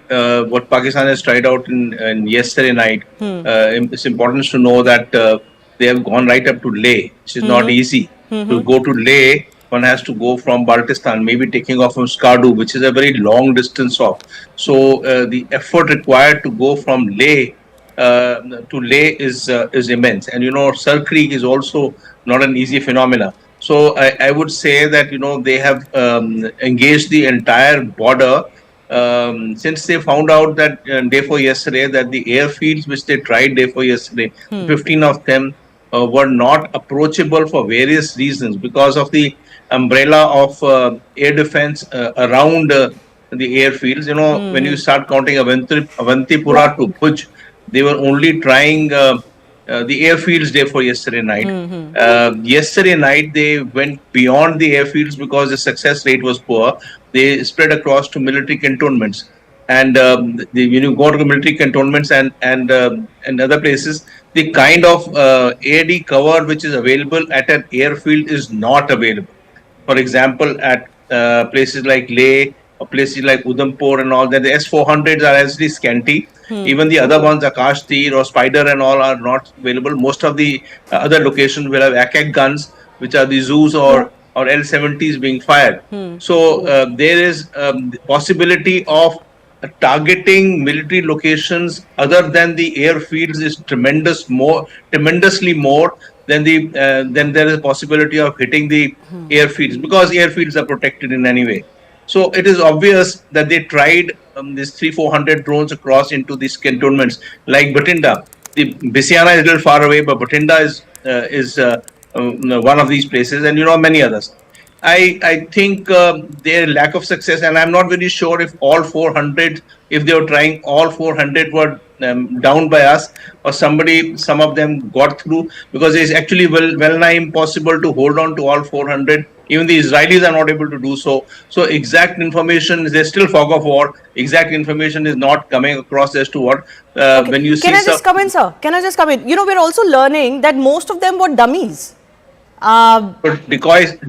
what Pakistan has tried out in yesterday night, it's important to know that they have gone right up to Leh, which is not easy. To go to Leh, one has to go from Baltistan, maybe taking off from Skardu, which is a very long distance off. So the effort required to go from Leh to Leh is immense. And, Sir Creek is also not an easy phenomena. So I would say that, they have engaged the entire border since they found out that day before yesterday that the airfields which they tried day before yesterday, 15 of them were not approachable for various reasons because of the umbrella of air defense around the airfields. When you start counting Avantipura to Bhuj, they were only trying the airfields day for yesterday night. Yesterday night, they went beyond the airfields because the success rate was poor. They spread across to military cantonments. And when you go to military cantonments and other places, the kind of AD cover which is available at an airfield is not available. For example, at places like Leh, or places like Udhampur and all that, the S-400s are actually scanty. Even the other ones, Akash Tir or Spider and all, are not available. Most of the other locations will have AK guns, which are the Zeus or L-70s being fired. So there is possibility of targeting military locations other than the airfields is tremendously more than there is a possibility of hitting the airfields, because airfields are protected in any way. So it is obvious that they tried these 300-400 drones across into these cantonments, like Bathinda. The Bisiana is a little far away, but Bathinda is one of these places, and many others. I think their lack of success, and I'm not very sure if all 400, if they were trying, all 400 were down by us, or some of them got through, because it's actually well nigh impossible to hold on to all 400. Even the Israelis are not able to do so. So exact information, there's still fog of war. Exact information is not coming across as to what when you see. Can I just come in, sir? Can I just come in? We're also learning that most of them were dummies. But decoy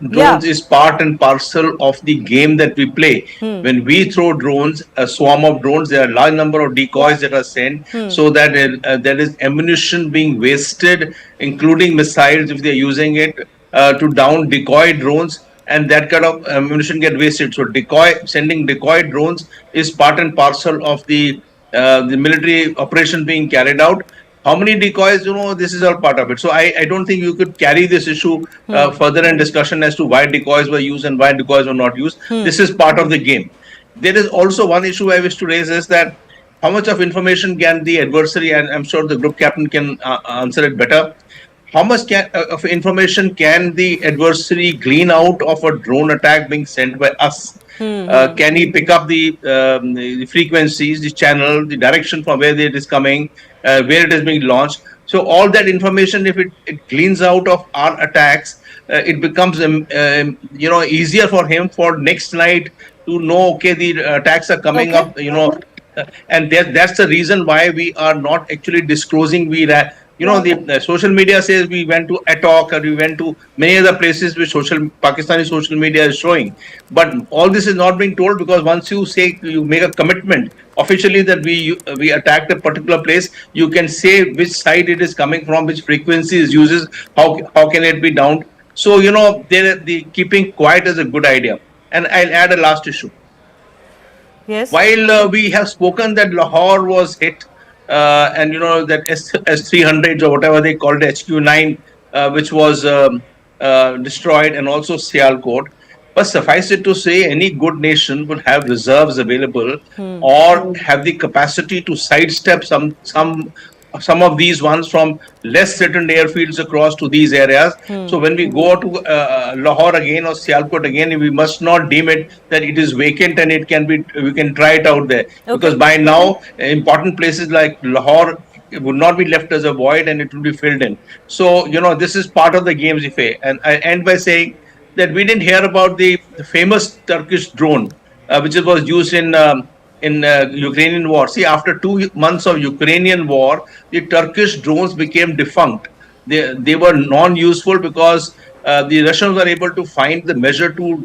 drones is part and parcel of the game that we play. When we throw drones, a swarm of drones, there are a large number of decoys that are sent, so that there is ammunition being wasted, including missiles if they're using it to down decoy drones, and that kind of ammunition get wasted. So sending decoy drones is part and parcel of the military operation being carried out. How many decoys, this is all part of it. So I don't think you could carry this issue further in discussion as to why decoys were used and why decoys were not used. This is part of the game. There is also one issue I wish to raise, is that how much of information can the adversary, and I'm sure the group captain can answer it better, how much of information can the adversary glean out of a drone attack being sent by us? Can he pick up the frequencies, the channel, the direction from where it is coming, where it is being launched? So all that information, if it gleans out of our attacks, it becomes easier for him for next night to know, okay, the attacks are coming up, and that's the reason why we are not actually disclosing. The social media says we went to Attok, or we went to many other places which Pakistani social media is showing. But all this is not being told, because once you make a commitment officially that we attacked a particular place, you can say which side it is coming from, which frequency it uses, how can it be downed. So, the keeping quiet is a good idea. And I'll add a last issue. Yes. While we have spoken that Lahore was hit, and that S-300s or whatever they called HQ-9, which was destroyed, and also Sialkot. But suffice it to say, any good nation would have reserves available, or have the capacity to sidestep some some of these ones from less threatened airfields across to these areas. So when we go to Lahore again or Sialkot again, we must not deem it that it is vacant and we can try it out there. Because by now, important places like Lahore would not be left as a void and it will be filled in. So, this is part of the game's effect. And I end by saying that we didn't hear about the famous Turkish drone, which was used in Ukrainian war. See, after 2 months of Ukrainian war, the Turkish drones became defunct. They were non-useful because the Russians were able to find the measure to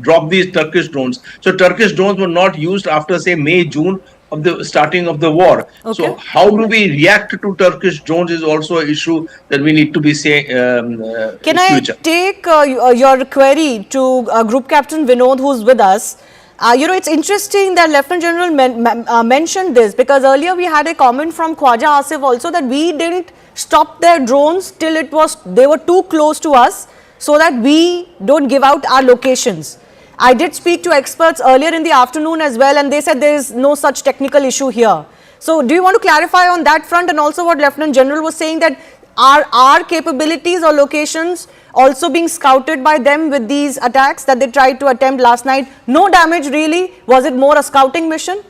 drop these Turkish drones. So Turkish drones were not used after, say, May, June of the starting of the war. So how do we react to Turkish drones is also an issue that we need to be Can I take your query to Group Captain Vinod, who's with us? It's interesting that Lieutenant General mentioned this, because earlier we had a comment from Khwaja Asif also that we didn't stop their drones till they were too close to us, so that we don't give out our locations. I did speak to experts earlier in the afternoon as well, and they said there is no such technical issue here. So do you want to clarify on that front, and also what Lieutenant General was saying, that are our capabilities or locations also being scouted by them with these attacks that they tried to attempt last night? No damage really? Was it more a scouting mission?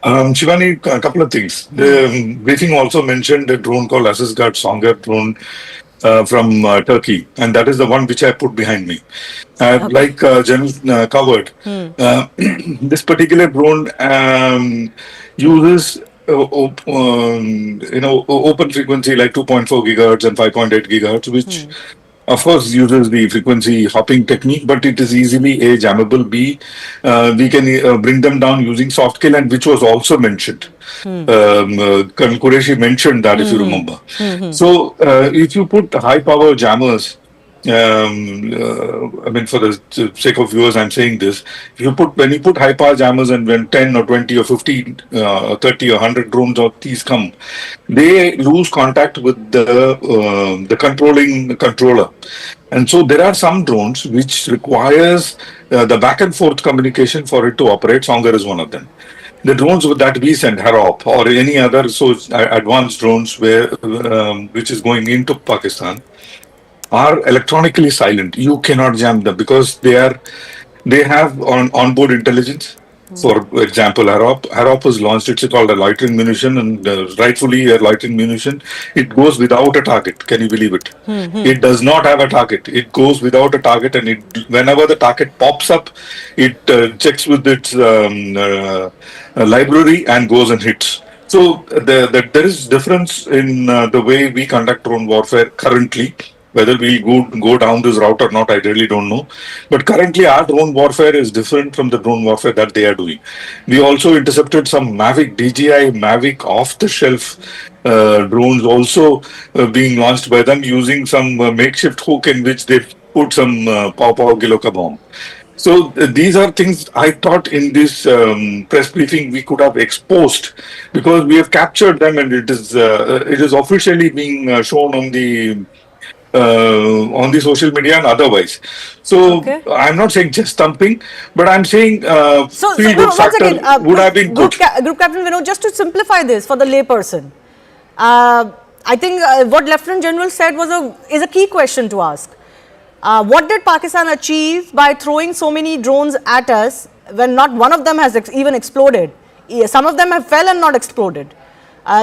Shivani, a couple of things. The briefing also mentioned a drone called Asisgat Songer drone from Turkey, and that is the one which I put behind me. Like General covered, this particular drone uses open frequency like 2.4 gigahertz and 5.8 gigahertz, which of course uses the frequency hopping technique, but it is easily A, jammable, B, we can bring them down using soft kill, and which was also mentioned. Colonel Qureshi mentioned that, if you remember. So if you put high power jammers, I mean, for the sake of viewers, I'm saying this. When you put high power jammers, and when 10 or 20 or 50, 30 or 100 drones or these come, they lose contact with the controller. And so there are some drones which requires the back and forth communication for it to operate. Songer is one of them. The drones that we send, Harop or any other advanced drones which is going into Pakistan, are electronically silent. You cannot jam them because they have onboard intelligence. For example, Harop was launched. It's called a loitering munition, and rightfully a loitering munition. It goes without a target. Can you believe it? It does not have a target. It goes without a target, and whenever the target pops up, it checks with its library and goes and hits. So there is difference in the way we conduct drone warfare currently. Whether we go down this route or not, I really don't know. But currently, our drone warfare is different from the drone warfare that they are doing. We also intercepted some Mavic, DJI Mavic off-the-shelf drones also being launched by them using some makeshift hook in which they put some Pow Giloka bomb. So these are things I thought in this press briefing we could have exposed, because we have captured them, and it is officially being shown on the social media and otherwise. So I'm not saying just thumping, but I'm saying feel good factor would have been good. Group Captain Vinod, just to simplify this for the layperson, I think what Lieutenant General said is a key question to ask. What did Pakistan achieve by throwing so many drones at us when not one of them has even exploded? Some of them have fell and not exploded.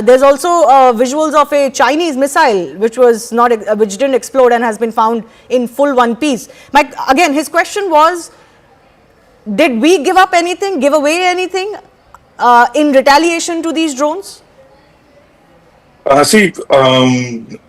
There's also visuals of a Chinese missile which didn't explode and has been found in full one piece. Again, his question was, did we give away anything in retaliation to these drones? The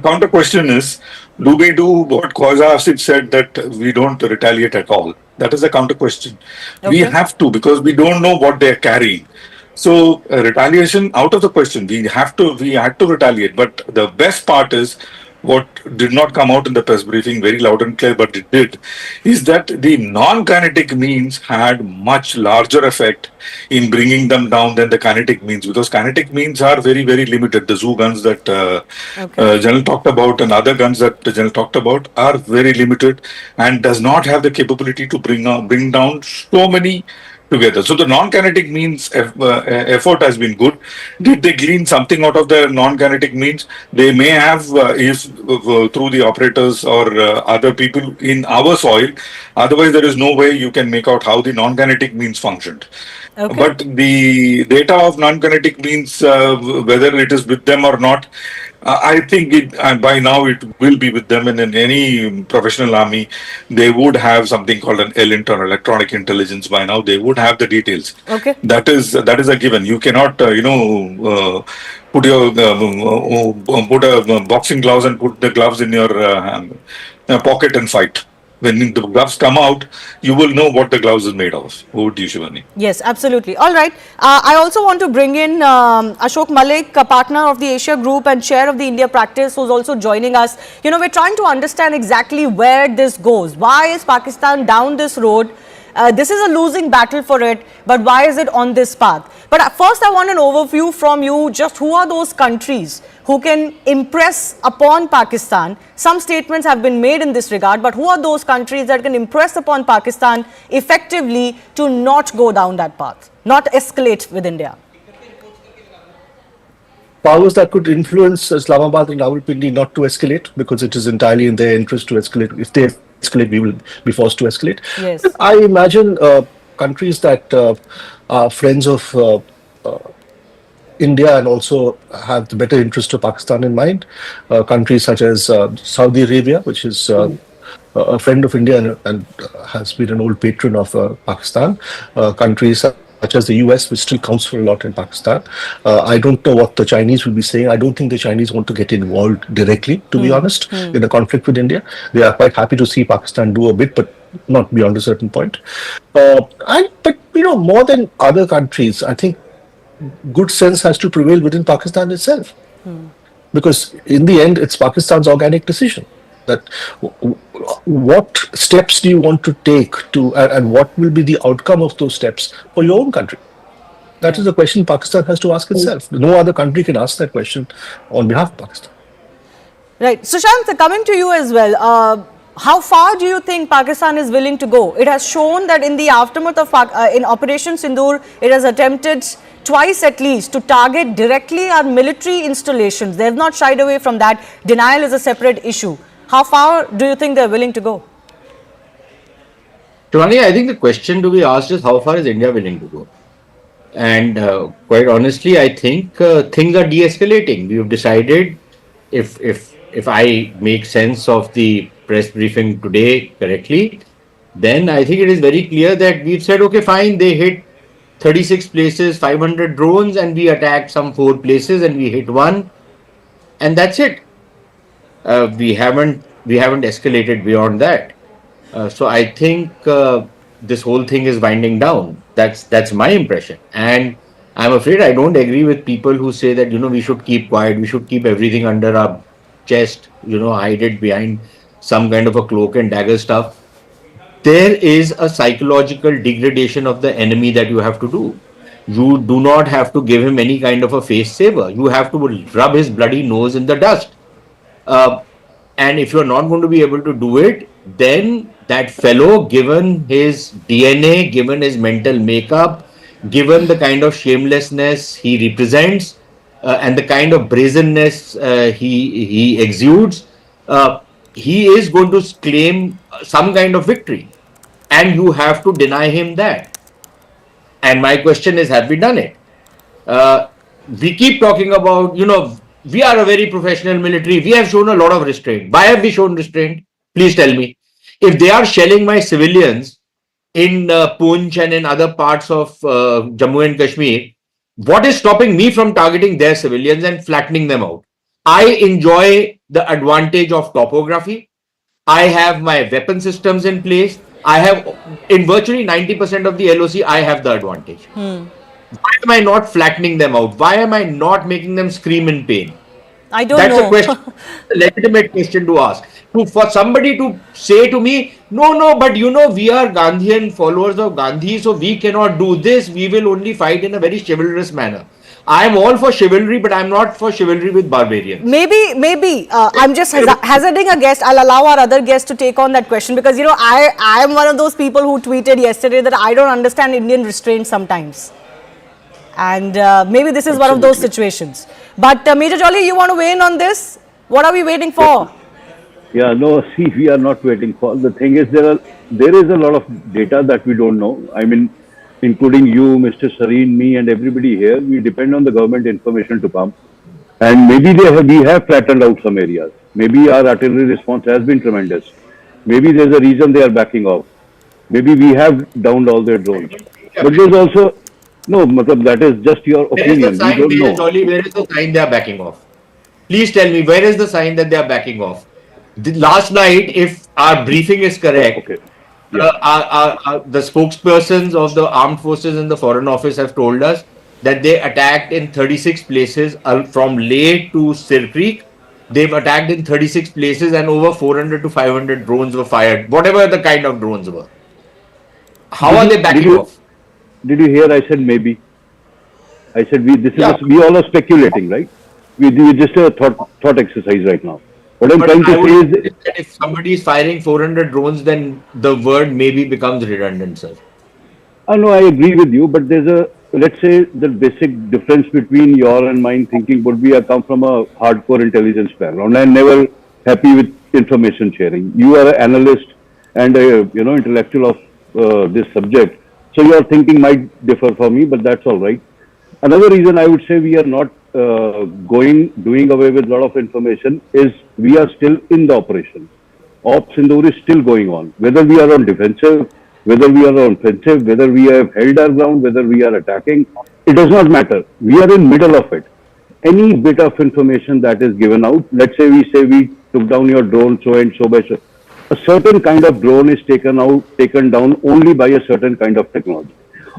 counter question is, do we do what Khwaja Asif said, that we don't retaliate at all? That is a counter question. We have to, because we don't know what they are carrying. So retaliation out of the question. We had to retaliate. But the best part is what did not come out in the press briefing very loud and clear, but it did, is that the non-kinetic means had much larger effect in bringing them down than the kinetic means, because kinetic means are very, very limited. The zoo guns that General talked about and other guns that the General talked about are very limited and does not have the capability to bring down so many together. So the non-kinetic means effort has been good. Did they glean something out of the non-kinetic means? They may have, if through the operators or other people in our soil. Otherwise, there is no way you can make out how the non-kinetic means functioned. Okay. But the data of non-kinetic means, whether it is with them or not, I think by now it will be with them. And in any professional army, they would have something called an ELINT or electronic intelligence by now. They would have the details. Okay. That is a given. You cannot, put your put a boxing gloves and put the gloves in your pocket and fight. When the gloves come out, you will know what the gloves is made of. Over to you, Shivani. Yes, absolutely. All right. I also want to bring in Ashok Malik, a partner of the Asia Group and chair of the India practice, who's also joining us. You know, we're trying to understand exactly where this goes. Why is Pakistan down this road? This is a losing battle for it, but why is it on this path? But first, I want an overview from you. Just who are those countries who can impress upon Pakistan? Some statements have been made in this regard, but who are those countries that can impress upon Pakistan effectively to not go down that path, not escalate with India? Powers that could influence Islamabad and Rawalpindi not to escalate, because it is entirely in their interest to escalate. If they escalate, we will be forced to escalate. Yes. I imagine countries that are friends of India and also have the better interest of Pakistan in mind. Countries such as Saudi Arabia, which is a friend of India and has been an old patron of Pakistan. Countries such as the US, which still counts for a lot in Pakistan. I don't know what the Chinese will be saying. I don't think the Chinese want to get involved directly, to be honest, in a conflict with India. They are quite happy to see Pakistan do a bit, but not beyond a certain point. But more than other countries, I think good sense has to prevail within Pakistan itself. Because in the end, it's Pakistan's organic decision that what steps do you want to take and what will be the outcome of those steps for your own country? That is a question Pakistan has to ask itself. No other country can ask that question on behalf of Pakistan. Right. Sushant, coming to you as well. How far do you think Pakistan is willing to go? It has shown that in the aftermath of in Operation Sindoor, it has attempted twice at least to target directly our military installations. They have not shied away from that. Denial is a separate issue. How far do you think they're willing to go? Shivani, I think the question to be asked is how far is India willing to go? And quite honestly, I think things are de-escalating. We've decided, if I make sense of the press briefing today correctly, then I think it is very clear that we've said, okay, fine, they hit 36 places, 500 drones, and we attacked some 4 places and we hit 1, and that's it. We haven't escalated beyond that. So I think this whole thing is winding down. That's my impression, and I'm afraid I don't agree with people who say that we should keep quiet, we should keep everything under our chest, hide it behind some kind of a cloak and dagger stuff. There is a psychological degradation of the enemy that you have to do. You do not have to give him any kind of a face saver. You have to rub his bloody nose in the dust. And if you're not going to be able to do it, then that fellow, given his DNA, given his mental makeup, given the kind of shamelessness he represents, and the kind of brazenness he exudes, he is going to claim some kind of victory. And you have to deny him that. And my question is, have we done it? We keep talking about, we are a very professional military. We have shown a lot of restraint. Why have we shown restraint? Please tell me. If they are shelling my civilians in Poonch and in other parts of Jammu and Kashmir, what is stopping me from targeting their civilians and flattening them out? I enjoy the advantage of topography. I have my weapon systems in place. I have, in virtually 90% of the LOC, I have the advantage. Why am I not flattening them out? Why am I not making them scream in pain? I don't know. That's a question, a legitimate question to ask. For somebody to say to me, no, but we are Gandhian followers of Gandhi, so we cannot do this. We will only fight in a very chivalrous manner. I'm all for chivalry, but I'm not for chivalry with barbarians. Maybe. I'm just hazarding a guess. I'll allow our other guests to take on that question because, I am one of those people who tweeted yesterday that I don't understand Indian restraint sometimes. And maybe this is one of those situations. But Major Jolly, you want to weigh in on this? What are we waiting for? Yeah, no, see, we are not waiting for. The thing is, there is a lot of data that we don't know. I mean, including you, Mr. Sareen, me, and everybody here, we depend on the government information to come. And maybe we have flattened out some areas. Maybe our artillery response has been tremendous. Maybe there's a reason they are backing off. Maybe we have downed all their drones. But there's also, no, matlab, that is just your opinion. We don't know. Where is the sign they are backing off? Please tell me, where is the sign that they are backing off? Last night, if our briefing is correct, the spokespersons of the armed forces in the Foreign Office have told us that they attacked in 36 places from Leh to Sir Creek. They've attacked in 36 places and over 400 to 500 drones were fired, whatever the kind of drones were. How are they backing off? Did you hear I said maybe? I said we all are speculating, right? We just a thought exercise right now. What I'm trying to say is that if somebody is firing 400 drones, then the word maybe becomes redundant, sir. I know, I agree with you, but there's let's say the basic difference between your and mine thinking would be I come from a hardcore intelligence background. I'm never happy with information sharing. You are an analyst and a intellectual of this subject, so your thinking might differ for me, but that's all right. Another reason I would say we are not doing away with a lot of information is we are still in the operation. Op Sindoor is still going on. Whether we are on defensive, whether we are on offensive, whether we have held our ground, whether we are attacking, it does not matter. We are in middle of it. Any bit of information that is given out, let's say we took down your drone so and so by so, a certain kind of drone is taken down only by a certain kind of technology.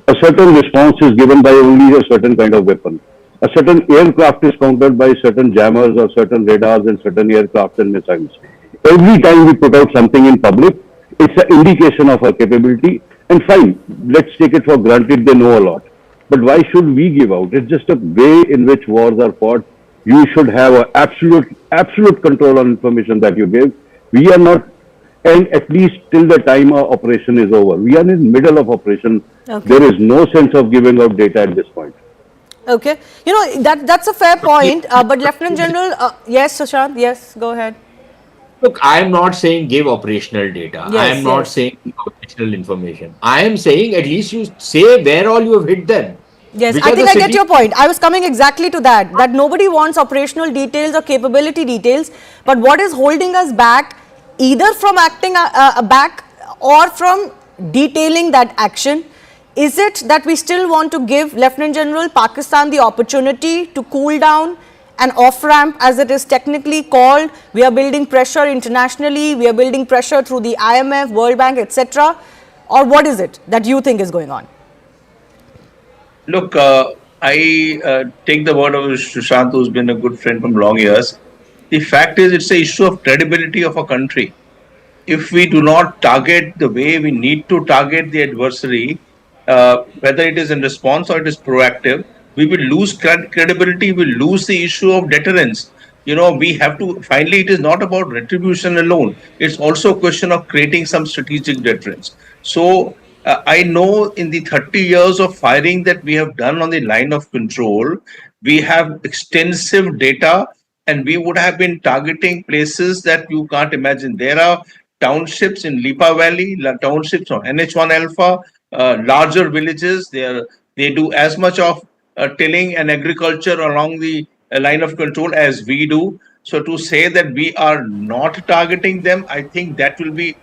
A certain response is given by only a certain kind of weapon. A certain aircraft is countered by certain jammers or certain radars and certain aircraft and missiles. Every time we put out something in public, it's an indication of our capability. And fine, let's take it for granted they know a lot. But why should we give out? It's just a way in which wars are fought. You should have an absolute control on information that you give. We are not, and at least till the time our operation is over. We are in the middle of operation. Okay. There is no sense of giving out data at this point. Okay. That's a fair point. But Lieutenant General, yes, Sushant, yes, go ahead. Look, I am not saying give operational data. Yes, I am not saying operational information. I am saying at least you say where all you have hit them. Yes, I think I get your point. I was coming exactly to that nobody wants operational details or capability details, but what is holding us back either from acting back or from detailing that action? Is it that we still want to give Lieutenant General Pakistan the opportunity to cool down an off-ramp as it is technically called? We are building pressure internationally, we are building pressure through the IMF, World Bank, etc. Or what is it that you think is going on? Look, I take the word of Sushant, who's been a good friend from long years. The fact is, it's an issue of credibility of a country. If we do not target the way we need to target the adversary, whether it is in response or it is proactive, we will lose credibility, we will lose the issue of deterrence. We have to, finally, it is not about retribution alone. It's also a question of creating some strategic deterrence. So, I know in the 30 years of firing that we have done on the line of control, we have extensive data and we would have been targeting places that you can't imagine. There are townships in Lipa Valley, townships on NH1 Alpha, larger villages. They do as much of tilling and agriculture along the line of control as we do. So to say that we are not targeting them, I think that will be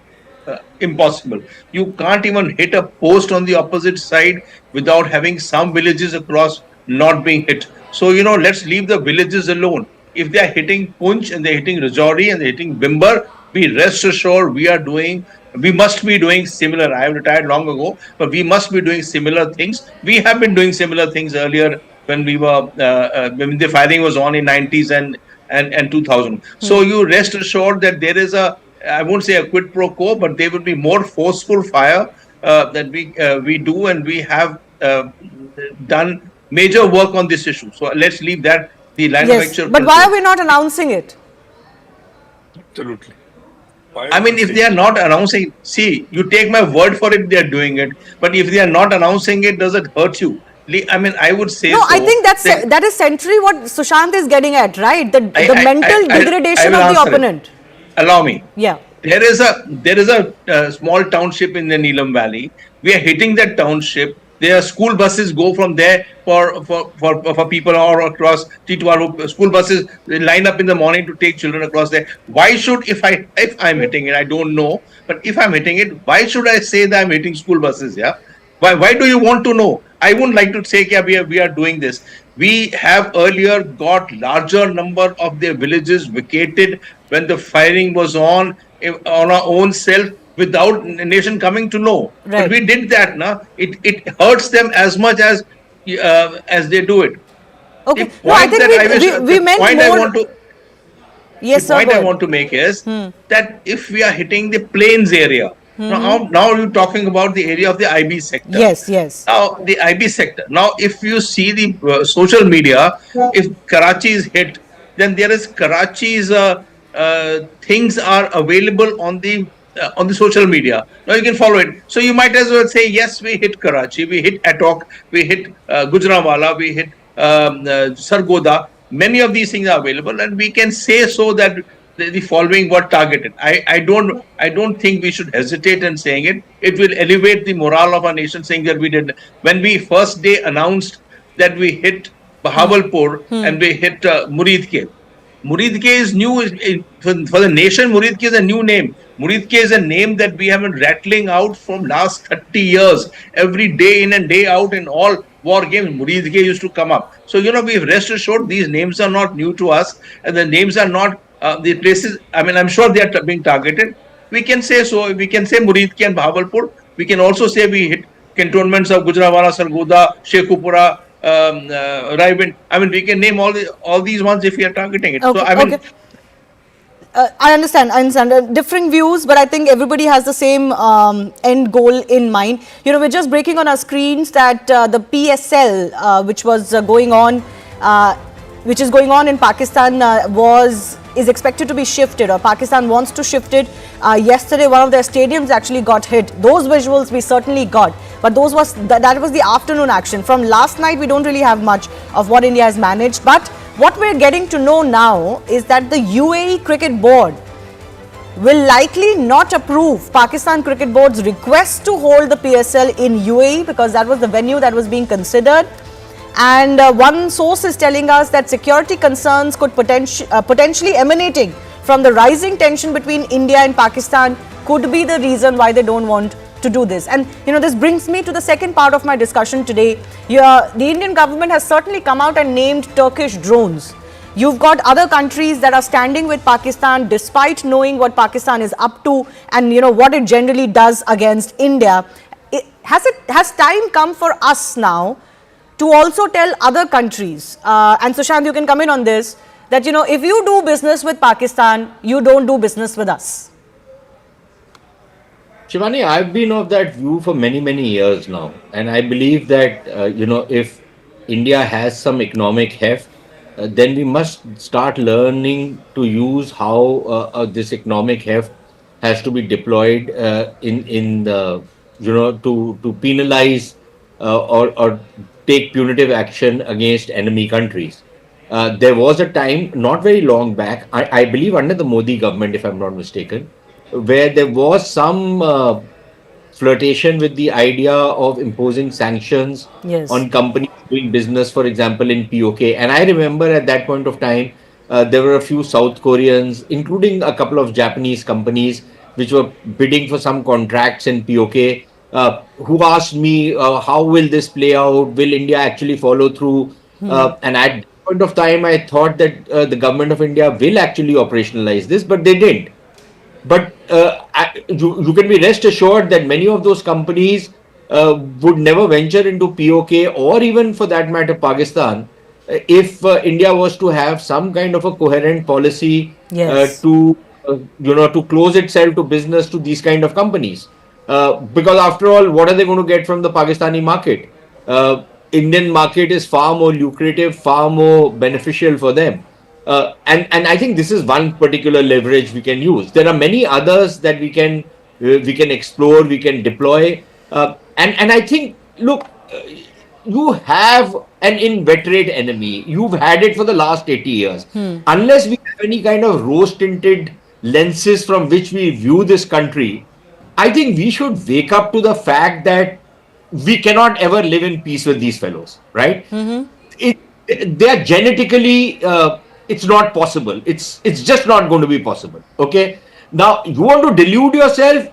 impossible. You can't even hit a post on the opposite side without having some villages across not being hit. So, let's leave the villages alone. If they are hitting Punch and they're hitting Rajouri and they're hitting Bimbar, be rest assured we must be doing similar. I have retired long ago, but we must be doing similar things. We have been doing similar things earlier when we were, when the firing was on in 90s and 2000. So you rest assured that there is I won't say a quid pro quo, but there will be more forceful fire that we do, and we have done major work on this issue. So let's leave that the line of Yes, actual but why control. are we not announcing it? Absolutely. I mean, if they are not announcing, see, you take my word for it, they are doing it. But if they are not announcing it, does it hurt you? I mean, I would say No, so. I think that is centrally what Sushant is getting at, right? The mental I degradation will of the answer it. opponent. Allow me. Yeah. There is a small township in the Neelam Valley. We are hitting that township. There are school buses go from there for people or across T2R. School buses line up in the morning to take children across there. Why should if I'm hitting it, I don't know, but if I'm hitting it, why should I say that I'm hitting school buses? Yeah. Why do you want to know? I wouldn't like to say, yeah, we are doing this. We have earlier got larger number of their villages vacated when the firing was on our own self without nation coming to know. Right. But we did that. Now it hurts them as much as they do it. Okay. The point we meant more. Yes, the point sir, I want to make is that if we are hitting the plains area, now you're talking about the area of the IB sector. Yes, yes. Now, the IB sector. Now, if you see the social media, if Karachi is hit, then there is Karachi's things are available on the social media. Now you can follow it. So you might as well say, yes, we hit Karachi, we hit Attock, we hit Gujranwala, we hit Sargoda. Many of these things are available, and we can say so that the following were targeted. I don't think we should hesitate in saying it. It will elevate the morale of our nation saying that we did. When we first day announced that we hit Bahawalpur and we hit Muridke. Muridke is new for the nation. Muridke is a new name. Muridke is a name that we have been rattling out from last 30 years. Every day in and day out in all war games, Muridke used to come up. So, we rest assured these names are not new to us, and the names are not the places. I mean, I'm sure they are being targeted. We can say so. We can say Muridke and Bahawalpur. We can also say we hit cantonments of Gujranwala, Sargoda, Shekhupura, Raiwind. I mean, we can name all these ones if we are targeting it. Okay, So, I mean, I understand. Differing views, but I think everybody has the same end goal in mind. We're just breaking on our screens that the PSL, which was going on, which is going on in Pakistan, is expected to be shifted, or Pakistan wants to shift it. Yesterday, one of their stadiums actually got hit. Those visuals we certainly got, but that was the afternoon action. From last night, we don't really have much of what India has managed, but what we're getting to know now is that the UAE Cricket Board will likely not approve Pakistan Cricket Board's request to hold the PSL in UAE, because that was the venue that was being considered. And one source is telling us that security concerns could potentially emanating from the rising tension between India and Pakistan could be the reason why they don't want to do this. And this brings me to the second part of my discussion today. The Indian government has certainly come out and named Turkish drones. You've got other countries that are standing with Pakistan despite knowing what Pakistan is up to and what it generally does against India. Has time come for us now to also tell other countries, and Sushant, you can come in on this, that if you do business with Pakistan, you don't do business with us? Shivani, I've been of that view for many, many years now. And I believe that, if India has some economic heft, then we must start learning to use how this economic heft has to be deployed to penalize or take punitive action against enemy countries. There was a time, not very long back, I believe under the Modi government, if I'm not mistaken, where there was some flirtation with the idea of imposing sanctions on companies doing business, for example, in POK. And I remember at that point of time, there were a few South Koreans, including a couple of Japanese companies, which were bidding for some contracts in POK, who asked me, how will this play out? Will India actually follow through? And at that point of time, I thought that the government of India will actually operationalize this, but they didn't. But you can be rest assured that many of those companies would never venture into POK or even for that matter Pakistan if India was to have some kind of a coherent policy to close itself to business to these kind of companies. Because after all, what are they going to get from the Pakistani market? Indian market is far more lucrative, far more beneficial for them. And I think this is one particular leverage we can use. There are many others that we can explore, we can deploy. And I think, look, you have an inveterate enemy. You've had it for the last 80 years. Unless we have any kind of rose-tinted lenses from which we view this country, I think we should wake up to the fact that we cannot ever live in peace with these fellows, right? They are genetically, it's not possible. It's just not going to be possible. Okay. Now, you want to delude yourself?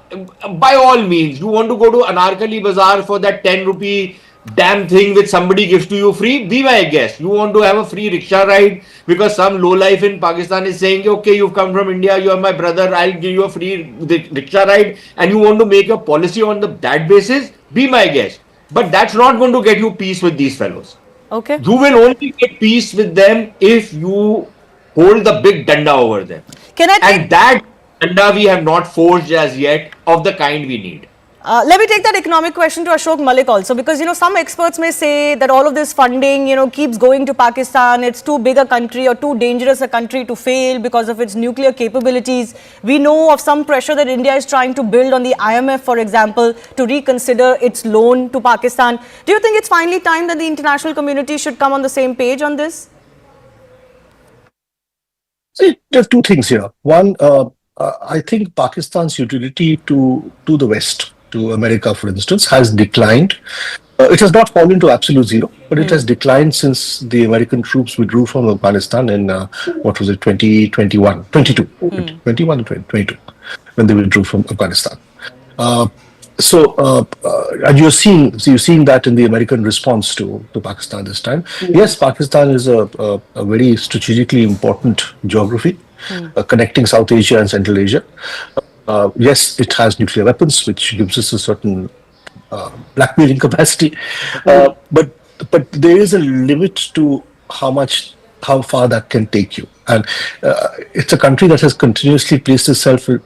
By all means. You want to go to Anarkali Bazaar for that 10 rupee damn thing which somebody gives to you free? Be my guest. You want to have a free rickshaw ride because some lowlife in Pakistan is saying, okay, you've come from India, you are my brother, I'll give you a free rickshaw ride, and you want to make a policy on that basis? Be my guest. But that's not going to get you peace with these fellows. Okay. You will only get peace with them if you hold the big danda over them. And that danda we have not forged as yet of the kind we need. Let me take that economic question to Ashok Malik also, because, some experts may say that all of this funding, keeps going to Pakistan. It's too big a country or too dangerous a country to fail because of its nuclear capabilities. We know of some pressure that India is trying to build on the IMF, for example, to reconsider its loan to Pakistan. Do you think it's finally time that the international community should come on the same page on this? See, there are two things here. One, I think Pakistan's utility to the West, to America, for instance, has declined. It has not fallen to absolute zero, but it has declined since the American troops withdrew from Afghanistan in, 2021, 22, 21 and 22, when they withdrew from Afghanistan. And you're seeing that in the American response to Pakistan this time. Yes, Pakistan is a very strategically important geography, connecting South Asia and Central Asia. Yes, it has nuclear weapons, which gives us a certain blackmailing capacity. But there is a limit to how far that can take you. And it's a country that has continuously placed itself in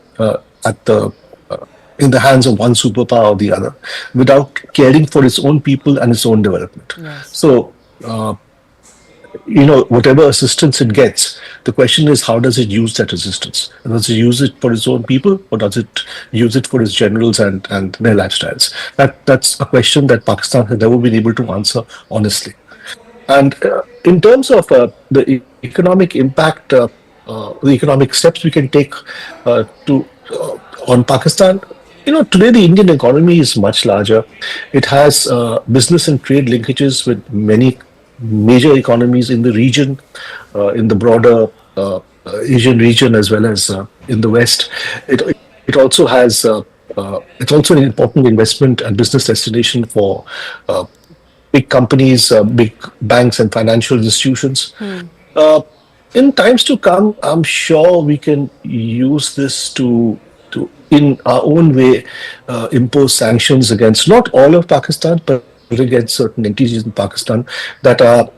the hands of one superpower or the other, without caring for its own people and its own development. Yes. So, whatever assistance it gets, the question is, how does it use that assistance? Does it use it for its own people, or does it use it for its generals and their lifestyles? That's a question that Pakistan has never been able to answer honestly. And in terms of the economic impact, the economic steps we can take on Pakistan, today the Indian economy is much larger. It has business and trade linkages with many major economies in the region, in the broader Asian region, as well as in the West. It also has. It's also an important investment and business destination for big companies, big banks, and financial institutions. In times to come, I'm sure we can use this to in our own way, impose sanctions against not all of Pakistan, but against certain entities in Pakistan that are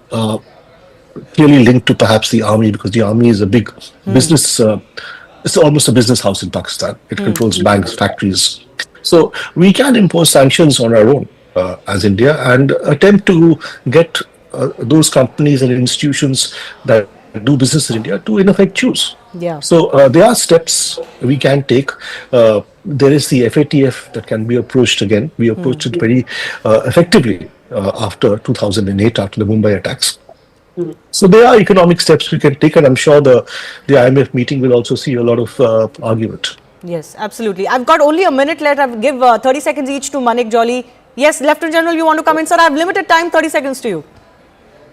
clearly linked to perhaps the army, because the army is a big business. It's almost a business house in Pakistan. It controls banks, factories. So we can impose sanctions on our own as India and attempt to get those companies and institutions that do business in India to, in effect, choose. Yeah. So there are steps we can take. There is the FATF that can be approached again. We approached it very effectively after 2008, after the Mumbai attacks. So there are economic steps we can take, and I'm sure the IMF meeting will also see a lot of argument. Yes, absolutely. I've got only a minute left. I'll give 30 seconds each to Manik Jolly. Yes, Lieutenant General, you want to come in, sir? I have limited time, 30 seconds to you.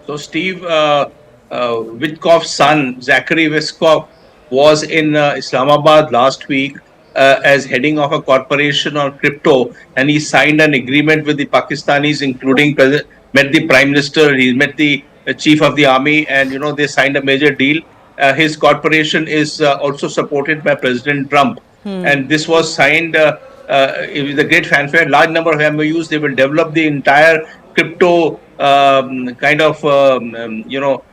So, Steve, Witkoff's son, Zachary Witkoff, was in Islamabad last week as heading of a corporation on crypto, and he signed an agreement with the Pakistanis, including met the Prime Minister, he met the Chief of the Army, and they signed a major deal. His corporation is also supported by President Trump, and this was signed with a great fanfare. Large number of MOUs. They will develop the entire crypto kind of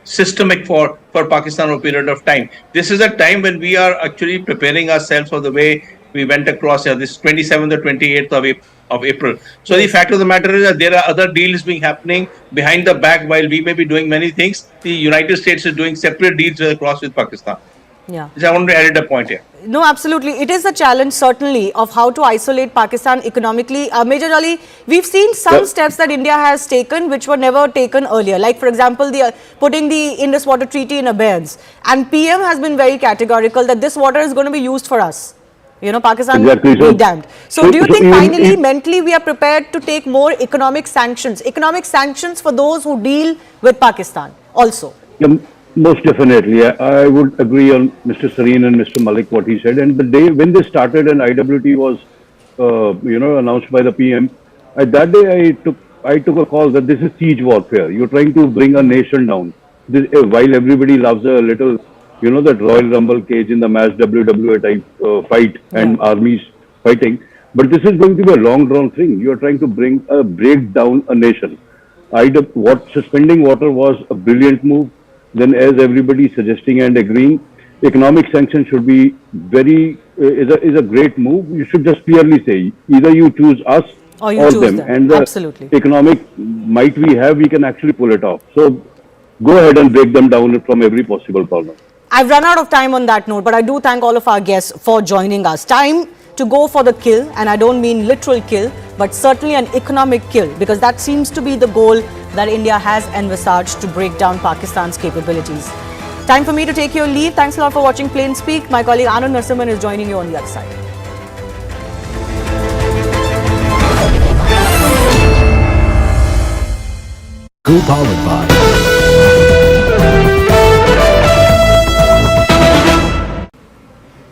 systemic for Pakistan over a period of time. This is a time when we are actually preparing ourselves for the way we went across this 27th or 28th of April. of April. So the fact of the matter is that there are other deals being happening behind the back. While we may be doing many things, the United States is doing separate deals across with Pakistan. Yeah. So I want to add a point here. No, absolutely. It is a challenge, certainly, of how to isolate Pakistan economically. Major Ali, we've seen some steps that India has taken which were never taken earlier. Like, for example, putting the Indus Water Treaty in abeyance. And PM has been very categorical that this water is going to be used for us. You know, Pakistan Exactly. be damned. So do you think even finally, mentally, we are prepared to take more economic sanctions for those who deal with Pakistan also? Yeah, most definitely. I would agree on Mr. Sareen and Mr. Malik what he said. And the day when they started and IWT was, announced by the PM, that day I took a call that this is siege warfare. You're trying to bring a nation down. While everybody loves a little, that Royal Rumble cage in the match WWE type fight and armies fighting, but this is going to be a long drawn thing. You are trying to break down a nation. Suspending water was a brilliant move. Then, as everybody is suggesting and agreeing, economic sanctions should be is a great move. You should just clearly say either you choose us or you choose them. And the Absolutely. economic might we have, we can actually pull it off. So go ahead and break them down from every possible corner. I've run out of time on that note, but I do thank all of our guests for joining us. Time to go for the kill, and I don't mean literal kill, but certainly an economic kill, because that seems to be the goal that India has envisaged to break down Pakistan's capabilities. Time for me to take your leave. Thanks a lot for watching Plain Speak. My colleague Anand Narasimhan is joining you on the other side. Co-powered by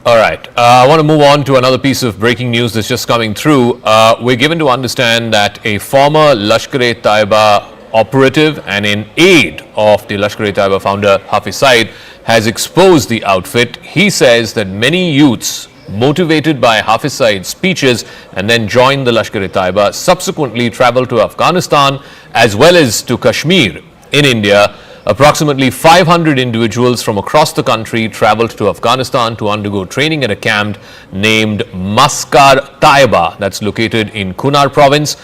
All right, I want to move on to another piece of breaking news that's just coming through. We're given to understand that a former Lashkar-e-Taiba operative and an aide of the Lashkar-e-Taiba founder Hafiz Saeed has exposed the outfit. He says that many youths motivated by Hafiz Saeed's speeches and then joined the Lashkar-e-Taiba subsequently traveled to Afghanistan as well as to Kashmir in India. Approximately 500 individuals from across the country traveled to Afghanistan to undergo training at a camp named Maskar Taiba that's located in Kunar province.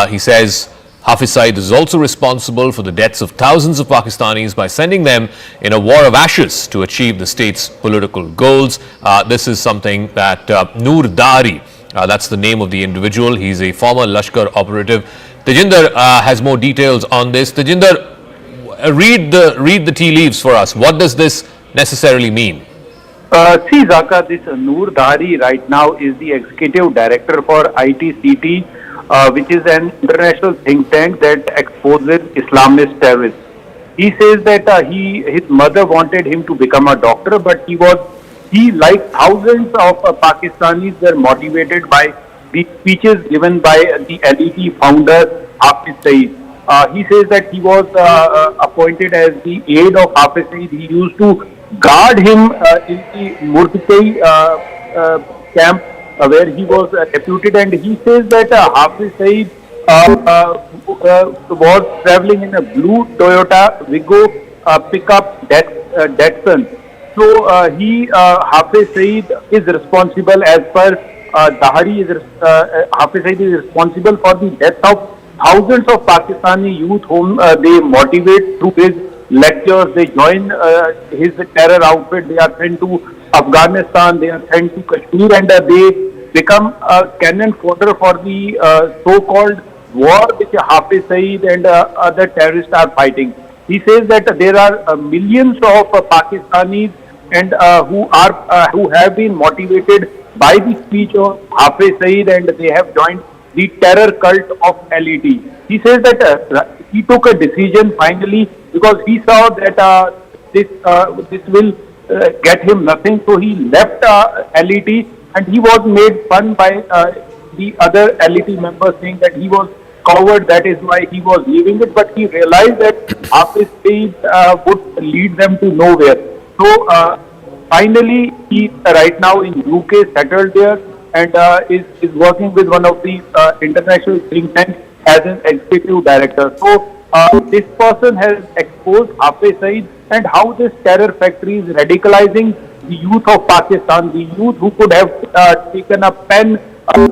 He says Hafiz Saeed is also responsible for the deaths of thousands of Pakistanis by sending them in a war of ashes to achieve the state's political goals. This is something that Noor Dari, that's the name of the individual. He's a former Lashkar operative. Tejinder has more details on this. Tejinder, read the tea leaves for us. What does this necessarily mean? See, Zaka, this Noor Dari right now is the executive director for ITCT, which is an international think tank that exposes Islamist terrorists. He says that his mother wanted him to become a doctor, but he like thousands of Pakistanis were motivated by the speeches given by the LET founder Hafiz Saeed. He says that he was appointed as the aide of Hafiz Saeed. He used to guard him in the Murtkai camp where he was deputed, and he says that Hafiz Saeed was traveling in a blue Toyota Wigo pickup Datsun. So Hafiz Saeed is responsible, as per Dahari, Hafiz Saeed is responsible for the death of thousands of Pakistani youth whom they motivate through his lectures. They join his terror outfit. They are sent to Afghanistan. They are sent to Kashmir, and they become a cannon fodder for the so-called war which Hafiz Saeed and other terrorists are fighting. He says that there are millions of Pakistanis and who have been motivated by the speech of Hafiz Saeed, and they have joined the terror cult of LET. He says that he took a decision finally because he saw that this will get him nothing, so he left LET, and he was made fun by the other LET members, saying that he was coward, that is why he was leaving it, but he realized that Hafiz Saeed would lead them to nowhere. So finally he right now in UK, settled there, and is working with one of the international think tanks as an executive director. So this person has exposed Hafiz Saeed and how this terror factory is radicalizing the youth of Pakistan, the youth who could have taken a pen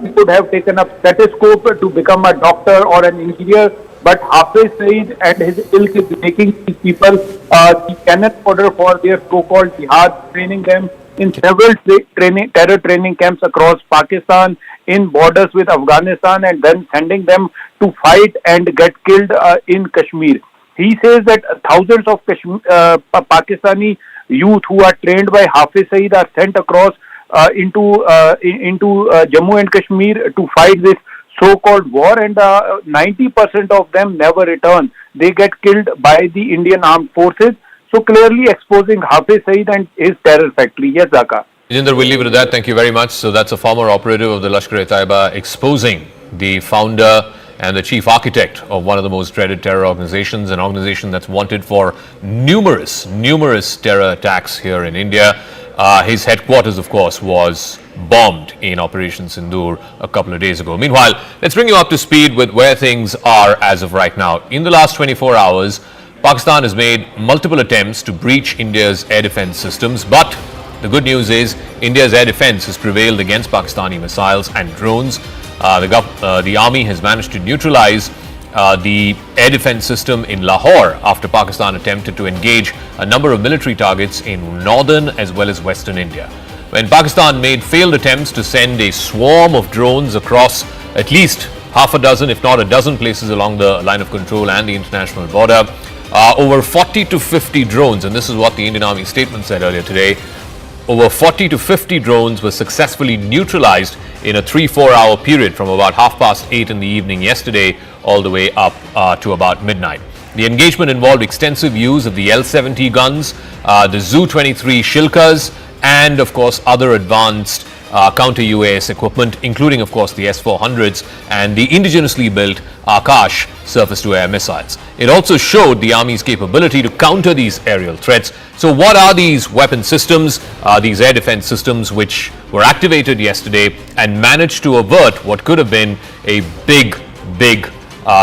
he could have taken up stethoscope to become a doctor or an engineer. But Hafiz Saeed and his ilk is making these people the cannon fodder for their so-called jihad, training them in several terror training camps across Pakistan, in borders with Afghanistan, and then sending them to fight and get killed in Kashmir. He says that thousands of Pakistani youth who are trained by Hafiz Saeed are sent across into Jammu and Kashmir to fight this so-called war, and 90% of them never return. They get killed by the Indian armed forces. So clearly exposing Hafiz Saeed and his terror factory. Yes, Zaka. Jinder, we'll leave it at that. Thank you very much. So that's a former operative of the Lashkar-e-Taiba exposing the founder and the chief architect of one of the most dreaded terror organizations, an organization that's wanted for numerous terror attacks here in India. His headquarters, of course, was bombed in Operation Sindoor a couple of days ago. Meanwhile, let's bring you up to speed with where things are as of right now. In the last 24 hours, Pakistan has made multiple attempts to breach India's air defense systems, but the good news is India's air defense has prevailed against Pakistani missiles and drones. The army has managed to neutralize the air defense system in Lahore after Pakistan attempted to engage a number of military targets in northern as well as western India. When Pakistan made failed attempts to send a swarm of drones across at least half a dozen, if not a dozen places along the line of control and the international border, over 40 to 50 drones, and this is what the Indian Army statement said earlier today, over 40 to 50 drones were successfully neutralized in a 3-4 hour period from about 8:30 in the evening yesterday all the way up to about midnight. The engagement involved extensive use of the L-70 guns, the Zu-23 Shilkas, and of course other advanced counter-UAS equipment, including of course the S-400s and the indigenously built Akash surface-to-air missiles. It also showed the Army's capability to counter these aerial threats. So what are these weapon systems, these air defense systems which were activated yesterday and managed to avert what could have been a big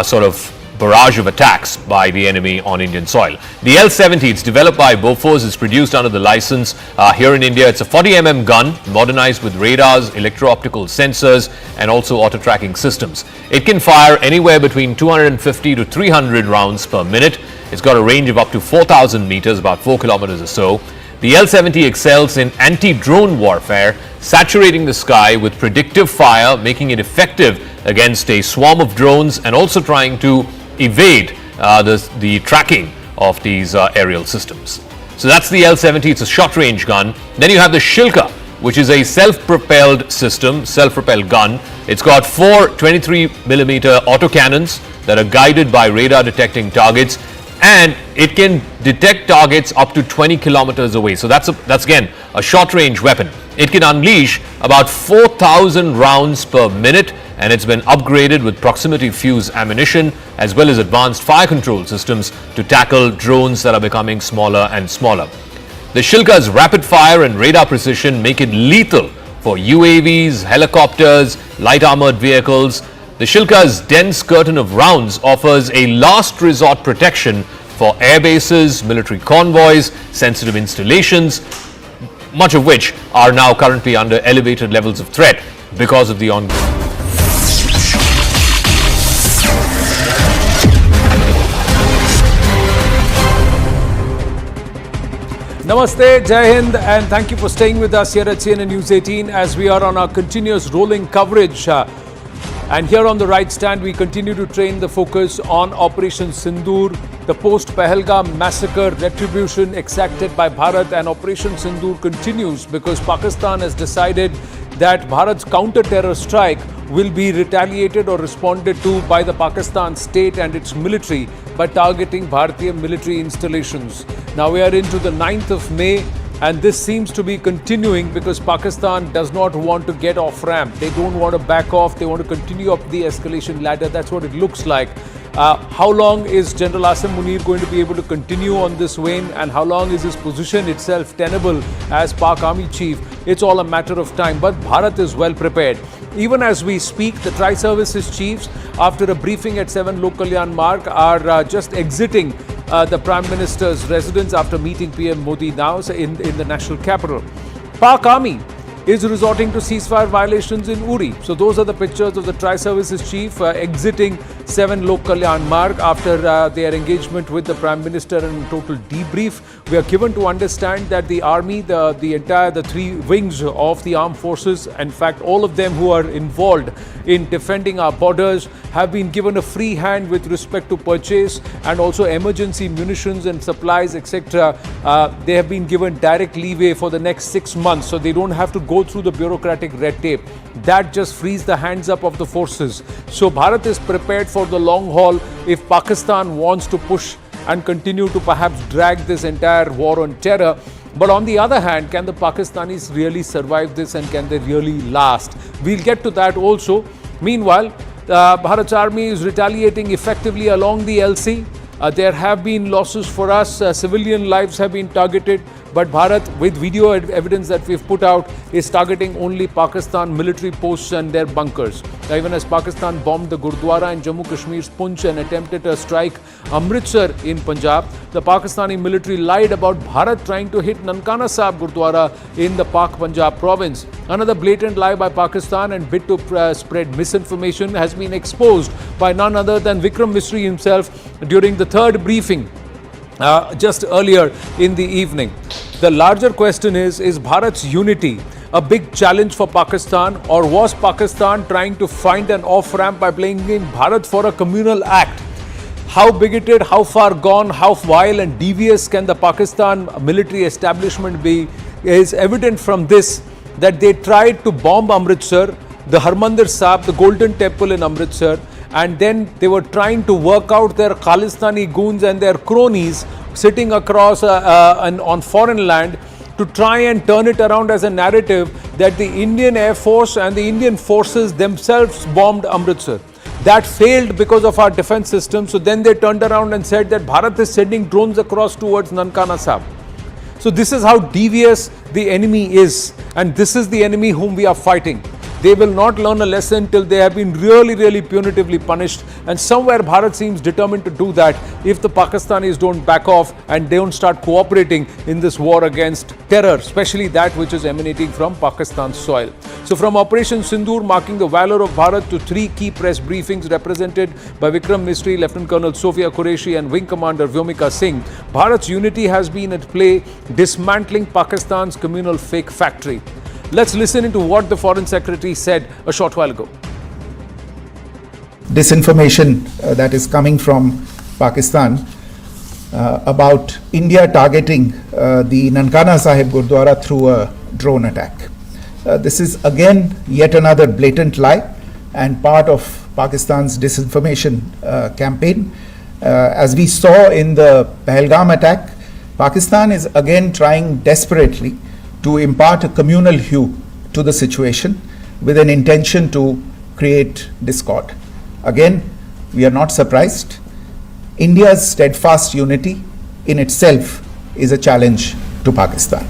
sort of barrage of attacks by the enemy on Indian soil? The L-70, it's developed by Bofors, is produced under the license here in India. It's a 40mm gun, modernized with radars, electro-optical sensors, and also auto-tracking systems. It can fire anywhere between 250 to 300 rounds per minute. It's got a range of up to 4,000 meters, about 4 kilometers or so. The L-70 excels in anti-drone warfare, saturating the sky with predictive fire, making it effective against a swarm of drones and also trying to evade the tracking of these aerial systems. So that's the L-70, it's a short-range gun. Then you have the Shilka, which is a self-propelled system, self-propelled gun. It's got 4 23mm autocannons that are guided by radar detecting targets, and it can detect targets up to 20 kilometers away. So that's again a short-range weapon. It can unleash about 4,000 rounds per minute, and it's been upgraded with proximity fuse ammunition as well as advanced fire control systems to tackle drones that are becoming smaller and smaller. The Shilka's rapid fire and radar precision make it lethal for UAVs, helicopters, light armored vehicles. The Shilka's dense curtain of rounds offers a last resort protection for air bases, military convoys, sensitive installations, much of which are now currently under elevated levels of threat because of the ongoing. Namaste, Jai Hind, and thank you for staying with us here at CNN News 18 as we are on our continuous rolling coverage. And here on the right stand, we continue to train the focus on Operation Sindoor, the post-Pahalgam massacre retribution exacted by Bharat, and Operation Sindoor continues because Pakistan has decided that Bharat's counter-terror strike will be retaliated or responded to by the Pakistan state and its military by targeting Bharatiya military installations. Now we are into the 9th of May. And this seems to be continuing because Pakistan does not want to get off ramp. They don't want to back off. They want to continue up the escalation ladder. That's what it looks like. How long is General Asim Munir going to be able to continue on this vein, and how long is his position itself tenable as Pak Army Chief? It's all a matter of time. But Bharat is well prepared. Even as we speak, the Tri-Services Chiefs, after a briefing at 7 Lok Kalyan Marg, are just exiting the Prime Minister's residence after meeting PM Modi now in the national capital. Pak Army is resorting to ceasefire violations in Uri. So those are the pictures of the Tri-Services Chief exiting 7 Lok Kalyan Marg after their engagement with the Prime Minister and a total debrief. We are given to understand that the army, the 3 wings of the armed forces, in fact all of them who are involved in defending our borders, have been given a free hand with respect to purchase and also emergency munitions and supplies, etc. They have been given direct leeway for the next 6 months, so they don't have to go through the bureaucratic red tape. That just frees the hands up of the forces. So Bharat is prepared for the long haul if Pakistan wants to push and continue to perhaps drag this entire war on terror. But on the other hand, can the Pakistanis really survive this and can they really last? We'll get to that also. Meanwhile, Bharat's army is retaliating effectively along the LC. There have been losses for us, civilian lives have been targeted, but Bharat, with video evidence that we've put out, is targeting only Pakistan military posts and their bunkers. Even as Pakistan bombed the Gurdwara in Jammu Kashmir's Poonch and attempted to strike Amritsar in Punjab, the Pakistani military lied about Bharat trying to hit Nankana Sahib Gurdwara in the Pak Punjab province. Another blatant lie by Pakistan and bid to spread misinformation has been exposed by none other than Vikram Misri himself during the third briefing just earlier in the evening. The larger question is Bharat's unity a big challenge for Pakistan, or was Pakistan trying to find an off-ramp by blaming Bharat for a communal act? How bigoted, how far gone, how vile and devious can the Pakistan military establishment be is evident from this, that they tried to bomb Amritsar, the Harmandir Sahib, the Golden Temple in Amritsar, and then they were trying to work out their Khalistani goons and their cronies sitting across on foreign land to try and turn it around as a narrative that the Indian Air Force and the Indian forces themselves bombed Amritsar. That failed because of our defense system. So then they turned around and said that Bharat is sending drones across towards Nankana Sahib. So this is how devious the enemy is, and this is the enemy whom we are fighting. They will not learn a lesson till they have been really, really punitively punished, and somewhere Bharat seems determined to do that if the Pakistanis don't back off and don't start cooperating in this war against terror, especially that which is emanating from Pakistan's soil. So from Operation Sindoor marking the valor of Bharat to 3 key press briefings represented by Vikram Misri, Lieutenant Colonel Sophia Qureshi and Wing Commander Vyomika Singh, Bharat's unity has been at play, dismantling Pakistan's communal fake factory. Let's listen into what the Foreign Secretary said a short while ago. Disinformation that is coming from Pakistan about India targeting the Nankana Sahib Gurdwara through a drone attack. This is again yet another blatant lie and part of Pakistan's disinformation campaign. As we saw in the Pahalgam attack, Pakistan is again trying desperately to impart a communal hue to the situation with an intention to create discord. Again, we are not surprised. India's steadfast unity in itself is a challenge to Pakistan.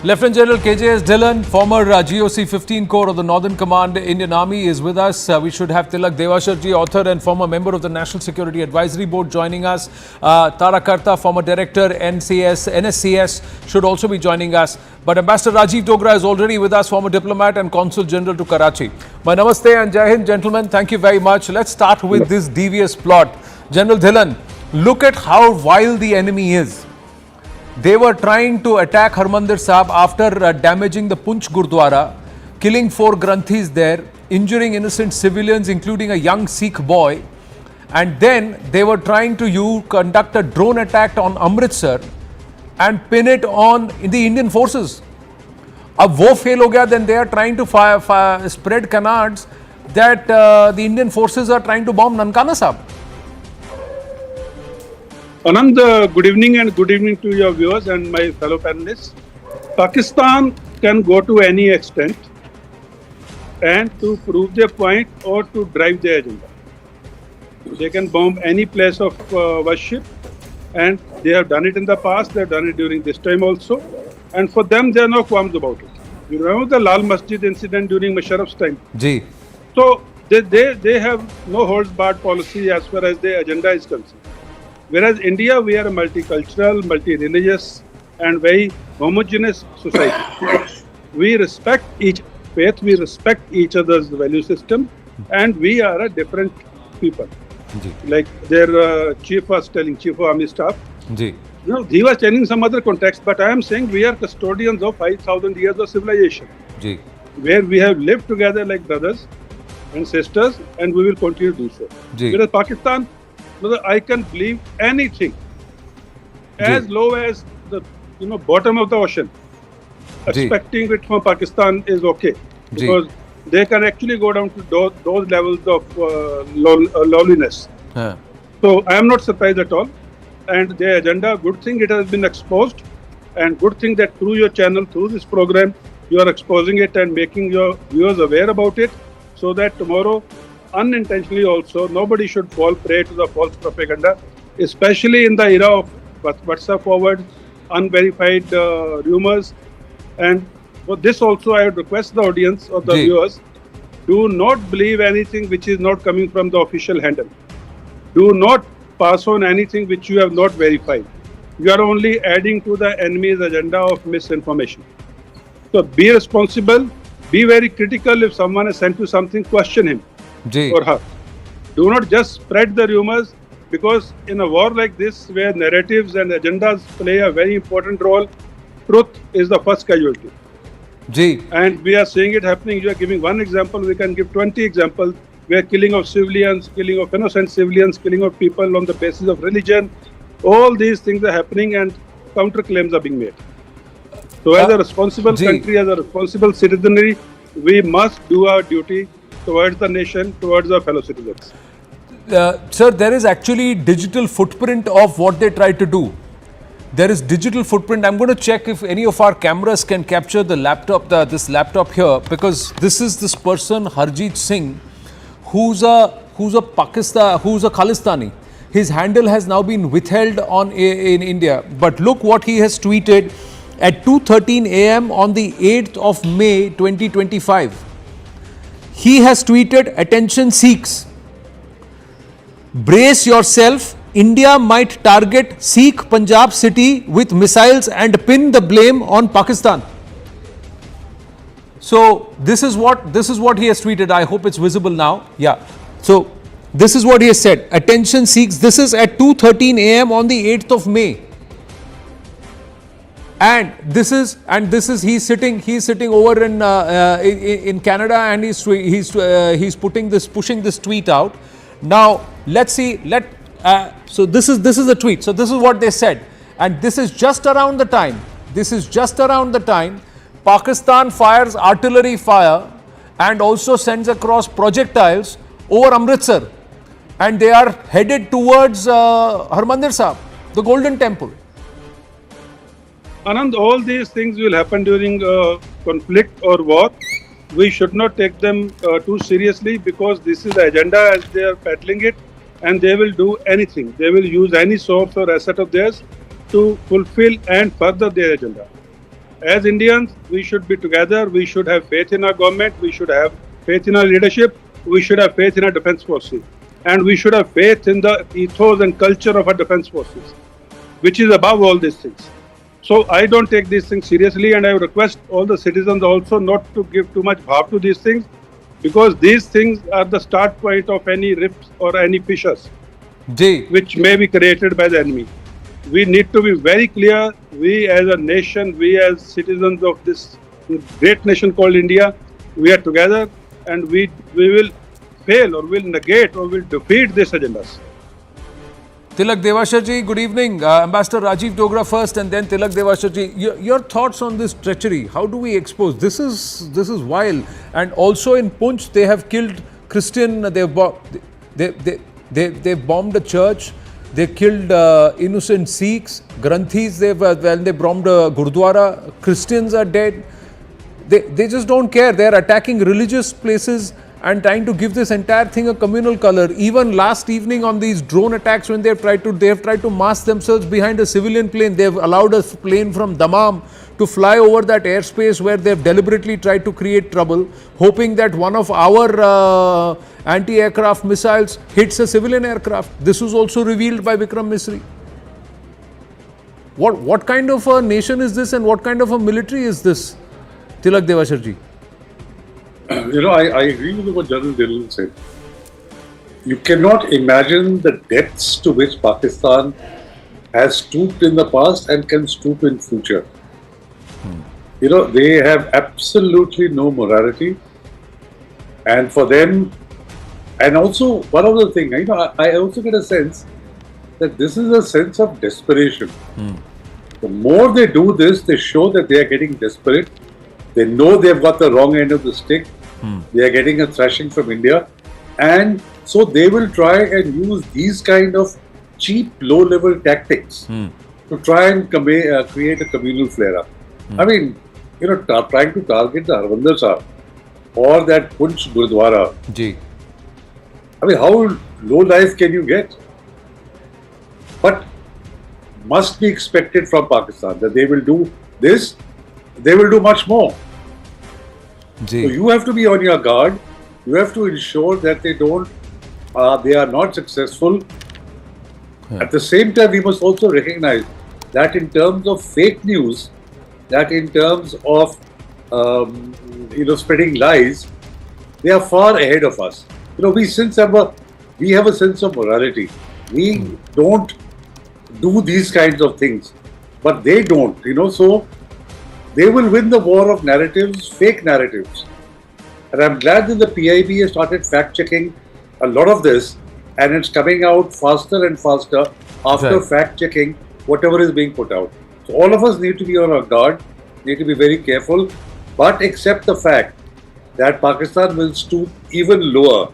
Lieutenant General KJS Dhillon, former GOC 15 Corps of the Northern Command Indian Army, is with us. We should have Tilak Devasharji, author and former member of the National Security Advisory Board, joining us. Tara Karta, former director NSCS, should also be joining us. But Ambassador Rajiv Dogra is already with us, former diplomat and Consul General to Karachi. My namaste and Jai Hind, gentlemen. Thank you very much. Let's start with this devious plot. General Dhillon, look at how vile the enemy is. They were trying to attack Harmandir Sahib after damaging the Poonch Gurdwara, killing 4 Granthis there, injuring innocent civilians, including a young Sikh boy. And then they were trying to conduct a drone attack on Amritsar and pin it on the Indian forces. Ab wo fail ho gaya, then they are trying to spread canards that the Indian forces are trying to bomb Nankana Sahib. Anand, good evening and good evening to your viewers and my fellow panelists. Pakistan can go to any extent and to prove their point or to drive their agenda. They can bomb any place of worship, and they have done it in the past, they have done it during this time also, and for them there are no qualms about it. You remember the Lal Masjid incident during Musharraf's time? Ji. So they have no holds barred policy as far as their agenda is concerned. Whereas India, we are a multicultural, multi-religious and very homogeneous society. we respect each faith, we respect each other's value system, and we are a different people. Like their chief was telling, Chief of Army Staff, he was telling some other context, but I am saying we are custodians of 5,000 years of civilization, where we have lived together like brothers and sisters, and we will continue to do so. Whereas Pakistan, I can believe anything as low as the bottom of the ocean. Expecting it from Pakistan is okay, because they can actually go down to those levels of lowliness. So I am not surprised at all. And their agenda, good thing it has been exposed, and good thing that through your channel, through this program, you are exposing it and making your viewers aware about it, so that tomorrow, unintentionally also, nobody should fall prey to the false propaganda, especially in the era of WhatsApp forward, unverified rumors. And for this also, I would request the audience or the viewers, do not believe anything which is not coming from the official handle. Do not pass on anything which you have not verified. You are only adding to the enemy's agenda of misinformation. So be responsible, be very critical. If someone has sent you something, question him or her. Do not just spread the rumors, because in a war like this, where narratives and agendas play a very important role, truth is the first casualty. And we are seeing it happening. You are giving one example, we can give 20 examples, where killing of civilians, killing of innocent civilians, killing of people on the basis of religion, all these things are happening and counterclaims are being made. So as a responsible country, as a responsible citizenry, we must do our duty towards the nation, towards our fellow citizens. Sir, there is actually digital footprint of what they try to do. There is digital footprint. I'm going to check if any of our cameras can capture the laptop, this laptop here, because this is this person, Harjeet Singh, who's a Khalistani. His handle has now been withheld in India. But look what he has tweeted at 2:13 a.m. on the 8th of May 2025. He has tweeted, "Attention Sikhs, brace yourself. India might target Sikh Punjab city with missiles and pin the blame on Pakistan." So this is what he has tweeted. I hope it's visible now. Yeah. So this is what he has said. "Attention Sikhs." This is at 2:13 a.m. on the 8th of May. And this is he's sitting over in Canada, and he's pushing this tweet out. Now let's see. So this is the tweet. So this is what they said, and this is just around the time. Pakistan fires artillery fire and also sends across projectiles over Amritsar, and they are headed towards Harmandir Sahib, the Golden Temple. Anand, all these things will happen during conflict or war. We should not take them too seriously, because this is the agenda as they are peddling it, and they will do anything. They will use any source or asset of theirs to fulfill and further their agenda. As Indians, we should be together. We should have faith in our government. We should have faith in our leadership. We should have faith in our defense forces. And we should have faith in the ethos and culture of our defense forces, which is above all these things. So I don't take these things seriously, and I request all the citizens also not to give too much bhav to these things, because these things are the start point of any rifts or any fissures which may be created by the enemy. We need to be very clear. We as a nation, we as citizens of this great nation called India, we are together, and we will fail or will negate or will defeat these agendas. Tilak Devashar ji, good evening. Ambassador Rajiv Dogra first, and then Tilak Devashar ji. Your thoughts on this treachery? How do we expose? This is wild. And also in Punch, they have killed Christian. They've bombed a church. They killed innocent Sikhs, Granthis. They bombed a Gurdwara. Christians are dead. They just don't care. They are attacking religious places and trying to give this entire thing a communal color. Even last evening on these drone attacks, when they have tried to mask themselves behind a civilian plane, they have allowed a plane from Dammam to fly over that airspace where they have deliberately tried to create trouble, hoping that one of our anti-aircraft missiles hits a civilian aircraft. This was also revealed by Vikram Misri. What kind of a nation is this, and what kind of a military is this? Tilak Devasharji. I agree with what General Dillon said. You cannot imagine the depths to which Pakistan has stooped in the past and can stoop in future. They have absolutely no morality. And for them, and also one other thing, I also get a sense that this is a sense of desperation. The more they do this, they show that they are getting desperate. They know they've got the wrong end of the stick. They are getting a thrashing from India. And so they will try and use these kind of cheap, low-level tactics to try and create a communal flare-up. I mean, trying to target the Harmandir Sahib or that Punch Gurdwara. I mean, how low life can you get? But must be expected from Pakistan that they will do this, they will do much more. So you have to be on your guard. You have to ensure that they are not successful. At the same time, we must also recognize that in terms of fake news, that in terms of spreading lies, they are far ahead of us. We have a sense of morality. We don't do these kinds of things, but they don't. So they will win the war of narratives, fake narratives. And I'm glad that the PIB has started fact-checking a lot of this, and it's coming out faster and faster after fact-checking whatever is being put out. So all of us need to be on our guard, need to be very careful, but accept the fact that Pakistan will stoop even lower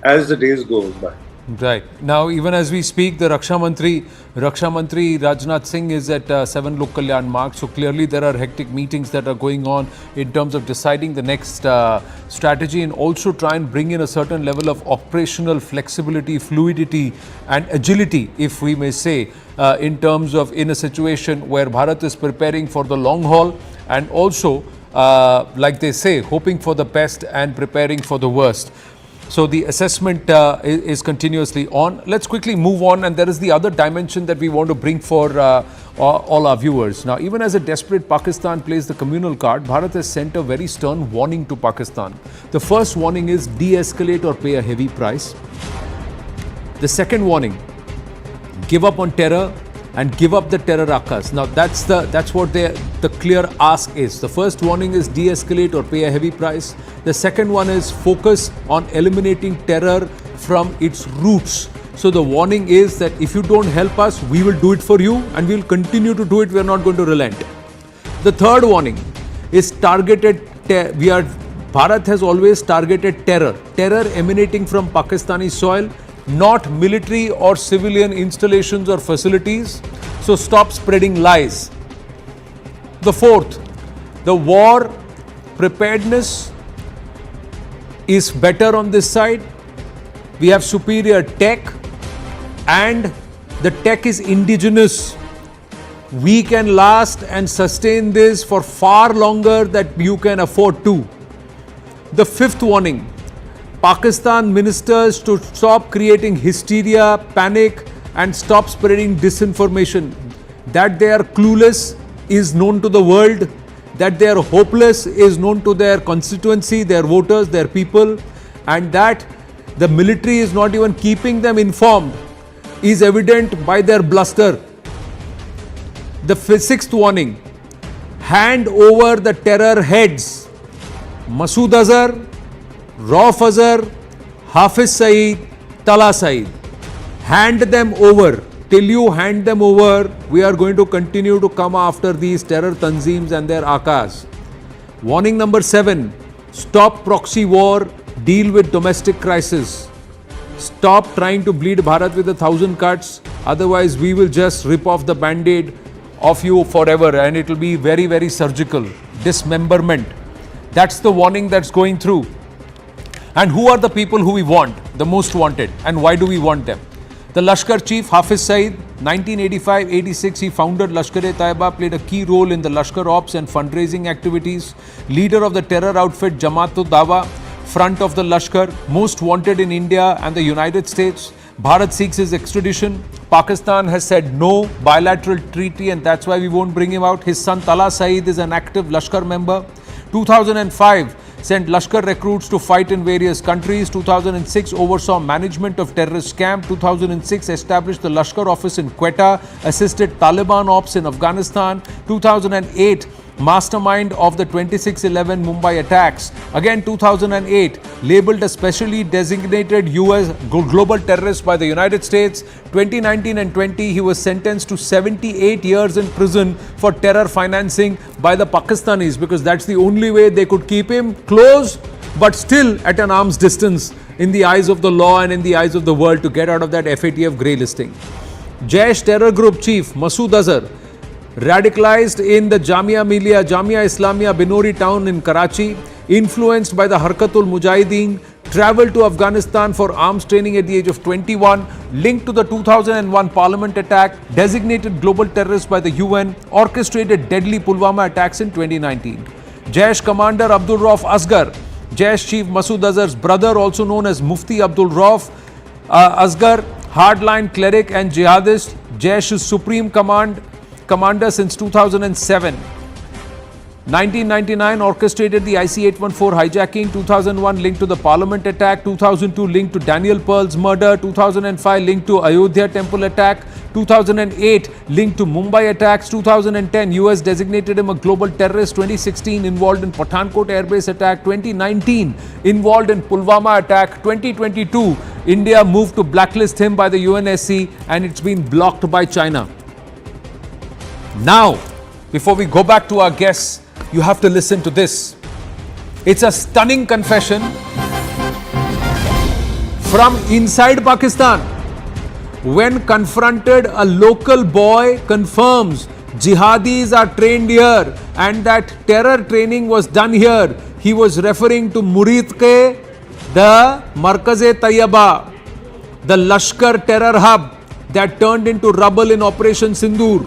as the days go by. Right. Now, even as we speak, the Raksha Mantri Rajnath Singh is at 7 Lok Kalyan Marg. So clearly there are hectic meetings that are going on in terms of deciding the next strategy, and also try and bring in a certain level of operational flexibility, fluidity and agility, if we may say, in terms of in a situation where Bharat is preparing for the long haul, and also, like they say, hoping for the best and preparing for the worst. So the assessment is continuously on. Let's quickly move on, and there is the other dimension that we want to bring for all our viewers. Now, even as a desperate Pakistan plays the communal card, Bharat has sent a very stern warning to Pakistan. The first warning is de-escalate or pay a heavy price. The second warning, give up on terror and give up the terror akas. Now that's what the clear ask is. The first warning is de-escalate or pay a heavy price. The second one is focus on eliminating terror from its roots. So the warning is that if you don't help us, we will do it for you, and we will continue to do it. We are not going to relent. The third warning is targeted. Bharat has always targeted terror emanating from Pakistani soil, not military or civilian installations or facilities. So stop spreading lies. The fourth, the war preparedness is better on this side. We have superior tech, and the tech is indigenous. We can last and sustain this for far longer than you can afford to. The fifth warning, Pakistan ministers to stop creating hysteria, panic, and stop spreading disinformation. That they are clueless is known to the world. That they are hopeless is known to their constituency, their voters, their people. And that the military is not even keeping them informed is evident by their bluster. The sixth warning, hand over the terror heads. Masood Azhar, Rauf Azhar, Hafiz Saeed, Tala Saeed. Hand them over. Till you hand them over, we are going to continue to come after these terror tanzeems and their akas. Warning number 7, stop proxy war, deal with domestic crisis. Stop trying to bleed Bharat with 1,000 cuts, otherwise we will just rip off the band-aid of you forever, and it will be very, very surgical. Dismemberment. That's the warning that's going through. And who are the people who we want, the most wanted, and why do we want them? The Lashkar Chief Hafiz Saeed, 1985-86, he founded Lashkar-e-Taiba, played a key role in the Lashkar Ops and fundraising activities. Leader of the terror outfit Jamaat-ud-Dawa, front of the Lashkar, most wanted in India and the United States. Bharat seeks his extradition. Pakistan has said no bilateral treaty, and that's why we won't bring him out. His son Tala Saeed is an active Lashkar member. 2005 sent Lashkar recruits to fight in various countries. 2006 oversaw management of terrorist camp. 2006 established the Lashkar office in Quetta, assisted Taliban ops in Afghanistan. 2008 mastermind of the 26/11 Mumbai attacks. Again 2008 labeled a specially designated US global terrorist by the United States. 2019 and 20 he was sentenced to 78 years in prison for terror financing by the Pakistanis, because that's the only way they could keep him close but still at an arm's distance in the eyes of the law and in the eyes of the world to get out of that FATF grey listing. Jaish terror group chief Masood Azhar, radicalized in the Jamia Islamia Binori town in Karachi, influenced by the Harkatul Mujahideen, travelled to Afghanistan for arms training at the age of 21, linked to the 2001 parliament attack, designated global terrorist by the UN, orchestrated deadly Pulwama attacks in 2019. Jaish commander Abdul Rauf Asghar, Jaish chief Masood Azhar's brother, also known as Mufti Abdul Rauf Asghar, hardline cleric and jihadist, Jaish's supreme commander since 2007. 1999 orchestrated the IC-814 hijacking, 2001 linked to the parliament attack, 2002 linked to Daniel Pearl's murder, 2005 linked to Ayodhya temple attack, 2008 linked to Mumbai attacks, 2010 US designated him a global terrorist, 2016 involved in Pathankot airbase attack, 2019 involved in Pulwama attack, 2022 India moved to blacklist him by the UNSC and it's been blocked by China. Now, before we go back to our guests, you have to listen to this. It's a stunning confession from inside Pakistan. When confronted, a local boy confirms jihadis are trained here and that terror training was done here. He was referring to Muridke, the Markaz-e-Tayyaba, the Lashkar terror hub that turned into rubble in Operation Sindoor.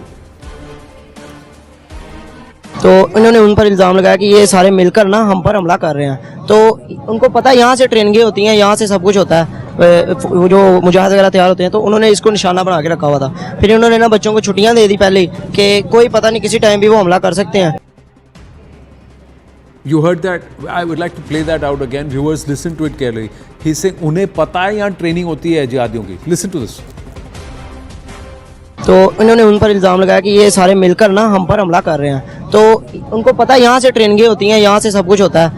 तो इन्होंने उन पर इल्ज़ाम लगाया कि ये सारे मिलकर ना हम पर हमला कर रहे हैं। तो उनको पता है यहाँ से ट्रेनिंगें होती हैं, यहाँ से सब कुछ होता है, वो जो मुजाहिद वगैरह तैयार होते हैं, तो उन्होंने इसको निशाना बना के रखा हुआ था। फिर उन्होंने ना बच्चों को छुट्टियाँ दे दी पहले कि कोई पता नहीं किसी टाइम भी वो हमला कर सकते हैं। You heard that? I would like to play that out again. Viewers, listen to it carefully. He's saying उन्हें पता है यहाँ ट्रेनिंग होती है जिहादियों की. Listen to this. तो इन्होंने उन पर इल्ज़ाम लगाया कि ये सारे मिलकर ना हम पर हमला कर रहे हैं। तो उनको पता है यहाँ से ट्रेनिंगें होती हैं, यहाँ से सब कुछ होता है,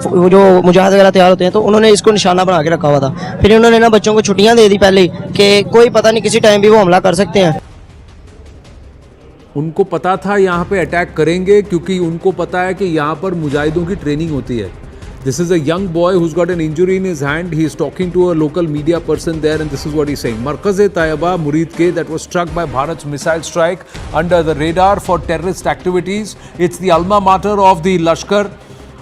वो जो मुजाहिद वगैरह तैयार होते हैं, तो उन्होंने इसको निशाना बना के रखा हुआ था। फिर उन्होंने ना बच्चों को छुट्टियाँ दे दी पहले कि कोई पता नहीं किसी टाइम भी वो हमला कर सकते हैं। उनको पता था यहाँ पे अटैक करेंगे क्योंकि उनको पता है कि यहाँ पर मुजाहिदों की ट्रेनिंग होती है. This is a young boy who's got an injury in his hand. He is talking to a local media person there and this is what he's saying. Markaz-e-Tayyaba, Muridke, that was struck by Bharat's missile strike under the radar for terrorist activities. It's the alma mater of the Lashkar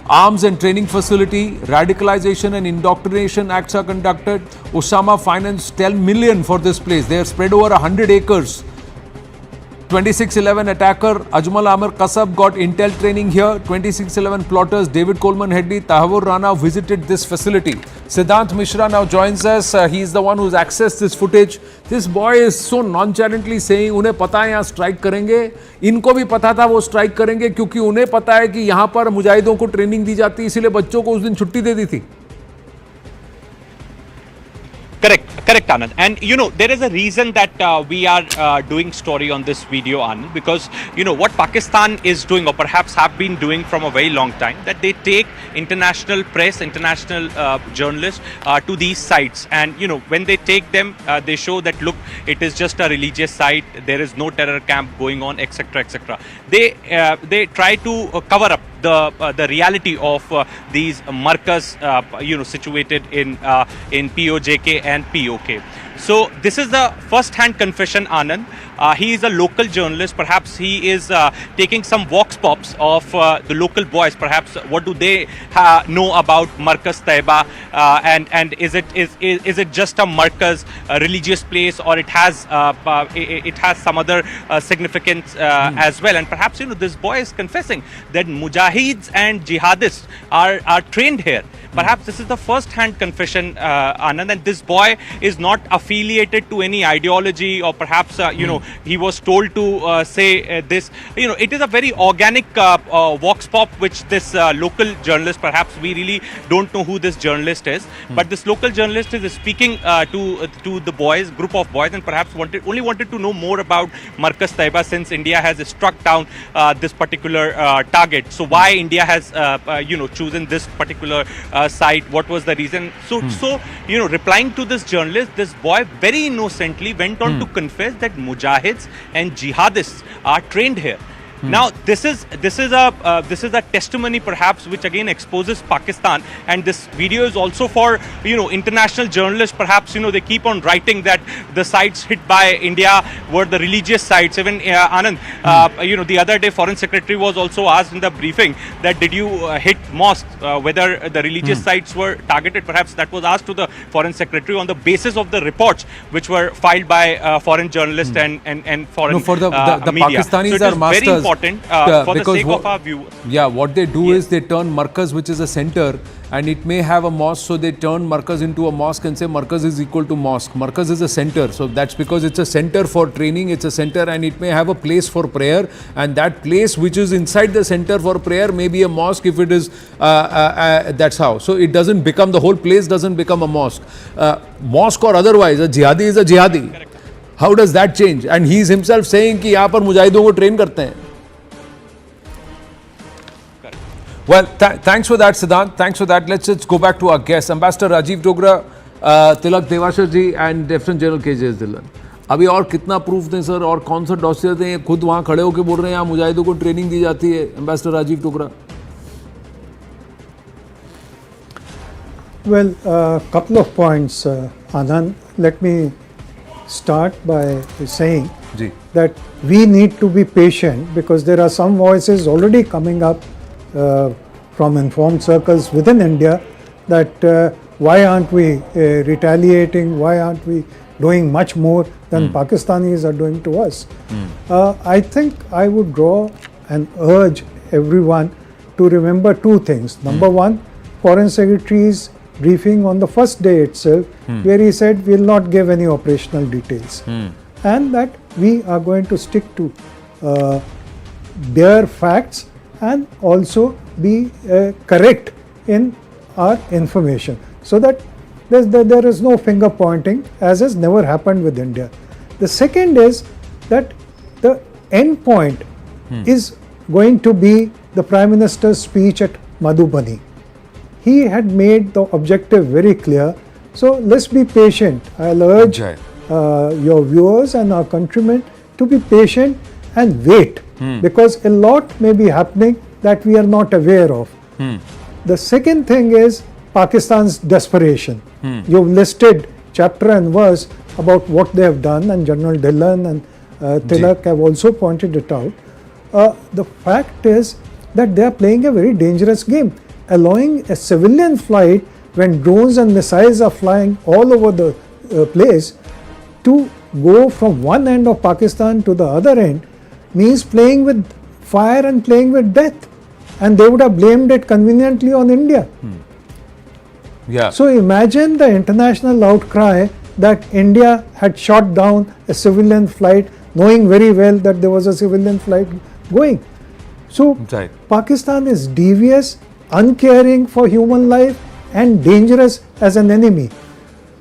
arms and training facility. Radicalization and indoctrination acts are conducted. Osama financed 10 million for this place. They are spread over 100 acres. 26/11 attacker Ajmal Amir Kasab got intel training here. 26/11 plotters David Coleman Hedley, Tahawur Rana visited this facility. Siddhant Mishra now joins us. He is the one who's accessed this footage. This boy is so nonchalantly saying उन्हें पता है यहाँ strike करेंगे. इनको भी पता था वो स्ट्राइक करेंगे क्योंकि उन्हें पता है कि यहाँ पर मुजाहिदों को ट्रेनिंग दी जाती है, इसीलिए बच्चों को उस दिन छुट्टी दे दी थी. Correct, Anand. And there is a reason that we are doing story on this video, Anand, because what Pakistan is doing, or perhaps have been doing from a very long time, that they take international press, international journalists to these sites, and when they take them, they show that look, it is just a religious site, there is no terror camp going on, etc., etc. They try to cover up the reality of these markers situated in POJK and POK. So this is the first-hand confession, Anand. He is a local journalist. Perhaps he is taking some vox pops of the local boys. Perhaps what do they know about Markaz Taiba, and is it just a Markaz religious place, or it has some other significance as well? And perhaps this boy is confessing that mujahids and jihadists are trained here. Perhaps this is the first-hand confession, Anand, and this boy is not affiliated to any ideology, or perhaps you know, he was told to say this. You know, it is a very organic vox pop which this local journalist, perhaps we really don't know who this journalist is, but this local journalist is speaking to the boys, group of boys, and perhaps only wanted to know more about Markaz Taiba, since India has struck down this particular target. So why India has you know, chosen this particular site? What was the reason? So you know, replying to this journalist, this boy very innocently went on to confess that mujahids and jihadists are trained here. Now this is a testimony perhaps which again exposes Pakistan, and this video is also for, you know, international journalists. Perhaps, you know, they keep on writing that the sites hit by India were the religious sites. Even Anand, you know, the other day Foreign Secretary was also asked in the briefing that did you hit mosques, whether the religious sites were targeted. Perhaps that was asked to the Foreign Secretary on the basis of the reports which were filed by foreign journalists and foreign for the media. Pakistanis So it are is masters. very important for the sake of our viewers. Yeah, what they do is they turn Markaz, which is a center, and it may have a mosque, so they turn Markaz into a mosque and say Markaz is equal to mosque. Markaz is a center, so that's because it's a center for training, it's a center, and it may have a place for prayer, and that place which is inside the center for prayer may be a mosque if it is, that's how. So it doesn't become, the whole place doesn't become a mosque. Mosque or otherwise, a jihadi is a jihadi. Correct. How does that change? And he is himself saying कि यहाँ पर मुजाहिदों को train करते हैं. Well, thanks for that, Siddhant. Thanks for that. Let's just go back to our guests. Ambassador Rajiv Dogra, Tilak Devashar ji, and Lieutenant General KJS Dhillon. अभी और कितना proof दें सर, और कौन सा डॉसियर दें? खुद वहाँ खड़े होकर बोल रहे हैं यहाँ मुजाहिदों को ट्रेनिंग दी जाती है. Ambassador Rajiv Dogra. Well, couple of points, Anand. Let me start by saying that we need to be patient, because there are some voices already coming up from informed circles within India that why aren't we retaliating, why aren't we doing much more than Pakistanis are doing to us. I think I would draw and urge everyone to remember two things. Number one, Foreign Secretary's briefing on the first day itself, where he said we will not give any operational details, and that we are going to stick to bare facts and also be correct in our information, so that there is no finger pointing, as has never happened with India. The second is that the end point is going to be the Prime Minister's speech at Madhubani. He had made the objective very clear, so let's be patient. I'll urge your viewers and our countrymen to be patient and wait, because a lot may be happening that we are not aware of. The second thing is Pakistan's desperation. You've listed chapter and verse about what they have done, and General Dhillon and Tilak have also pointed it out. The fact is that they are playing a very dangerous game, allowing a civilian flight when drones and missiles are flying all over the place to go from one end of Pakistan to the other end means playing with fire and playing with death, and they would have blamed it conveniently on India. So imagine the international outcry that India had shot down a civilian flight, knowing very well that there was a civilian flight going. So Pakistan is devious, uncaring for human life, and dangerous as an enemy.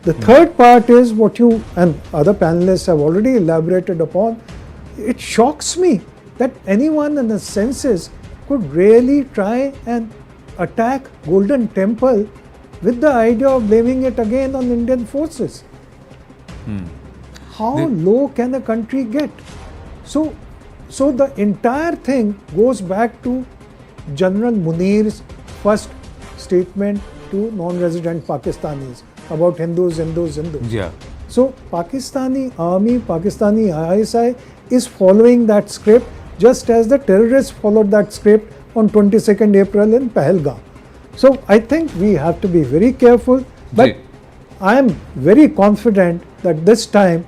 The third part is what you and other panelists have already elaborated upon. It shocks me that anyone in the senses could really try and attack Golden Temple with the idea of blaming it again on Indian forces. How low can a country get? So the entire thing goes back to General Munir's first statement to non-resident Pakistanis about Hindus. So Pakistani army, Pakistani ISI is following that script, just as the terrorists followed that script on 22nd April in Pahalgam. So I think we have to be very careful, but I am very confident that this time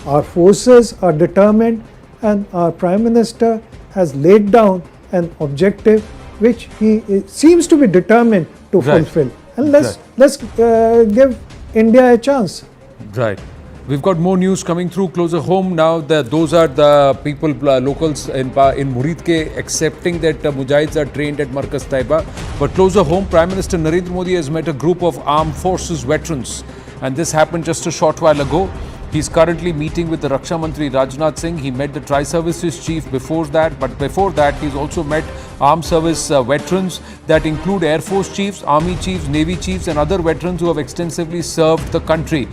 our forces are determined, and our Prime Minister has laid down an objective which he seems to be determined to fulfill. And let's give India a chance. Right. We've got more news coming through closer home now. Those are the people, locals in Muridke, accepting that Mujahids are trained at Markaz Taiba. But closer home, Prime Minister Narendra Modi has met a group of armed forces veterans. And this happened just a short while ago. He's currently meeting with the Raksha Mantri Rajnath Singh. He met the Tri-Services Chief before that. But before that, he's also met armed service veterans that include Air Force Chiefs, Army Chiefs, Navy Chiefs and other veterans who have extensively served the country.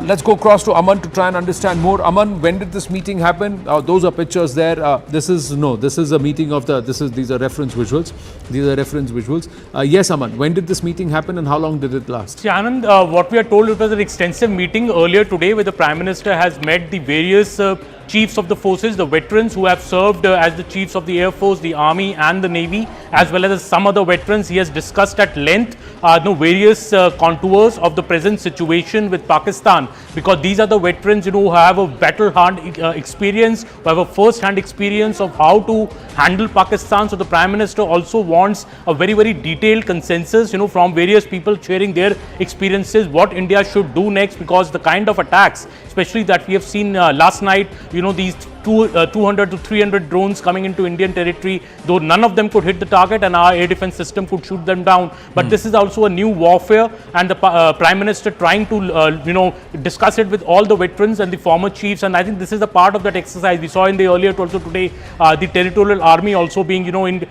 Let's go across to Aman to try and understand more. Aman, when did this meeting happen? Those are pictures there. This is a meeting of these are reference visuals. These are reference visuals. Yes, Aman, when did this meeting happen and how long did it last? See, Anand, what we are told, it was an extensive meeting earlier today where the Prime Minister has met the various chiefs of the forces, the veterans who have served as the chiefs of the Air Force, the Army and the Navy, as well as some other veterans. He has discussed at length various contours of the present situation with Pakistan, because these are the veterans who have a battle-hardened experience, who have a first-hand experience of how to handle Pakistan. So the Prime Minister also wants a very, very detailed consensus from various people sharing their experiences, what India should do next, because the kind of attacks, especially that we have seen last night, these 200 to 300 drones coming into Indian territory, though none of them could hit the target and our air defense system could shoot them down. But this is also a new warfare, and the Prime Minister trying to discuss it with all the veterans and the former chiefs, and I think this is a part of that exercise. We saw in the earlier also today the territorial army also being told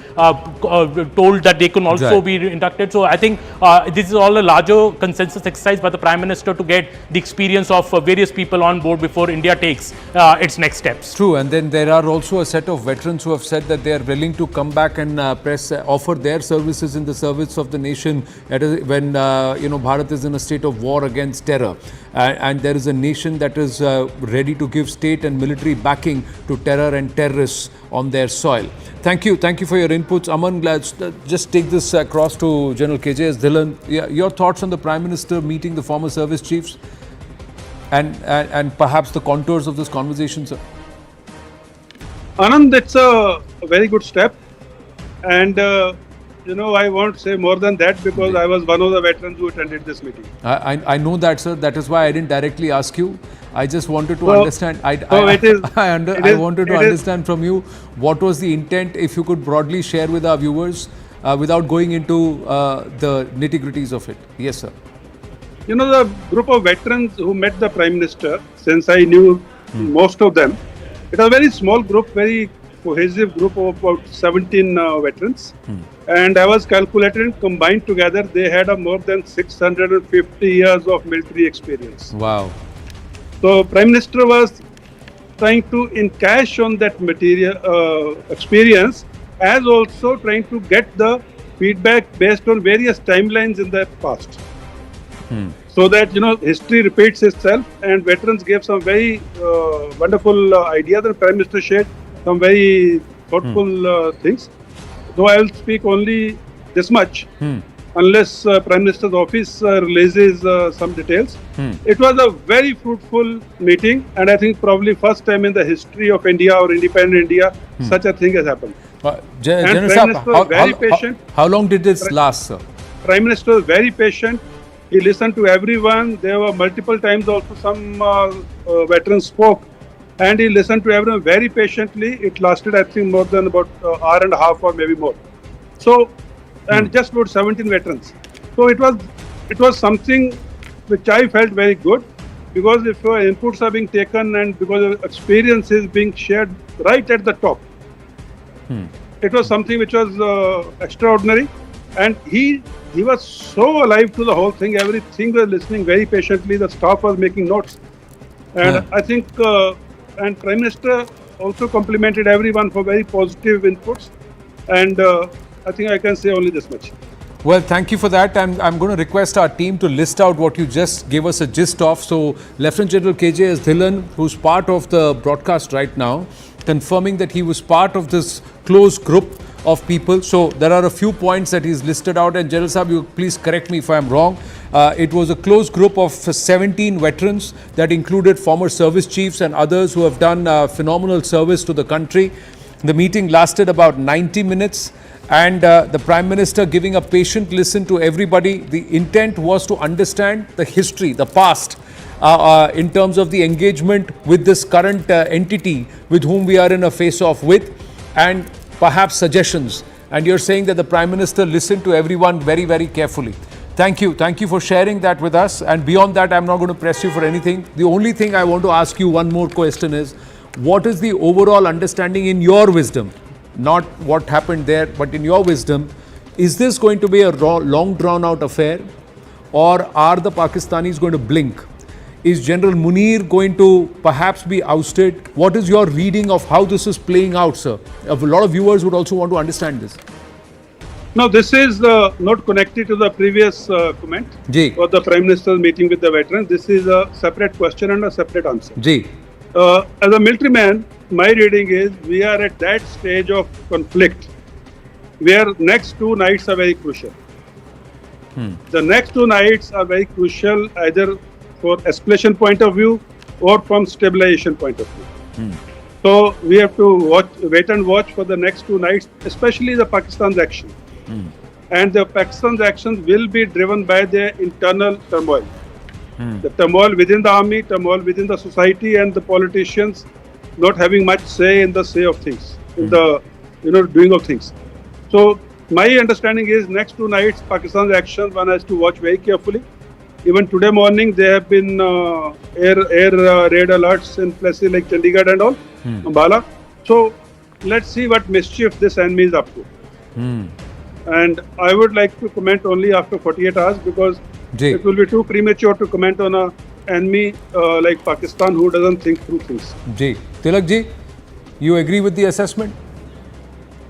that they can also be inducted. So I think this is all a larger consensus exercise by the Prime Minister to get the experience of various people on board before India takes its next steps. True, and then there are also a set of veterans who have said that they are willing to come back and offer their services in the service of the nation when Bharat is in a state of war against terror, and there is a nation that is ready to give state and military backing to terror and terrorists on their soil. Thank you for your inputs, Aman. Let's just take this across to General KJS Dhillon. Your thoughts on the Prime Minister meeting the former service chiefs and perhaps the contours of this conversation, sir? Anand, it's a very good step, and I won't say more than that because I was one of the veterans who attended this meeting. I know that, sir. That is why I didn't directly ask you. I just wanted to understand. I wanted to understand from you what was the intent. If you could broadly share with our viewers without going into the nitty-gritties of it. Yes, sir. The group of veterans who met the Prime Minister, since I knew most of them, it was a very small group, very cohesive group of about 17 veterans. And I was calculating, combined together, they had more than 650 years of military experience. Wow. So Prime Minister was trying to encash on that material experience, as also trying to get the feedback based on various timelines in the past. So that history repeats itself, and veterans gave some very wonderful ideas. The Prime Minister shared some very thoughtful things. Though I will speak only this much, unless Prime Minister's office releases some details. It was a very fruitful meeting, and I think probably first time in the history of India or independent India such a thing has happened. General Saab, how long did this last, sir? Prime Minister was very patient. He listened to everyone. There were multiple times also some veterans spoke, and he listened to everyone very patiently. It lasted, I think, more than about an hour and a half or maybe more. So, and just about 17 veterans. So it was something which I felt very good, because if inputs are being taken and because of experience is being shared right at the top, it was something which was extraordinary. And he was so alive to the whole thing. Everything was listening very patiently. The staff was making notes, and I think and Prime Minister also complimented everyone for very positive inputs. And I think I can say only this much. Well, thank you for that. I'm going to request our team to list out what you just gave us a gist of. So, Lieutenant General KJS Dhillon, who's part of the broadcast right now, confirming that he was part of this close group of people. So there are a few points that he's listed out, and General Saab, you please correct me if I'm wrong. It was a close group of 17 veterans that included former service chiefs and others who have done phenomenal service to the country. The meeting lasted about 90 minutes, and the Prime Minister giving a patient listen to everybody. The intent was to understand the history, the past, in terms of the engagement with this current entity with whom we are in a face-off with, and perhaps suggestions. And you're saying that the Prime Minister listened to everyone very, very carefully. Thank you. Thank you for sharing that with us. And beyond that, I'm not going to press you for anything. The only thing I want to ask you one more question is, what is the overall understanding in your wisdom? Not what happened there, but in your wisdom, is this going to be a long drawn out affair, or are the Pakistanis going to blink? Is General Munir going to perhaps be ousted? What is your reading of how this is playing out, sir? A lot of viewers would also want to understand this. No, this is not connected to the previous comment or the Prime Minister's meeting with the veterans. This is a separate question and a separate answer. As a military man, my reading is we are at that stage of conflict where next 2 nights are very crucial. The next 2 nights are very crucial either for escalation point of view or from stabilization point of view. So we have to wait and watch for the next 2 nights, especially the Pakistan's action. And the Pakistan's actions will be driven by their internal turmoil. The turmoil within the army, turmoil within the society, and the politicians not having much say in the say of things, in the doing of things. So my understanding is next 2 nights Pakistan's actions one has to watch very carefully. Even today morning there have been air raid alerts in places like Chandigarh and all, Ambala. So let's see what mischief this enemy is up to. And I would like to comment only after 48 hours because it will be too premature to comment on an enemy like Pakistan who doesn't think through things. Tilak ji, you agree with the assessment?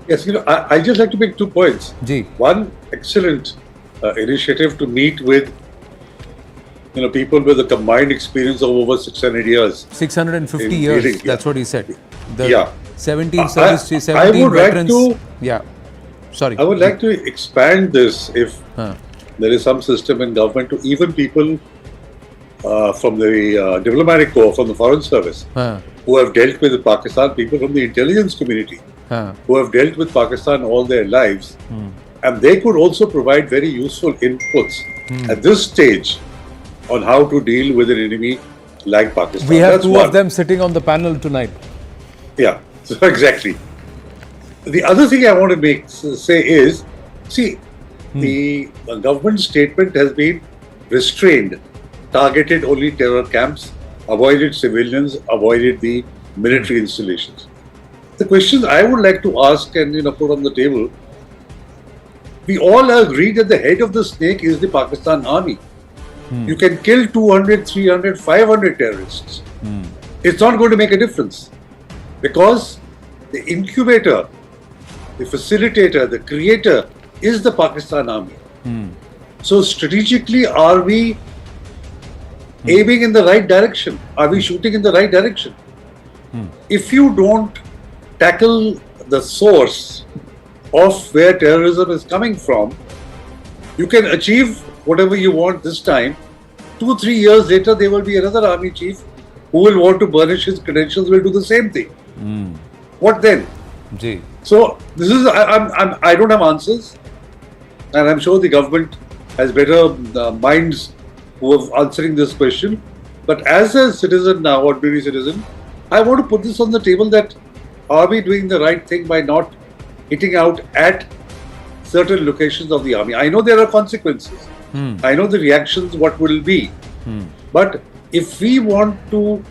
Yes, I just like to make 2 points. One, excellent initiative to meet with people with a combined experience of over 600 years. 650 years, dealing, that's what he said. 17 veterans. I would like to expand this if there is some system in government to even people from the diplomatic corps, from the foreign service, who have dealt with Pakistan, people from the intelligence community, who have dealt with Pakistan all their lives, and they could also provide very useful inputs at this stage on how to deal with an enemy like Pakistan. We have 2 of them sitting on the panel tonight. Yeah, so exactly. The other thing I want to say is, see, the government statement has been restrained, targeted only terror camps, avoided civilians, avoided the military installations. The questions I would like to ask and put on the table, we all agree that the head of the snake is the Pakistan army. You can kill 200, 300, 500 terrorists. It's not going to make a difference because the incubator, the facilitator, the creator is the Pakistan army. So strategically, are we aiming in the right direction? Are we shooting in the right direction? If you don't tackle the source of where terrorism is coming from, you can achieve whatever you want this time. 2-3 years later, there will be another army chief who will want to burnish his credentials, will do the same thing. What then? So this is, I don't have answers, and I'm sure the government has better minds who are answering this question. But as a citizen now, ordinary citizen, I want to put this on the table that are we doing the right thing by not hitting out at certain locations of the army? I know there are consequences. I know the reactions, what will be. But if we want to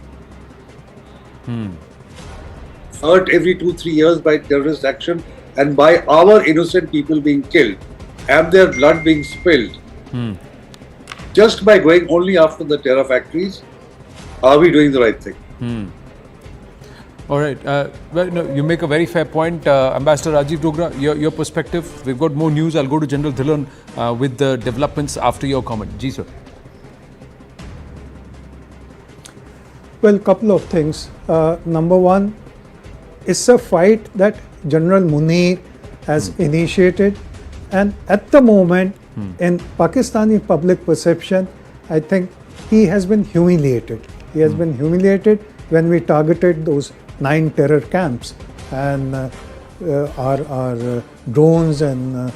hurt every 2-3 years by terrorist action and by our innocent people being killed and their blood being spilled, just by going only after the terror factories, are we doing the right thing? All right. Well, no, you make a very fair point. Ambassador Rajiv Dogra, your perspective. We've got more news. I'll go to General Dhillon with the developments after your comment. Ji, sir. Well, couple of things. Number one, it's a fight that General Munir has initiated, and at the moment, in Pakistani public perception, I think he has been humiliated. He has been humiliated when we targeted those 9 terror camps, and our drones and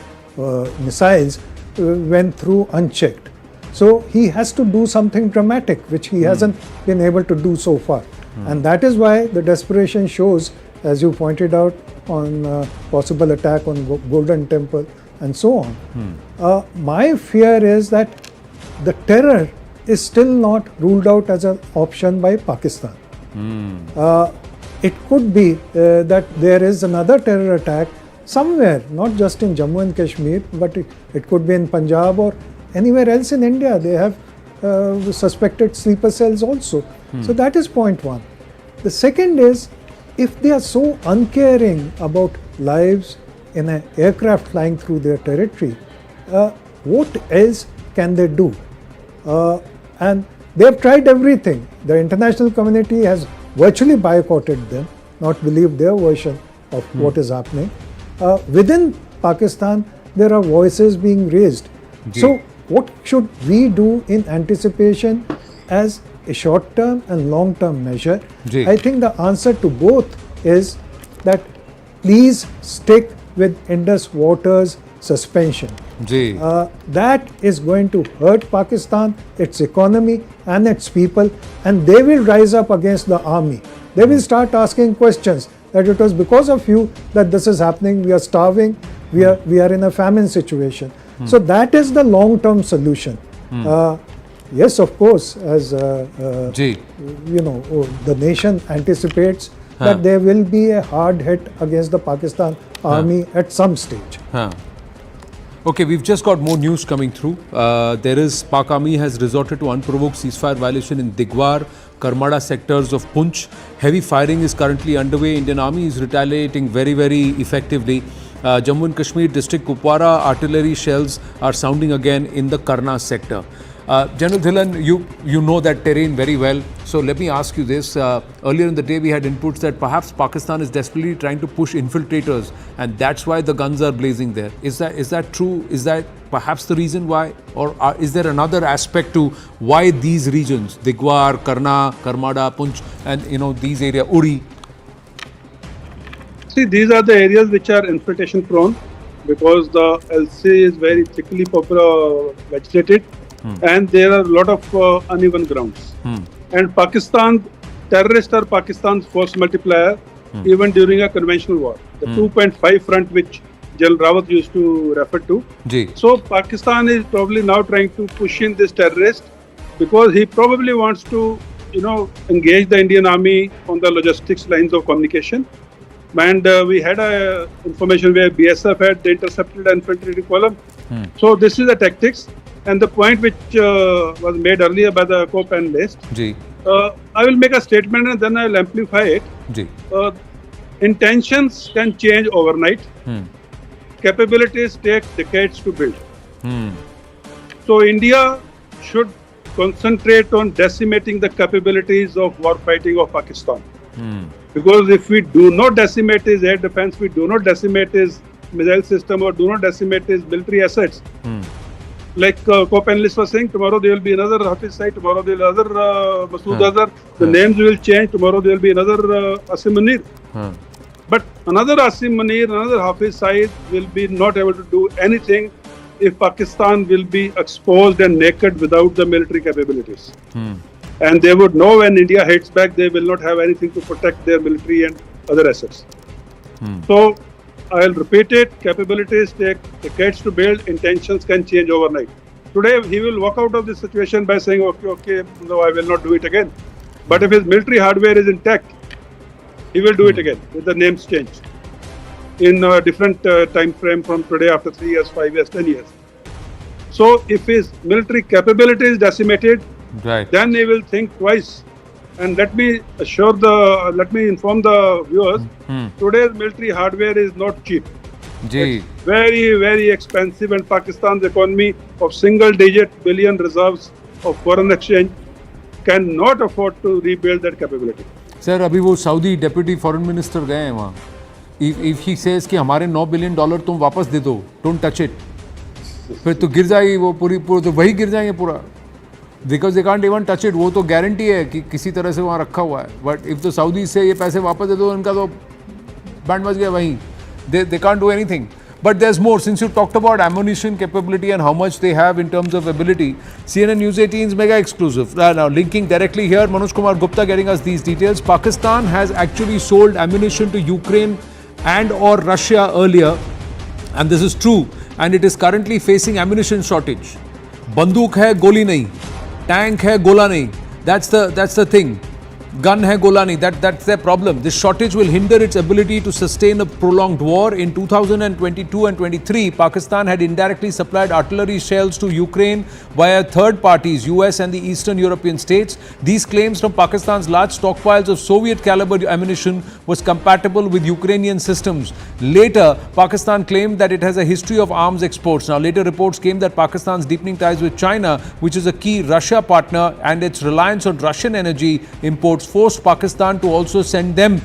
missiles went through unchecked. So he has to do something dramatic, which he hasn't been able to do so far. And that is why the desperation shows, as you pointed out, on possible attack on Golden Temple and so on. My fear is that the terror is still not ruled out as an option by Pakistan. It could be that there is another terror attack somewhere, not just in Jammu and Kashmir, but it could be in Punjab or anywhere else in India. They have suspected sleeper cells also. So that is point one. The second is, if they are so uncaring about lives in an aircraft flying through their territory, what else can they do? And they have tried everything. The international community has virtually boycotted them, not believed their version of what is happening. Within Pakistan, there are voices being raised. So what should we do in anticipation as a short-term and long-term measure? I think the answer to both is that please stick with Indus Water's suspension. That is going to hurt Pakistan, its economy and its people, and they will rise up against the army. They will start asking questions that it was because of you that this is happening, we are starving, we are in a famine situation. So that is the long-term solution. Yes, of course, as the nation anticipates that there will be a hard hit against the Pakistan army at some stage. Okay, we've just got more news coming through. Pak Army has resorted to unprovoked ceasefire violation in Digwar, Karmada sectors of Punch. Heavy firing is currently underway. Indian Army is retaliating very, very effectively. Jammu and Kashmir district Kupwara artillery shells are sounding again in the Karna sector. General Dhillon, you know that terrain very well. So let me ask you this. Earlier in the day we had inputs that perhaps Pakistan is desperately trying to push infiltrators and that's why the guns are blazing there. Is that true? Is that perhaps the reason why? Or is there another aspect to why these regions, Digwar, Karna, Karmada, Punch and these areas, Uri? See, these are the areas which are infiltration prone because the LC is very thickly vegetated. And there are a lot of uneven grounds. And Pakistan, terrorists are Pakistan's force multiplier even during a conventional war. The 2.5 front which General Rawat used to refer to. So Pakistan is probably now trying to push in this terrorist because he probably wants to, engage the Indian Army on the logistics lines of communication. And we had information where BSF had intercepted an infantry column. So this is the tactics. And the point which was made earlier by the co-panelist, I will make a statement and then I will amplify it. Intentions can change overnight. Capabilities take decades to build. So India should concentrate on decimating the capabilities of war fighting of Pakistan. Because if we do not decimate his air defense, we do not decimate his missile system or do not decimate his military assets, like co-panelists were saying, tomorrow there will be another Hafiz site, tomorrow there will be another Masood Azhar, the names will change, tomorrow there will be another Asim Munir. But another Asim Munir, another Hafiz site will be not able to do anything if Pakistan will be exposed and naked without the military capabilities. And they would know when India hits back, they will not have anything to protect their military and other assets. So, I'll repeat it, capabilities take decades to build, intentions can change overnight. Today, he will walk out of this situation by saying, okay, no, I will not do it again. But if his military hardware is intact, he will do it again with the names changed in a different time frame from today after 3 years, 5 years, 10 years. So, if his military capability is decimated, then he will think twice. And let me inform the viewers, today's military hardware is not cheap. It's very, very expensive, and Pakistan's economy of single-digit billion reserves of foreign exchange cannot afford to rebuild that capability. Sir, अभी वो Saudi deputy foreign minister गए हैं वहाँ. If he says कि हमारे $9 billion तुम वापस दे दो, don't touch it. फिर तो गिर जाएगी वो पूरी तो वही गिर जाएंगे पूरा. Because they can't even touch it. वो तो गारंटी है कि किसी तरह से वहाँ रखा हुआ है. But if the Saudis से ये पैसे वापस दे दो, उनका तो बैंड बज गया वहीं. They can't do anything. But there's more. Since you talked about ammunition capability and how much they have in terms of ability, CNN News 18's mega exclusive. Now, linking directly here, Manoj Kumar Gupta getting us these details. Pakistan has actually sold ammunition to Ukraine and or Russia earlier, and this is true, and it is currently facing ammunition shortage. Banduk hai, goli nahi. Tank hai, gola nahi. That's the thing. Gun hai, gola nahi. That's their problem. This shortage will hinder its ability to sustain a prolonged war. In 2022 and 23, Pakistan had indirectly supplied artillery shells to Ukraine via third parties, US and the Eastern European states. These claims from Pakistan's large stockpiles of Soviet caliber ammunition was compatible with Ukrainian systems. Later, Pakistan claimed that it has a history of arms exports. Now, later reports came that Pakistan's deepening ties with China, which is a key Russia partner, and its reliance on Russian energy imports forced Pakistan to also send them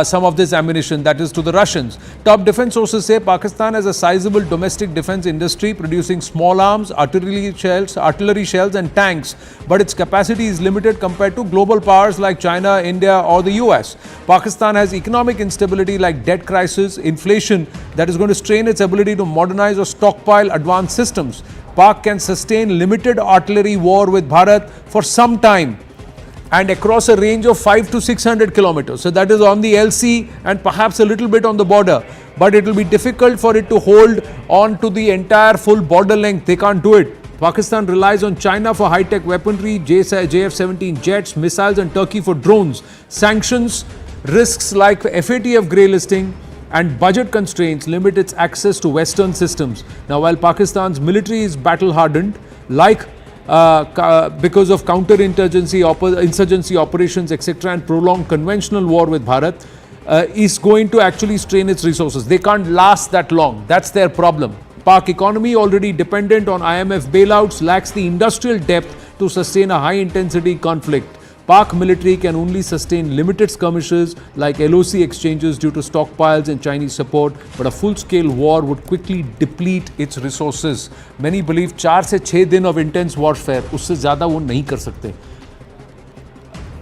some of this ammunition, that is to the Russians. Top defense sources say Pakistan has a sizable domestic defense industry producing small arms, artillery shells and tanks, but its capacity is limited compared to global powers like China, India or the US. Pakistan has economic instability like debt crisis, inflation that is going to strain its ability to modernize or stockpile advanced systems. Pak can sustain limited artillery war with Bharat for some time and across a range of 500 to 600 kilometers. So that is on the LC and perhaps a little bit on the border. But it will be difficult for it to hold on to the entire full border length. They can't do it. Pakistan relies on China for high-tech weaponry, JF-17 jets, missiles and Turkey for drones. Sanctions, risks like FATF grey listing and budget constraints limit its access to Western systems. Now, while Pakistan's military is battle-hardened, like because of insurgency operations, etc., and prolonged conventional war with Bharat, is going to actually strain its resources. They can't last that long. That's their problem. Pak economy, already dependent on IMF bailouts, lacks the industrial depth to sustain a high-intensity conflict. Pak military can only sustain limited skirmishes like LOC exchanges due to stockpiles and Chinese support, but a full-scale war would quickly deplete its resources. Many believe 4 से 6 दिन of intense warfare, उससे ज़्यादा वो नहीं कर सकते.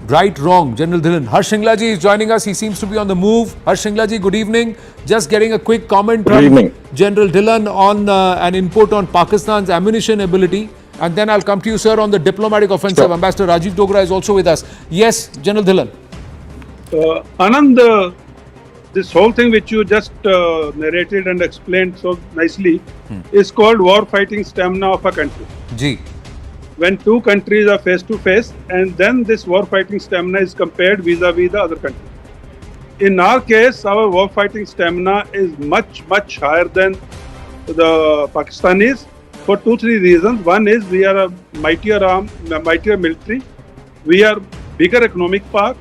Right, wrong, General Dhillon. Harsh Shingla ji is joining us. He seems to be on the move. Harsh Shingla ji, good evening. Just getting a quick comment from General Dhillon on an input on Pakistan's ammunition ability. And then I'll come to you, sir, on the diplomatic offensive. Sure. Ambassador Rajiv Dogra is also with us. Yes, General Dhillon. Anand, this whole thing which you just narrated and explained so nicely is called war fighting stamina of a country. Ji. When two countries are face to face, and then this war fighting stamina is compared vis-a-vis the other country. In our case, our war fighting stamina is much higher than the Pakistanis. For 2-3 reasons. One is we are a mightier military, we are bigger economic park,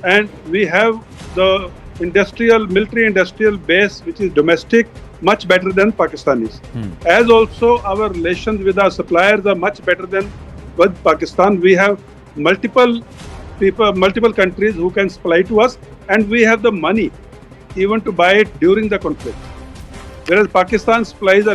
and we have the military industrial base which is domestic much better than Pakistanis. As also our relations with our suppliers are much better than with Pakistan. We have multiple countries who can supply to us, and we have the money even to buy it during the conflict. Whereas Pakistan supplies a